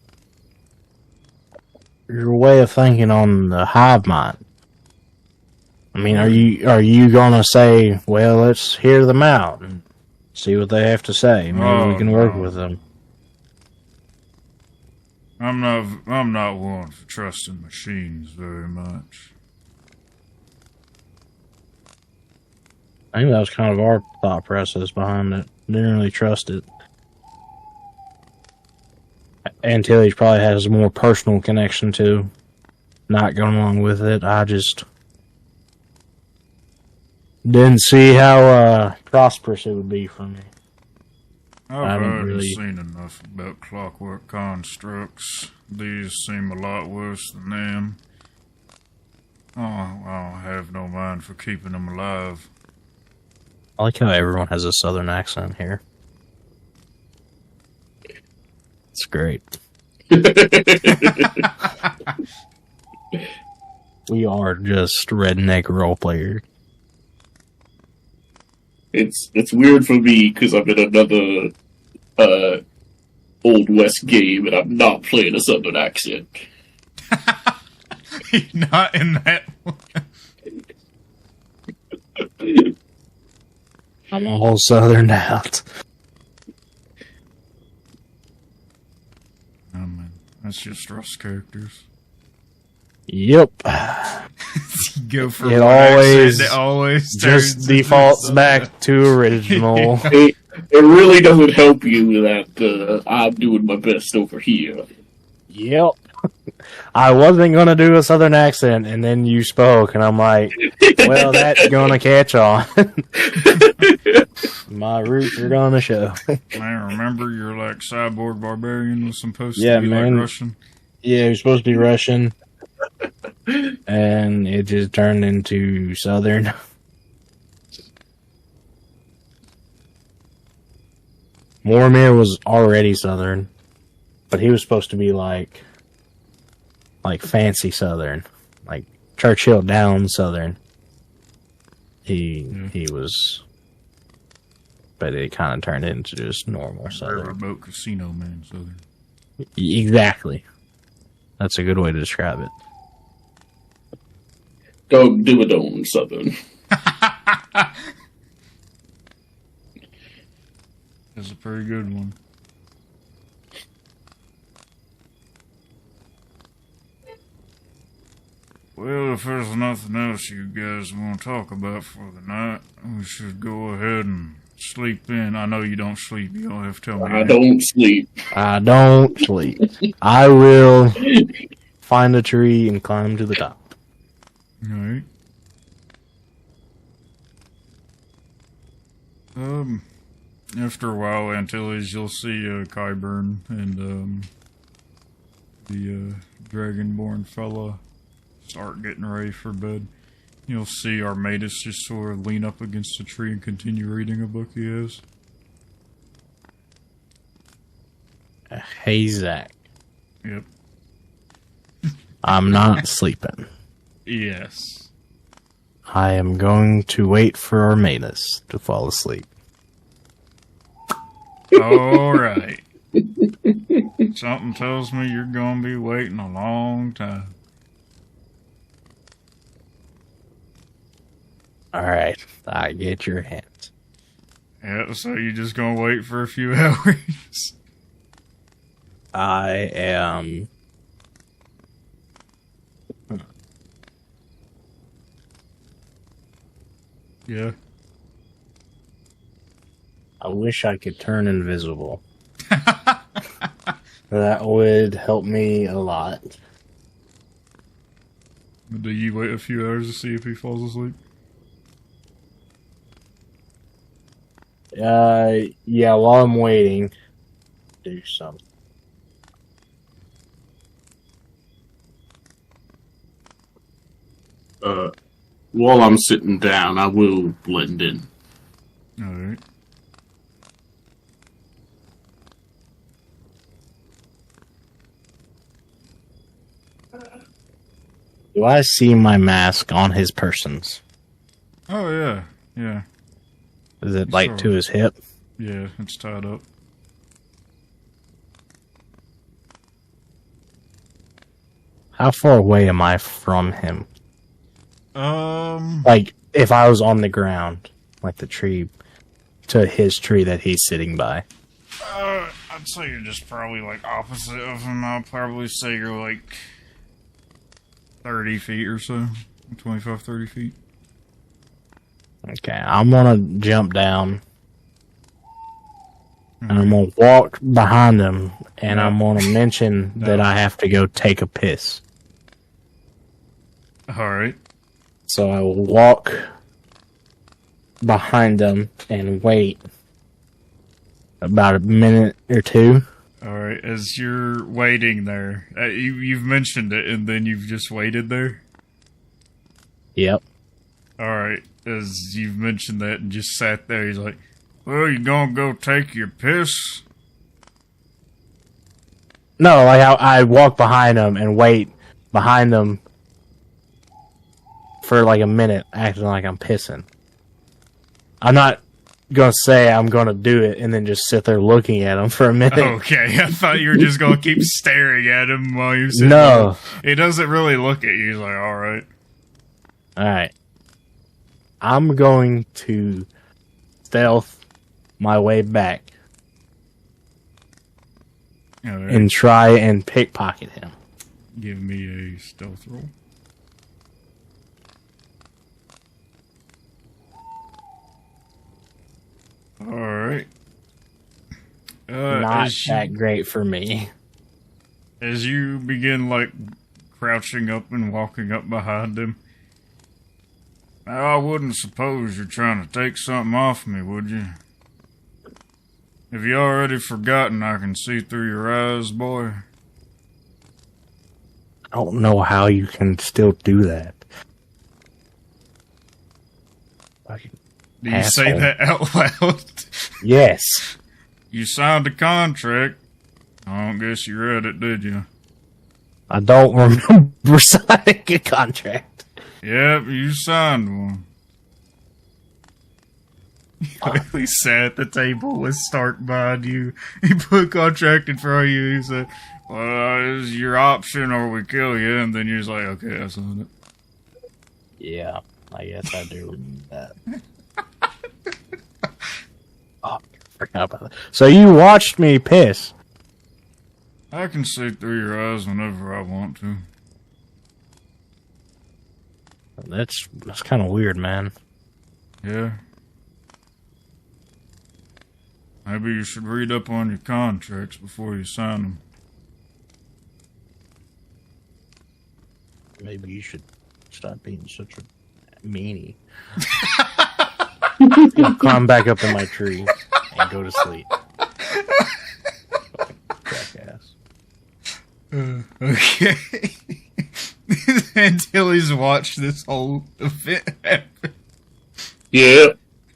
[SPEAKER 3] way of thinking on the hive mind? I mean, are you gonna say, well, let's hear them out and see what they have to say? Maybe we can work with them.
[SPEAKER 1] I'm not one for trusting machines very much.
[SPEAKER 3] I think that was kind of our thought process behind it. Didn't really trust it. Antilles probably has a more personal connection to not going along with it. I just didn't see how prosperous it would be for me.
[SPEAKER 1] I've already seen enough about clockwork constructs. These seem a lot worse than them. Oh, I don't have no mind for keeping them alive.
[SPEAKER 3] I like how everyone has a southern accent here. It's great. We are just redneck role players.
[SPEAKER 4] It's weird for me because I'm in another Old West game and I'm not playing a Southern accent.
[SPEAKER 1] Not in that one.
[SPEAKER 3] I'm all southerned out.
[SPEAKER 1] Oh man, that's just Rust characters.
[SPEAKER 3] Yep.
[SPEAKER 1] Go for
[SPEAKER 3] It
[SPEAKER 1] one
[SPEAKER 3] always,
[SPEAKER 1] accent, it always
[SPEAKER 3] just
[SPEAKER 1] turns
[SPEAKER 3] defaults
[SPEAKER 1] into
[SPEAKER 3] back to original.
[SPEAKER 4] It really doesn't help you that I'm doing my best over here.
[SPEAKER 3] Yep. I wasn't going to do a southern accent, and then you spoke, and I'm like, well, that's going to catch on. My roots are going to show.
[SPEAKER 1] Man, remember you're like cyborg barbarian was supposed
[SPEAKER 3] Yeah,
[SPEAKER 1] to be
[SPEAKER 3] man.
[SPEAKER 1] like Russian.
[SPEAKER 3] Yeah, you're supposed to be Russian, and it just turned into southern. Mormir was already southern, but he was supposed to be like fancy southern, like Churchill down southern. He was, but it kind of turned into just normal southern.
[SPEAKER 1] Riverboat Casino man, southern.
[SPEAKER 3] Exactly. That's a good way to describe it.
[SPEAKER 4] Dog do it on Southern.
[SPEAKER 1] That's a pretty good one. Well, if there's nothing else you guys want to talk about for the night, we should go ahead and sleep in. I know you don't sleep. You don't have to tell me.
[SPEAKER 4] I don't sleep.
[SPEAKER 3] I don't sleep. I will find a tree and climb to the top.
[SPEAKER 1] Alright. After a while, Antilles, you'll see Kyburn and the dragonborn fella start getting ready for bed. You'll see Armatus just sort of lean up against a tree and continue reading a book he has.
[SPEAKER 3] Hey, Zach.
[SPEAKER 1] Yep.
[SPEAKER 3] I'm not sleeping.
[SPEAKER 1] Yes.
[SPEAKER 3] I am going to wait for Armatus to fall asleep.
[SPEAKER 1] Alright. Something tells me you're gonna be waiting a long time.
[SPEAKER 3] Alright, I get your hint.
[SPEAKER 1] Yeah, so you're just gonna wait for a few hours?
[SPEAKER 3] I am...
[SPEAKER 1] Yeah.
[SPEAKER 3] I wish I could turn invisible. That would help me a lot.
[SPEAKER 1] Do you wait a few hours to see if he falls asleep?
[SPEAKER 3] Yeah, while I'm waiting, do something.
[SPEAKER 4] While I'm sitting down, I will blend in.
[SPEAKER 1] Alright.
[SPEAKER 3] Do I see my mask on his persons?
[SPEAKER 1] Oh, yeah. Yeah.
[SPEAKER 3] Is it like
[SPEAKER 1] Sure.
[SPEAKER 3] to his hip?
[SPEAKER 1] Yeah, it's tied up.
[SPEAKER 3] How far away am I from him? Like, if I was on the ground, like the tree, to his tree that he's sitting by.
[SPEAKER 1] I'd say you're just probably like opposite of him. I'll probably say you're like 30 feet or so. 25, 30 feet.
[SPEAKER 3] Okay, I'm gonna jump down. And I'm gonna walk behind him, and I'm gonna mention that I have to go take a piss.
[SPEAKER 1] Alright.
[SPEAKER 3] So I will walk behind them and wait about a minute or two.
[SPEAKER 1] Alright, as you're waiting there, you've mentioned it and then you've just waited there?
[SPEAKER 3] Yep.
[SPEAKER 1] Alright, as you've mentioned that and just sat there, he's like, well, you gonna go take your piss?
[SPEAKER 3] No, like I walk behind them and wait behind them for like a minute, acting like I'm pissing. I'm not gonna say I'm gonna do it and then just sit there looking at them for a minute.
[SPEAKER 1] Okay, I thought you were just gonna keep staring at him while you're sitting
[SPEAKER 3] No.
[SPEAKER 1] there. He doesn't really look at you, he's like, alright.
[SPEAKER 3] Alright. I'm going to stealth my way back
[SPEAKER 1] Alright,
[SPEAKER 3] and try and pickpocket him.
[SPEAKER 1] give me a stealth roll. Alright.
[SPEAKER 3] Not that great for me.
[SPEAKER 1] As you begin, like, crouching up and walking up behind him, I wouldn't suppose you're trying to take something off me, would you? Have you already forgotten I can see through your eyes, boy?
[SPEAKER 3] I don't know how you can still do that. Fucking
[SPEAKER 1] Do you say
[SPEAKER 3] asshole.
[SPEAKER 1] that out loud?
[SPEAKER 3] Yes.
[SPEAKER 1] You signed a contract. I don't guess you read it, did you?
[SPEAKER 3] I don't remember signing a contract.
[SPEAKER 1] Yep, you signed one. He sat at the table with Stark behind you. He put a contract in front of you. He said, well, it's your option or we kill you. And then you're just like, okay, I signed it.
[SPEAKER 3] Yeah, I guess I do remember that. Oh, I forgot about that. So you watched me piss.
[SPEAKER 1] I can see through your eyes whenever I want to.
[SPEAKER 3] That's kind of weird, man.
[SPEAKER 1] Yeah. Maybe you should read up on your contracts before you sign them.
[SPEAKER 3] Maybe you should stop being such a meanie. I'll climb back up in my tree and go to sleep. Jackass.
[SPEAKER 1] Okay. Until he's watched this whole event happen.
[SPEAKER 4] Yeah.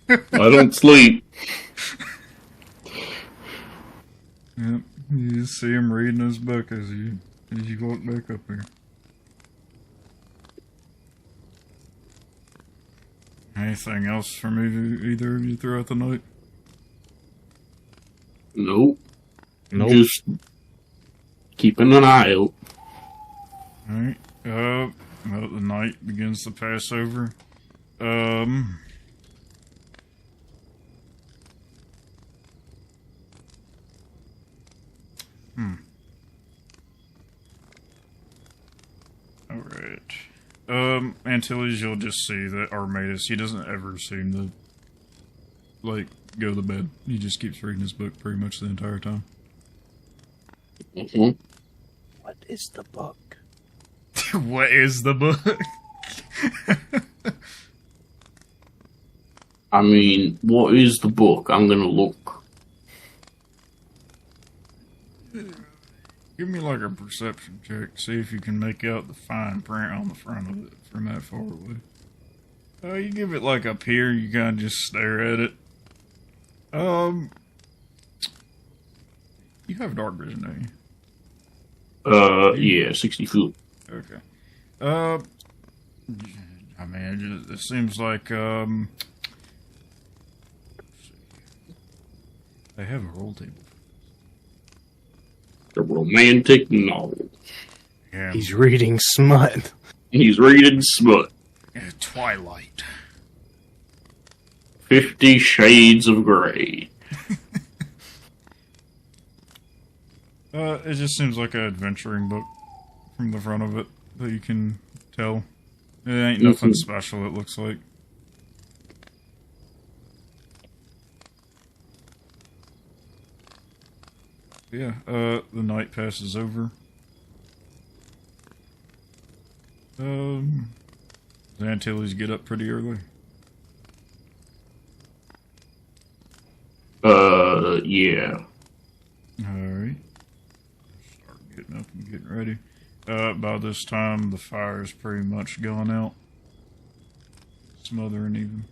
[SPEAKER 4] I don't sleep.
[SPEAKER 1] Yep. You just see him reading his book as you walk back up here. Anything else from either of you throughout the night?
[SPEAKER 4] Nope.
[SPEAKER 3] Nope.
[SPEAKER 4] Just keeping an eye out.
[SPEAKER 1] Alright. Well, the night begins to pass over. Alright. Antilles, you'll just see that Armatus, he doesn't ever seem to, like, go to bed. He just keeps reading his book pretty much the entire time.
[SPEAKER 4] Mm-hmm.
[SPEAKER 3] What is the book?
[SPEAKER 1] What is the book?
[SPEAKER 4] I mean, what is the book? I'm gonna look.
[SPEAKER 1] Give me like a perception check. See if you can make out the fine print on the front of it from that far away. You give it like up here, you kind of just stare at it. You have dark vision, don't you?
[SPEAKER 4] Yeah, 60 foot.
[SPEAKER 1] Okay. I mean, it seems like, they have a roll table.
[SPEAKER 4] A romantic novel.
[SPEAKER 1] Yeah.
[SPEAKER 3] He's reading smut.
[SPEAKER 4] He's reading smut.
[SPEAKER 1] Twilight.
[SPEAKER 4] 50 Shades of Grey.
[SPEAKER 1] It just seems like an adventuring book from the front of it that you can tell. It ain't nothing special, it looks like. Yeah, the night passes over. The Antilles get up pretty early.
[SPEAKER 4] Yeah.
[SPEAKER 1] Alright. Start getting up and getting ready. By this time, the fire's pretty much gone out. It's smothering even.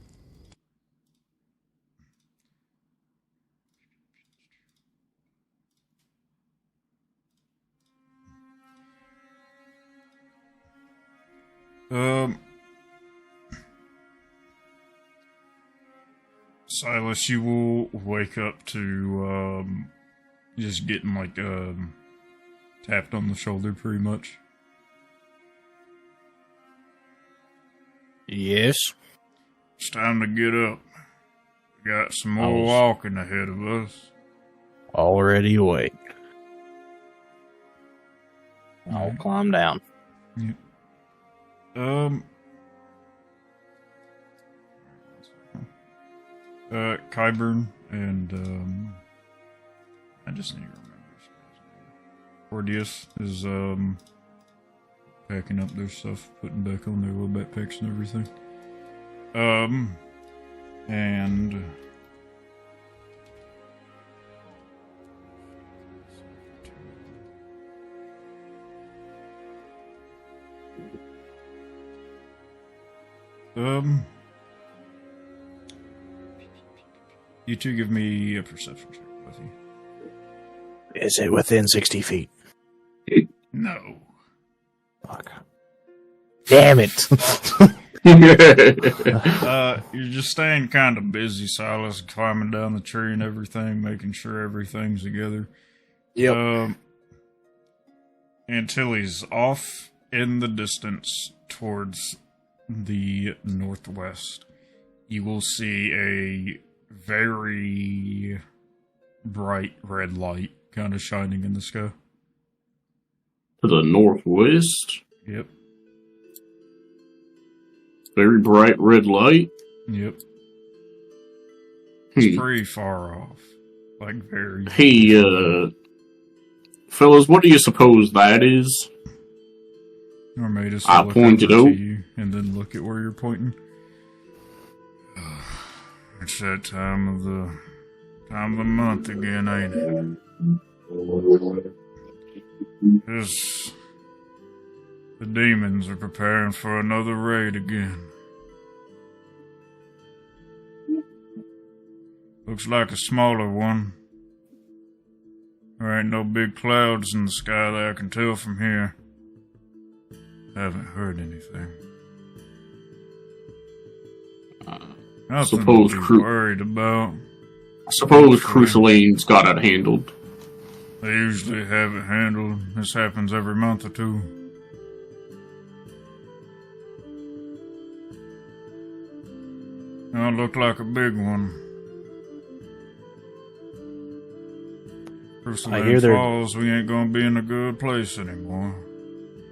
[SPEAKER 1] Silas, you will wake up to, just getting, like, tapped on the shoulder, pretty much.
[SPEAKER 3] Yes.
[SPEAKER 1] It's time to get up. We got some more walking ahead of us.
[SPEAKER 3] Already awake. I'll climb down.
[SPEAKER 1] Yep. Kyburn and, I just need to remember this guy's name. Cordius is, packing up their stuff, putting back on their little backpacks and everything. And... you two give me a perception check, both of you.
[SPEAKER 3] Is it within 60 feet?
[SPEAKER 1] No.
[SPEAKER 3] Fuck. Damn it.
[SPEAKER 1] You're just staying kind of busy, Silas, climbing down the tree and everything, making sure everything's together.
[SPEAKER 3] Yep.
[SPEAKER 1] Until he's off in the distance towards the northwest, you will see a very bright red light kind of shining in the sky.
[SPEAKER 4] To the northwest?
[SPEAKER 1] Yep.
[SPEAKER 4] Very bright red light?
[SPEAKER 1] Yep. It's pretty far off. Like, very...
[SPEAKER 4] Hey, fellas, what do you suppose that is?
[SPEAKER 1] Or made us
[SPEAKER 4] I
[SPEAKER 1] look
[SPEAKER 4] pointed
[SPEAKER 1] over
[SPEAKER 4] out.
[SPEAKER 1] to you and then look at where you're pointing. It's that time of the month again, ain't it? Yes. The demons are preparing for another raid again. Looks like a smaller one. There ain't no big clouds in the sky that I can tell from here. Haven't heard anything. Nothing
[SPEAKER 4] Suppose
[SPEAKER 1] to be
[SPEAKER 4] Cru-
[SPEAKER 1] worried about.
[SPEAKER 4] Suppose Crucialine's got it handled.
[SPEAKER 1] They usually have it handled. This happens every month or two. Don't look like a big one. Crucialine Falls, we ain't gonna be in a good place anymore.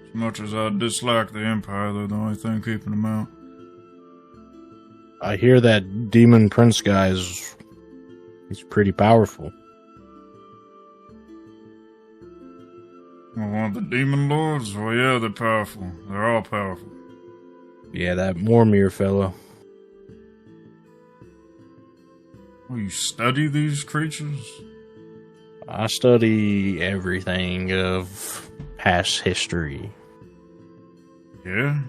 [SPEAKER 1] As much as I dislike the Empire, they're the only thing keeping them out.
[SPEAKER 3] I hear that Demon Prince guy he's pretty powerful.
[SPEAKER 1] Well, one of the demon lords? Well, yeah, they're powerful. They're all powerful.
[SPEAKER 3] Yeah, that Mormir fellow.
[SPEAKER 1] Oh, you study these creatures?
[SPEAKER 3] I study everything of past history.
[SPEAKER 1] Yeah?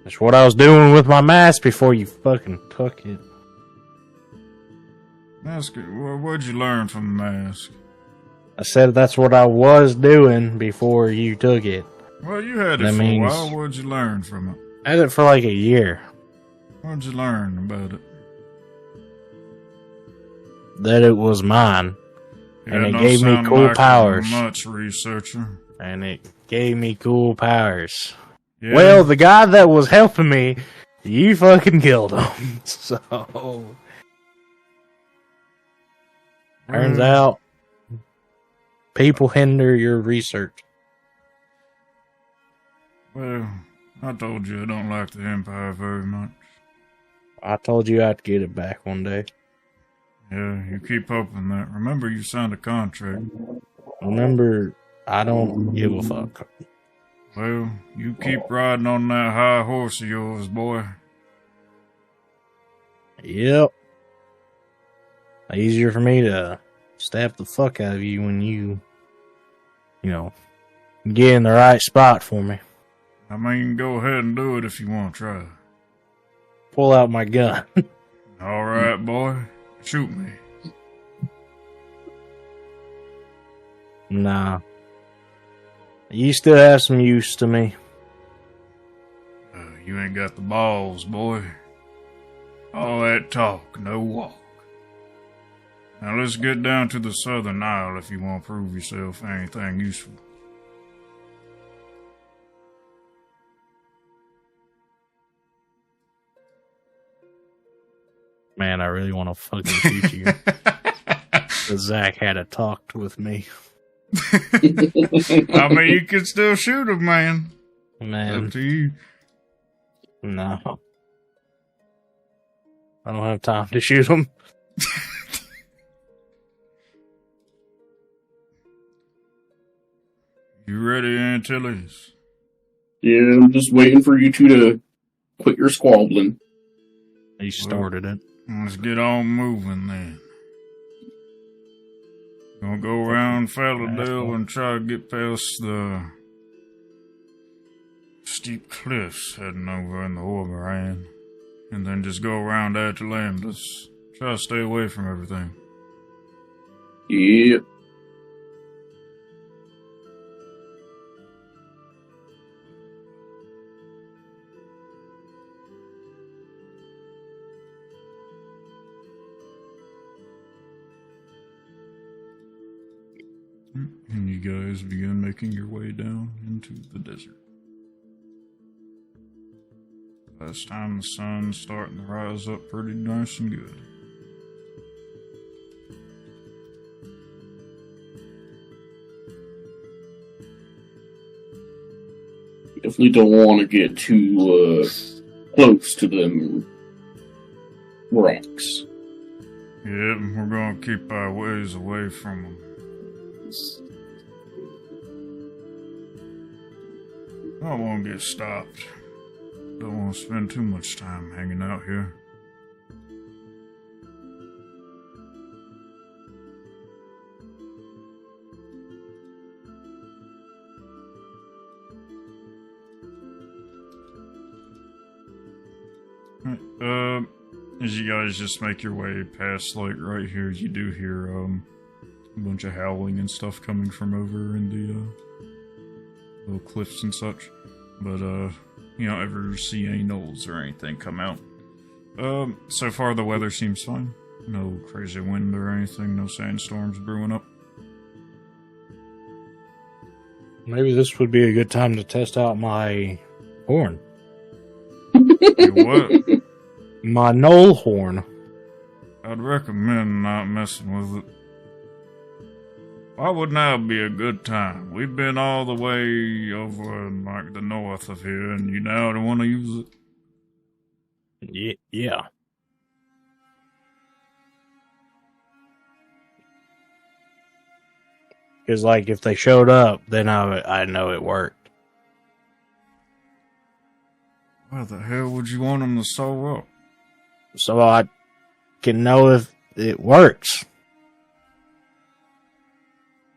[SPEAKER 3] That's what I was doing with my mask before you fucking took it.
[SPEAKER 1] Mask, what'd you learn from the mask?
[SPEAKER 3] I said that's what I was doing before you took it.
[SPEAKER 1] Well, you had it for a while. What'd you learn from it?
[SPEAKER 3] I had it for like a year.
[SPEAKER 1] What'd you learn about it?
[SPEAKER 3] That it was mine.
[SPEAKER 1] Yeah,
[SPEAKER 3] and it gave me cool powers.
[SPEAKER 1] Much researcher.
[SPEAKER 3] And it gave me cool powers.
[SPEAKER 1] Yeah.
[SPEAKER 3] Well, the guy that was helping me, you fucking killed him. So, turns out, people hinder your research.
[SPEAKER 1] Well, I told you I don't like the Empire very much.
[SPEAKER 3] I told you I'd get it back one day.
[SPEAKER 1] Yeah, you keep hoping that. Remember, you signed a contract.
[SPEAKER 3] Remember, I don't give a fuck.
[SPEAKER 1] Well, you keep riding on that high horse of yours, boy.
[SPEAKER 3] Yep. Easier for me to stab the fuck out of you when you get in the right spot for me.
[SPEAKER 1] I mean, go ahead and do it if you want to try.
[SPEAKER 3] pull out my gun.
[SPEAKER 1] All right, boy. Shoot me.
[SPEAKER 3] Nah. You still have some use to me.
[SPEAKER 1] You ain't got the balls, boy. All that talk, no walk. Now let's get down to the Southern Isle if you want to prove yourself anything useful.
[SPEAKER 3] Man, I really want to fucking shoot you. But Zach had a talk with me.
[SPEAKER 1] I mean, you can still shoot him, man.
[SPEAKER 3] Man.
[SPEAKER 1] Up to you.
[SPEAKER 3] No. I don't have time to shoot him.
[SPEAKER 1] You ready, Antilles?
[SPEAKER 4] Yeah, I'm just waiting for you two to quit your squabbling.
[SPEAKER 3] He started it.
[SPEAKER 1] Let's get on moving then. Gonna go around Falladale and try to get past the steep cliffs heading over in the Orberan. And then just go around Atalam. Just try to stay away from everything.
[SPEAKER 4] Yep.
[SPEAKER 1] And you guys begin making your way down into the desert. By this time, the sun's starting to rise up pretty nice and good.
[SPEAKER 4] Definitely don't want to get too close to them rocks.
[SPEAKER 1] Yep, we're gonna keep our ways away from them. I don't want to get stopped. Don't want to spend too much time hanging out here. As you guys just make your way past, like, right here, you do hear, a bunch of howling and stuff coming from over in the, little cliffs and such. But, you don't ever see any gnolls or anything come out. So far the weather seems fine. No crazy wind or anything, no sandstorms brewing up.
[SPEAKER 3] Maybe this would be a good time to test out my horn.
[SPEAKER 1] Your what?
[SPEAKER 3] My knoll horn.
[SPEAKER 1] I'd recommend not messing with it. Why would now be a good time? We've been all the way over in, like, the north of here, and you now don't want to use it?
[SPEAKER 3] Yeah. Because, like, if they showed up, then I know it worked.
[SPEAKER 1] Why the hell would you want them to sew up?
[SPEAKER 3] So I can know if it works.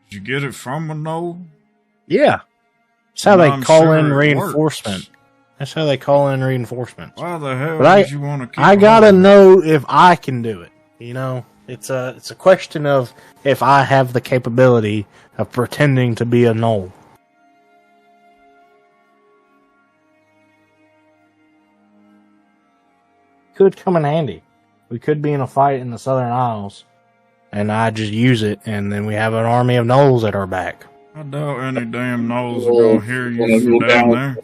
[SPEAKER 1] Did you get it from a gnoll?
[SPEAKER 3] Yeah. That's how
[SPEAKER 1] And
[SPEAKER 3] they
[SPEAKER 1] I'm
[SPEAKER 3] call
[SPEAKER 1] sure
[SPEAKER 3] in
[SPEAKER 1] it
[SPEAKER 3] reinforcement.
[SPEAKER 1] works.
[SPEAKER 3] That's how they call in reinforcements.
[SPEAKER 1] Why the hell
[SPEAKER 3] But
[SPEAKER 1] would you want to keep
[SPEAKER 3] I
[SPEAKER 1] a
[SPEAKER 3] gotta
[SPEAKER 1] hold?
[SPEAKER 3] know if I can do it. You know, it's a question of if I have the capability of pretending to be a gnoll. Could come in handy. We could be in a fight in the Southern Isles, and I just use it, and then we have an army of gnolls at our back.
[SPEAKER 1] I doubt any damn gnolls are gonna hear you from down there.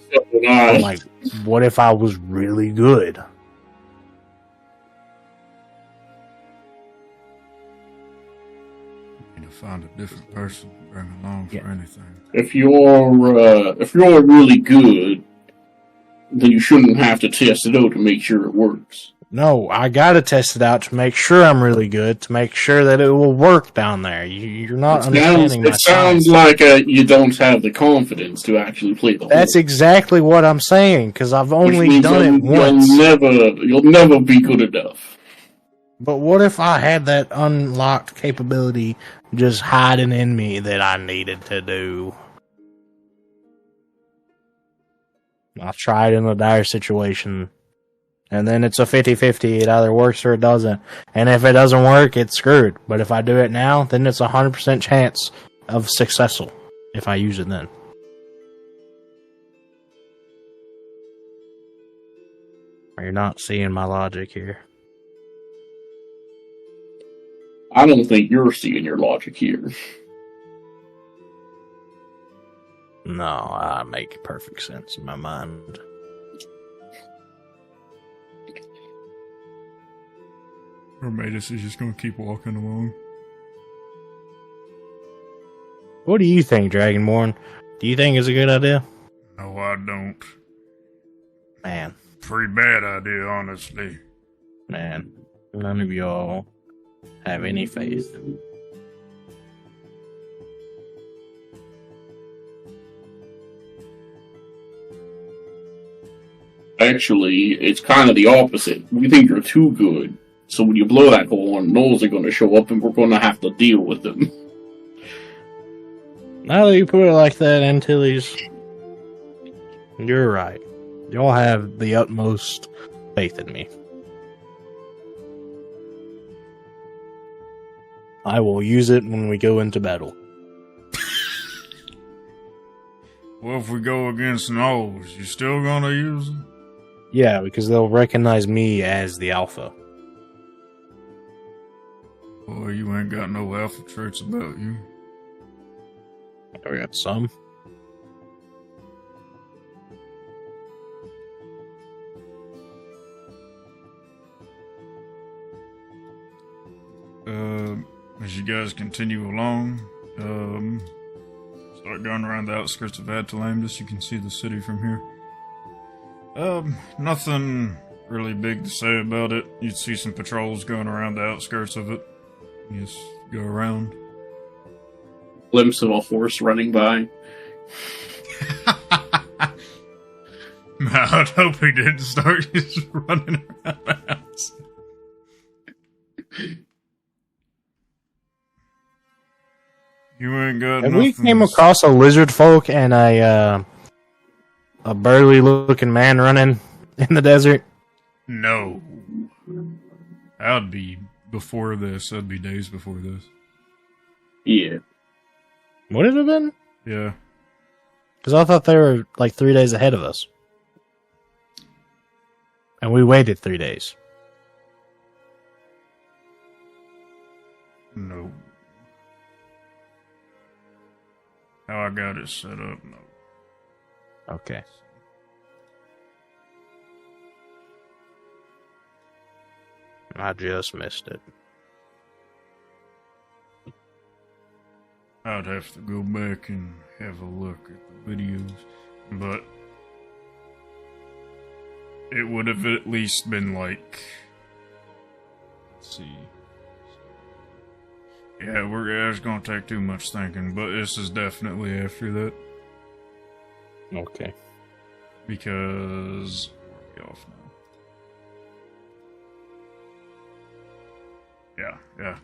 [SPEAKER 3] I'm like, what if I was really good?
[SPEAKER 1] You need to find a different person to bring along for anything.
[SPEAKER 4] If you're really good, then you shouldn't have to test it out to make sure it works.
[SPEAKER 3] No, I gotta test it out to make sure I'm really good, to make sure that it will work down there. You're not understanding my
[SPEAKER 4] It sounds
[SPEAKER 3] science.
[SPEAKER 4] like you don't have the confidence to actually play the
[SPEAKER 3] That's
[SPEAKER 4] horn.
[SPEAKER 3] exactly what I'm saying, because I've
[SPEAKER 4] Which
[SPEAKER 3] only
[SPEAKER 4] means
[SPEAKER 3] done it once.
[SPEAKER 4] You'll never be good enough.
[SPEAKER 3] But what if I had that unlocked capability just hiding in me that I needed to do? I tried in a dire situation, And then it's a 50-50. It either works or it doesn't. And if it doesn't work, it's screwed. But if I do it now, then it's a 100% chance of successful if I use it then. You're not seeing my logic here.
[SPEAKER 4] I don't think you're seeing your logic here.
[SPEAKER 3] No, I make perfect sense in my mind.
[SPEAKER 1] Romatus is just gonna keep walking along.
[SPEAKER 3] What do you think, Dragonborn? Do you think it's a good idea?
[SPEAKER 1] No, I don't.
[SPEAKER 3] Man,
[SPEAKER 1] Pretty bad idea, honestly.
[SPEAKER 3] man, none of y'all have any faith.
[SPEAKER 4] Actually, it's kind of the opposite. We think you're too good. So when you blow that horn, gnolls are going to show up and we're going to have to deal with them.
[SPEAKER 3] Now that you put it like that, Antilles, you're right. Y'all have the utmost faith in me. I will use it when we go into battle.
[SPEAKER 1] Well, if we go against gnolls, you still gonna use them?
[SPEAKER 3] Yeah, because they'll recognize me as the alpha.
[SPEAKER 1] Boy, you ain't got no alpha traits about you.
[SPEAKER 3] We got some.
[SPEAKER 1] As you guys continue along, start going around the outskirts of Atalantis, you can see the city from here. Nothing really big to say about it. You'd see some patrols going around the outskirts of it. You just go around.
[SPEAKER 4] Glimpse of a horse running by.
[SPEAKER 1] I'd hope he didn't start just running around the house. You ain't got
[SPEAKER 3] Have
[SPEAKER 1] nothing.
[SPEAKER 3] we came across a lizard folk and a burly looking man running in the desert?
[SPEAKER 1] No. That'd be before this. That'd be days before this.
[SPEAKER 4] Yeah.
[SPEAKER 3] Would it have been?
[SPEAKER 1] Yeah.
[SPEAKER 3] Because I thought they were like 3 days ahead of us. And we waited 3 days.
[SPEAKER 1] No. How I got it set up, no.
[SPEAKER 3] Okay. I just missed it.
[SPEAKER 1] I'd have to go back and have a look at the videos, but it would have at least been like, let's see. Yeah, it's gonna take too much thinking, but this is definitely after that.
[SPEAKER 3] Okay.
[SPEAKER 1] Because where are we off now? Yeah.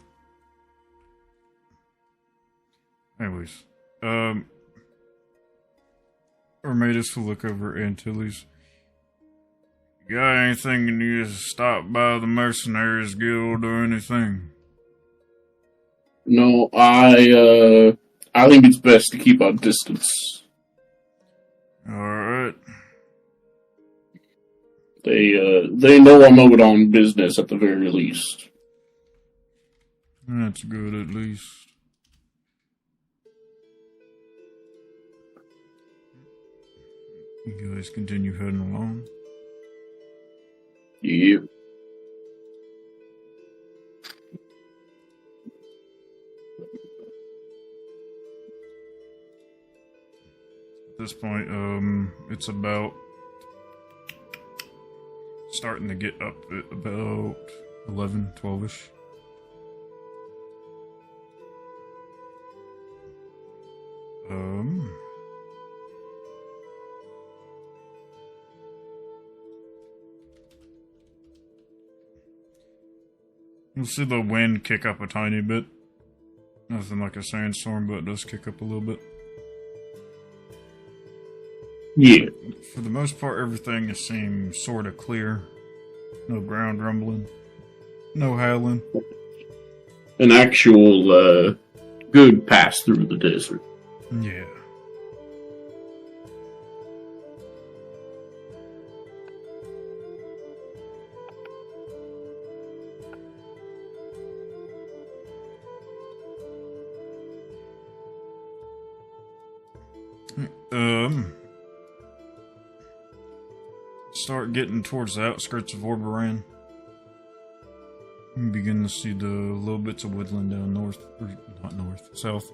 [SPEAKER 1] Anyways, or made us to look over Antilles. You got anything you need to stop by the Mercenaries Guild or anything?
[SPEAKER 4] No, I think it's best to keep our distance.
[SPEAKER 1] Alright.
[SPEAKER 4] They know I'm out on business at the very least.
[SPEAKER 1] That's good at least. You guys continue heading along.
[SPEAKER 4] Yep.
[SPEAKER 1] At this point, it's about starting to get up at about 11, 12-ish. You'll see the wind kick up a tiny bit. Nothing like a sandstorm, but it does kick up a little bit.
[SPEAKER 4] Yeah.
[SPEAKER 1] For the most part, everything seems sort of clear. No ground rumbling. No howling.
[SPEAKER 4] An actual good pass through the desert.
[SPEAKER 1] Yeah. Start getting towards the outskirts of Orberan. You begin to see the little bits of woodland down north, or not north, south.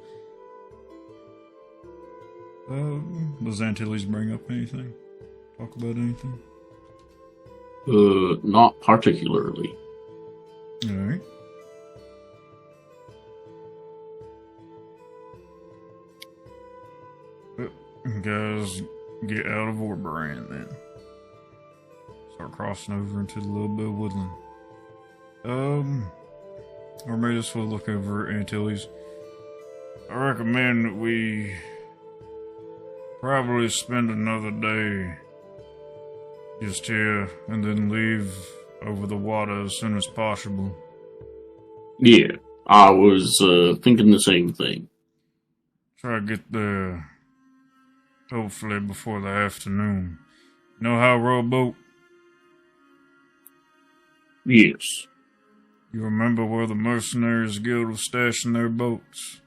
[SPEAKER 1] Does Antilles bring up anything? Talk about anything?
[SPEAKER 4] Not particularly.
[SPEAKER 1] Alright. Guys, get out of Orberan then. Start crossing over into the little bit of woodland. Or may as well look over Antilles. I recommend that we probably spend another day just here and then leave over the water as soon as possible.
[SPEAKER 4] Yeah, I was thinking the same thing.
[SPEAKER 1] Try to get there hopefully before the afternoon. Know how to row a boat?
[SPEAKER 4] Yes.
[SPEAKER 1] You remember where the Mercenaries Guild was stashing their boats?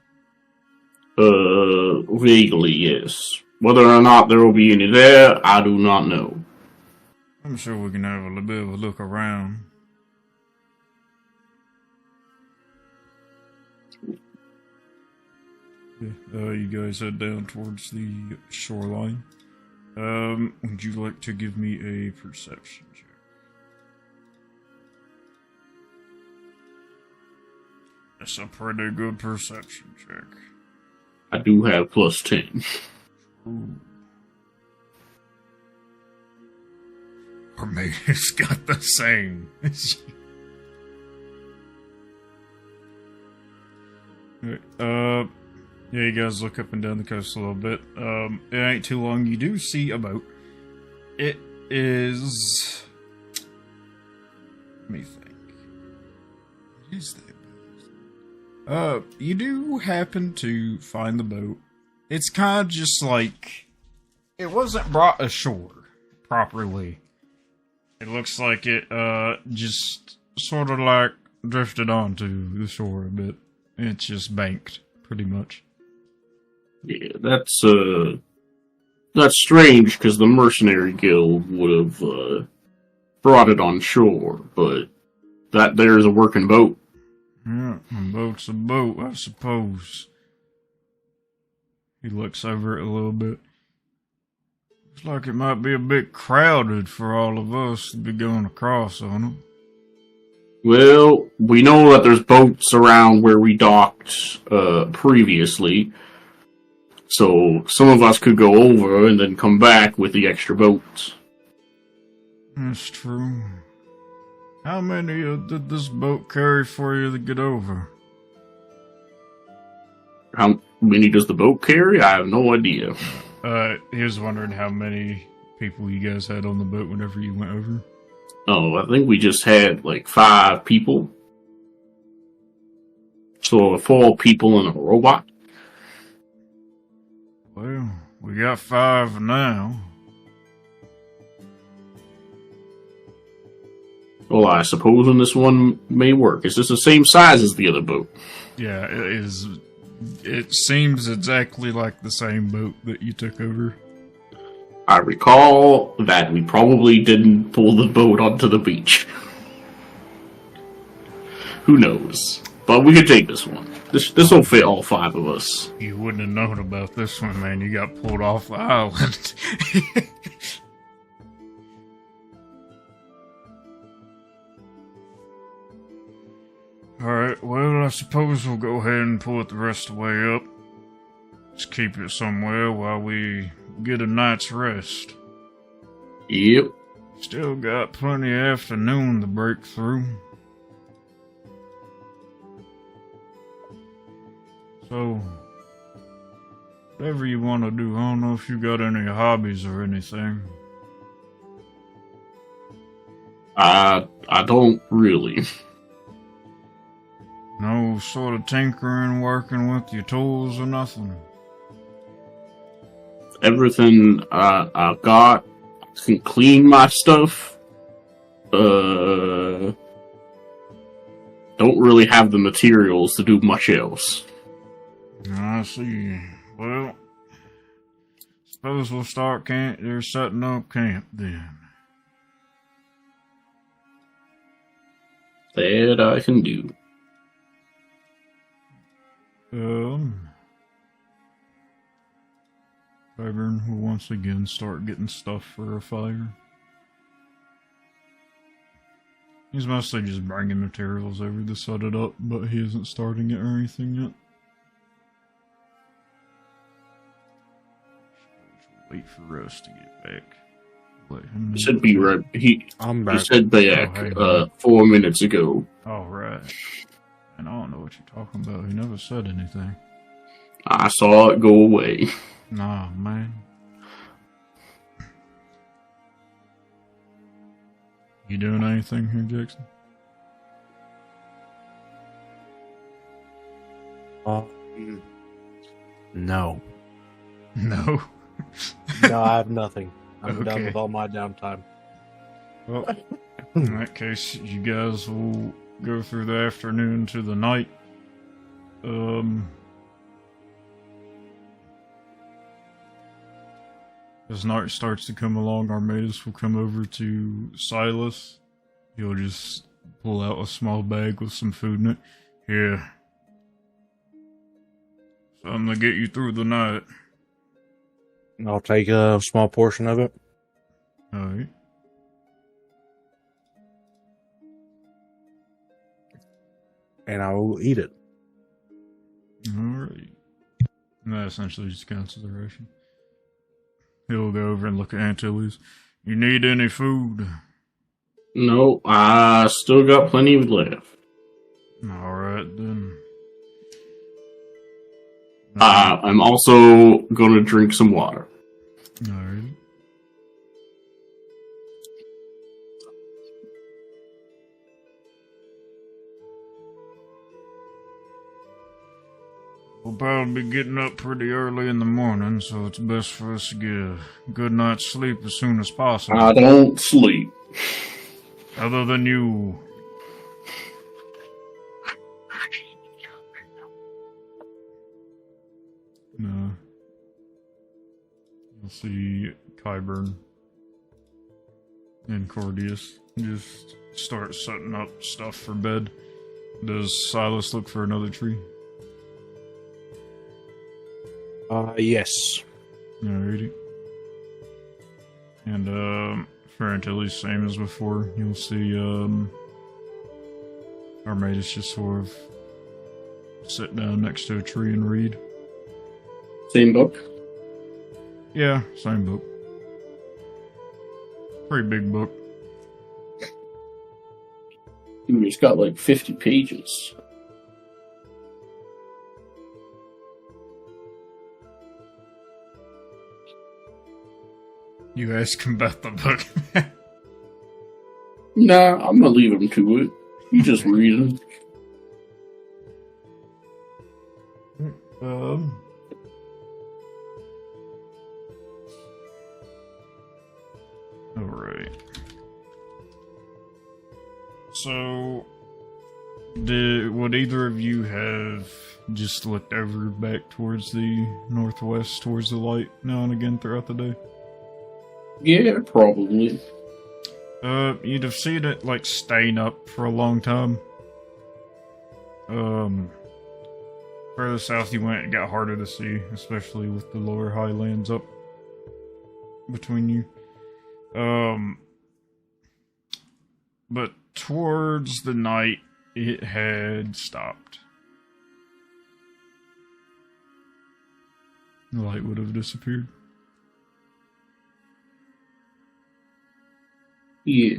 [SPEAKER 4] Vaguely, yes. Whether or not there will be any there, I do not know.
[SPEAKER 1] I'm sure we can have a little bit of a look around. Yeah, you guys head down towards the shoreline. Would you like to give me a perception check? That's a pretty good perception check.
[SPEAKER 4] I do have plus 10.
[SPEAKER 1] Ooh. Or maybe it's got the same. Alright, yeah, you guys look up and down the coast a little bit. It ain't too long. You do see a boat. It is... Let me think. What is that boat? You do happen to find the boat. It's kind of just like... It wasn't brought ashore properly. It looks like it, just sort of like drifted onto the shore a bit. It's just banked, pretty much.
[SPEAKER 4] Yeah, that's strange, because the Mercenary Guild would have, brought it on shore, but that there's a working boat.
[SPEAKER 1] Yeah, a boat's a boat, I suppose. He looks over it a little bit. Looks like it might be a bit crowded for all of us to be going across on it.
[SPEAKER 4] Well, we know that there's boats around where we docked, previously. So, some of us could go over and then come back with the extra boats.
[SPEAKER 1] That's true. How many did this boat carry for you to get over?
[SPEAKER 4] How many does the boat carry? I have no idea.
[SPEAKER 1] He was wondering how many people you guys had on the boat whenever you went over.
[SPEAKER 4] Oh, I think we just had, 5 people. So, 4 people and a robot.
[SPEAKER 1] Well, we got 5 now.
[SPEAKER 4] Well, I suppose this one may work. Is this the same size as the other boat?
[SPEAKER 1] Yeah, it is. It seems exactly like the same boat that you took over.
[SPEAKER 4] I recall that we probably didn't pull the boat onto the beach. Who knows? But we could take this one. This will fit all 5 of us.
[SPEAKER 1] You wouldn't have known about this one, man. You got pulled off the island. Alright, well, I suppose we'll go ahead and pull it the rest of the way up. Just keep it somewhere while we get a night's rest.
[SPEAKER 4] Yep.
[SPEAKER 1] Still got plenty of afternoon to break through. So, whatever you want to do, I don't know if you got any hobbies or anything.
[SPEAKER 4] I don't really.
[SPEAKER 1] No sort of tinkering, working with your tools or nothing?
[SPEAKER 4] Everything I got can clean my stuff. Don't really have the materials to do much else.
[SPEAKER 1] I see. Well, suppose we'll start camp. They're setting up camp then.
[SPEAKER 4] That I can do.
[SPEAKER 1] Wyvern will once again start getting stuff for a fire. He's mostly just bringing materials over to set it up, but he isn't starting it or anything yet. Wait for Russ to get back. Let him know.
[SPEAKER 4] He should be right.
[SPEAKER 3] I'm
[SPEAKER 4] He
[SPEAKER 3] back.
[SPEAKER 4] said back
[SPEAKER 1] Oh, hey.
[SPEAKER 4] 4 minutes ago.
[SPEAKER 1] Alright. And I don't know what you're talking about. He never said anything.
[SPEAKER 4] I saw it go away.
[SPEAKER 1] Nah, man. You doing anything here, Jackson?
[SPEAKER 5] No.
[SPEAKER 1] No.
[SPEAKER 5] No, I have nothing. I'm done
[SPEAKER 1] Okay.
[SPEAKER 5] with all my downtime.
[SPEAKER 1] Well, in that case, you guys will go through the afternoon to the night. As night starts to come along, Armadas will come over to Silas. He'll just pull out a small bag with some food in it. Here. Something to get you through the night.
[SPEAKER 5] I'll take a small portion of it.
[SPEAKER 1] Alright.
[SPEAKER 5] And I will eat it.
[SPEAKER 1] Alright. And that essentially just counts as a ration. He'll go over and look at Antilles. You need any food?
[SPEAKER 4] No, I still got plenty left.
[SPEAKER 1] Alright then.
[SPEAKER 4] I'm also gonna drink some water.
[SPEAKER 1] Alright. We'll probably be getting up pretty early in the morning, so it's best for us to get a good night's sleep as soon as possible.
[SPEAKER 4] I don't sleep.
[SPEAKER 1] Other than you. No. You'll see Kyburn and Cordius just start setting up stuff for bed. Does Silas look for another tree?
[SPEAKER 5] Yes.
[SPEAKER 1] Alrighty. And, for Antilles, same as before, you'll see, Armadas just sort of sit down next to a tree and read.
[SPEAKER 4] Same book?
[SPEAKER 1] Yeah, same book. Pretty big book.
[SPEAKER 4] It's got like 50 pages.
[SPEAKER 1] You ask him about the book.
[SPEAKER 4] Nah, I'm gonna leave him to it. You just read it.
[SPEAKER 1] Alright. So, would either of you have just looked over back towards the northwest, towards the light now and again throughout the day?
[SPEAKER 4] Yeah, probably.
[SPEAKER 1] You'd have seen it, like, staying up for a long time. Further south you went, it got harder to see, especially with the lower highlands up between you. But towards the night, it had stopped. The light would have disappeared.
[SPEAKER 4] Yeah.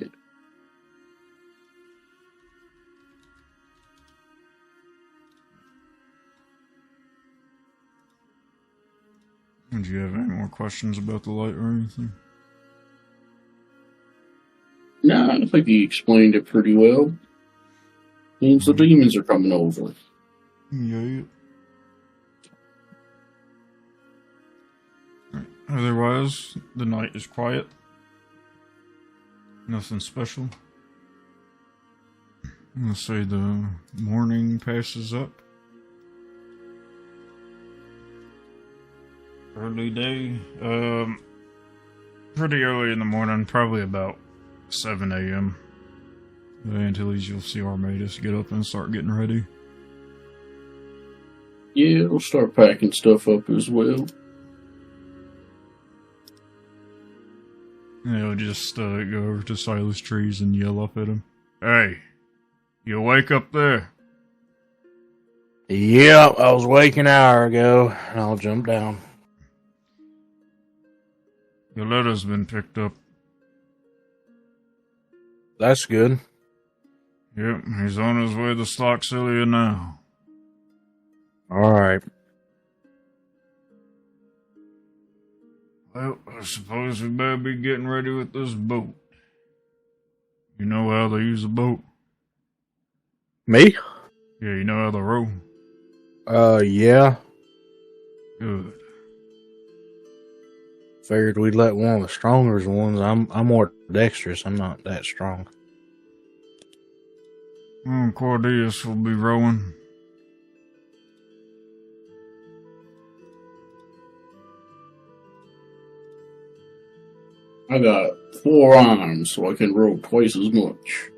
[SPEAKER 1] Did you have any more questions about the light or anything?
[SPEAKER 4] Nah, I think he explained it pretty well. Means the demons are coming over.
[SPEAKER 1] Yeah. Otherwise, the night is quiet. Nothing special. Let's say the morning passes up. Early day. Pretty early in the morning, probably about 7 a.m. Until you'll see Armatus get up and start getting ready.
[SPEAKER 4] Yeah, we'll start packing stuff up as well.
[SPEAKER 1] He'll just go over to Silas Trees and yell up at him. Hey, you awake up there?
[SPEAKER 3] Yep, I was waking an hour ago, and I'll jump down.
[SPEAKER 1] Your letter's been picked up.
[SPEAKER 3] That's good.
[SPEAKER 1] Yep, he's on his way to Sloxilia now.
[SPEAKER 3] Alright.
[SPEAKER 1] Well, I suppose we better be getting ready with this boat. You know how they use a boat?
[SPEAKER 3] Me?
[SPEAKER 1] Yeah, you know how they row?
[SPEAKER 3] Yeah.
[SPEAKER 1] Good.
[SPEAKER 3] Figured we'd let one of the stronger ones. I'm more dexterous. I'm not that strong.
[SPEAKER 1] Cordius will be rowing.
[SPEAKER 4] I got 4 arms, so I can row twice as much.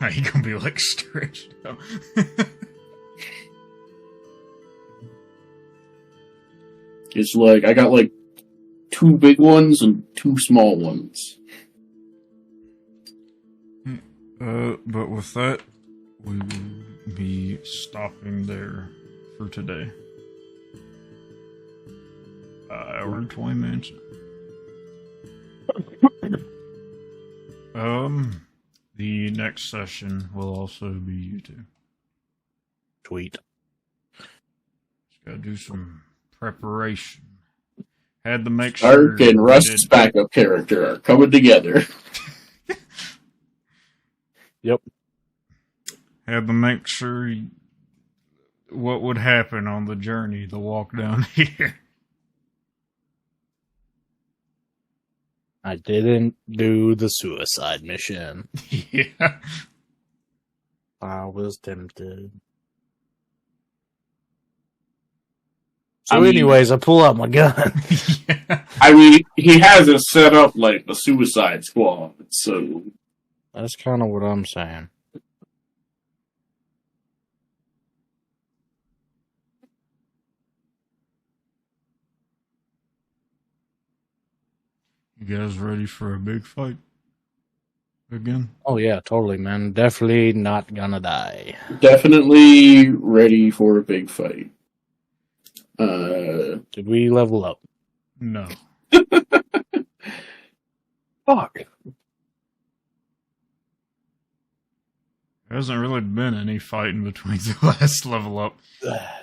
[SPEAKER 1] Now you gonna be like stretched out.
[SPEAKER 4] It's like, I got like 2 big ones and 2 small ones.
[SPEAKER 1] But with that, we will be stopping there for today. Hour and 20 minutes. The next session will also be you two.
[SPEAKER 3] Sweet.
[SPEAKER 1] Just gotta do some preparation. Had to make sure.
[SPEAKER 4] Ark and Rust's backup character are coming together.
[SPEAKER 3] Yep.
[SPEAKER 1] Had to make sure what would happen on the journey, the walk down here.
[SPEAKER 3] I didn't do the suicide mission.
[SPEAKER 1] Yeah.
[SPEAKER 3] I was tempted.
[SPEAKER 4] I
[SPEAKER 3] So
[SPEAKER 4] mean-
[SPEAKER 3] anyways, I pull out my gun.
[SPEAKER 1] Yeah.
[SPEAKER 4] I mean, he has it set up like the Suicide Squad, so...
[SPEAKER 3] That's kind of what I'm saying.
[SPEAKER 1] You guys ready for a big fight? Again?
[SPEAKER 3] Oh yeah, totally, man. Definitely not gonna die.
[SPEAKER 4] Definitely ready for a big fight.
[SPEAKER 3] Did we level up?
[SPEAKER 1] No.
[SPEAKER 3] Fuck.
[SPEAKER 1] There hasn't really been any fighting between the last level up.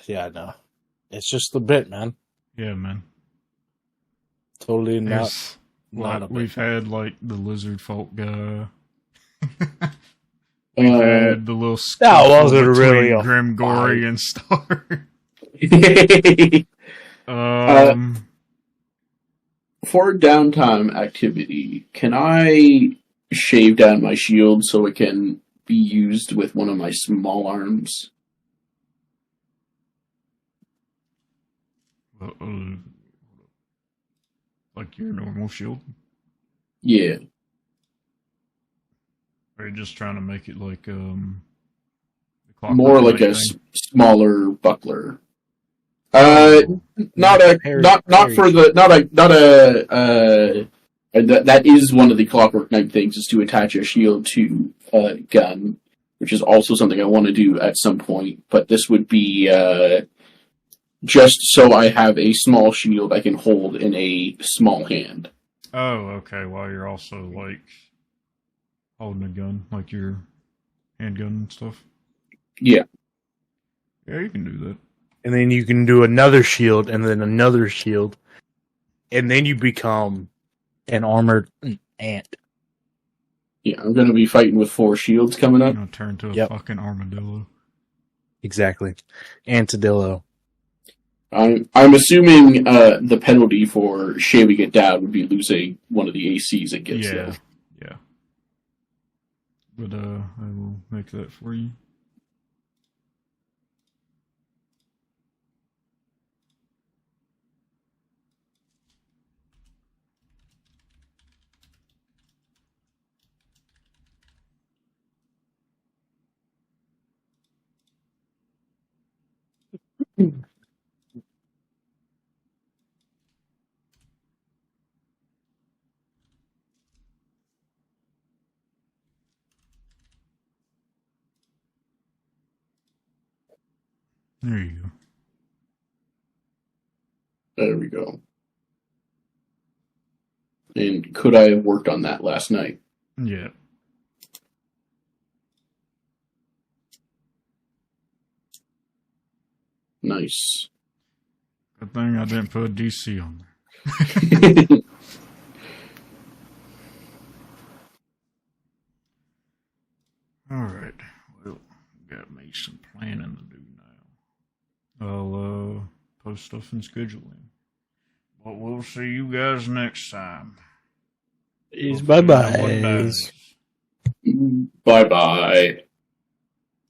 [SPEAKER 3] Yeah, I know. It's just a bit, man.
[SPEAKER 1] Yeah, man.
[SPEAKER 3] Totally not.
[SPEAKER 1] There's,
[SPEAKER 3] Not a
[SPEAKER 1] like,
[SPEAKER 3] big
[SPEAKER 1] we've had like the lizard folk guy.
[SPEAKER 4] uh,
[SPEAKER 1] Had the little
[SPEAKER 3] That wasn't
[SPEAKER 1] between
[SPEAKER 3] really a
[SPEAKER 1] Grimgory
[SPEAKER 3] fight.
[SPEAKER 1] and Star.
[SPEAKER 4] for downtime activity, can I shave down my shield so it can be used with one of my small arms?
[SPEAKER 1] Like your normal shield?
[SPEAKER 4] Yeah.
[SPEAKER 1] Or are you just trying to make it like the
[SPEAKER 4] More like a
[SPEAKER 1] thing?
[SPEAKER 4] smaller buckler.
[SPEAKER 1] Oh.
[SPEAKER 4] Not for the that is one of the Clockwork Knight things, is to attach a shield to a gun, which is also something I want to do at some point. But this would be just so I have a small shield I can hold in a small hand.
[SPEAKER 1] Oh, okay. While you're also like holding a gun, like your handgun and stuff.
[SPEAKER 4] Yeah.
[SPEAKER 1] Yeah, you can do that.
[SPEAKER 3] And then you can do another shield, and then another shield, and then you become an armored ant.
[SPEAKER 4] Yeah, I'm going to be fighting with 4 shields coming
[SPEAKER 1] I'm
[SPEAKER 4] up.
[SPEAKER 1] gonna turn to a
[SPEAKER 3] Yep.
[SPEAKER 1] fucking armadillo.
[SPEAKER 3] Exactly. Antidillo.
[SPEAKER 4] I'm assuming the penalty for shaving it down would be losing one of the ACs it gets,
[SPEAKER 1] Yeah.
[SPEAKER 4] though.
[SPEAKER 1] Yeah. But I will make that for you. There you go.
[SPEAKER 4] There we go. And could I have worked on that last night?
[SPEAKER 1] Yeah.
[SPEAKER 4] Nice.
[SPEAKER 1] Good thing I didn't put a DC on there. Alright. Well, got me some planning to do now. I'll post stuff in scheduling. But we'll see you guys next time.
[SPEAKER 3] Bye
[SPEAKER 1] Hopefully no one
[SPEAKER 3] bye.
[SPEAKER 1] dies.
[SPEAKER 4] Bye-bye.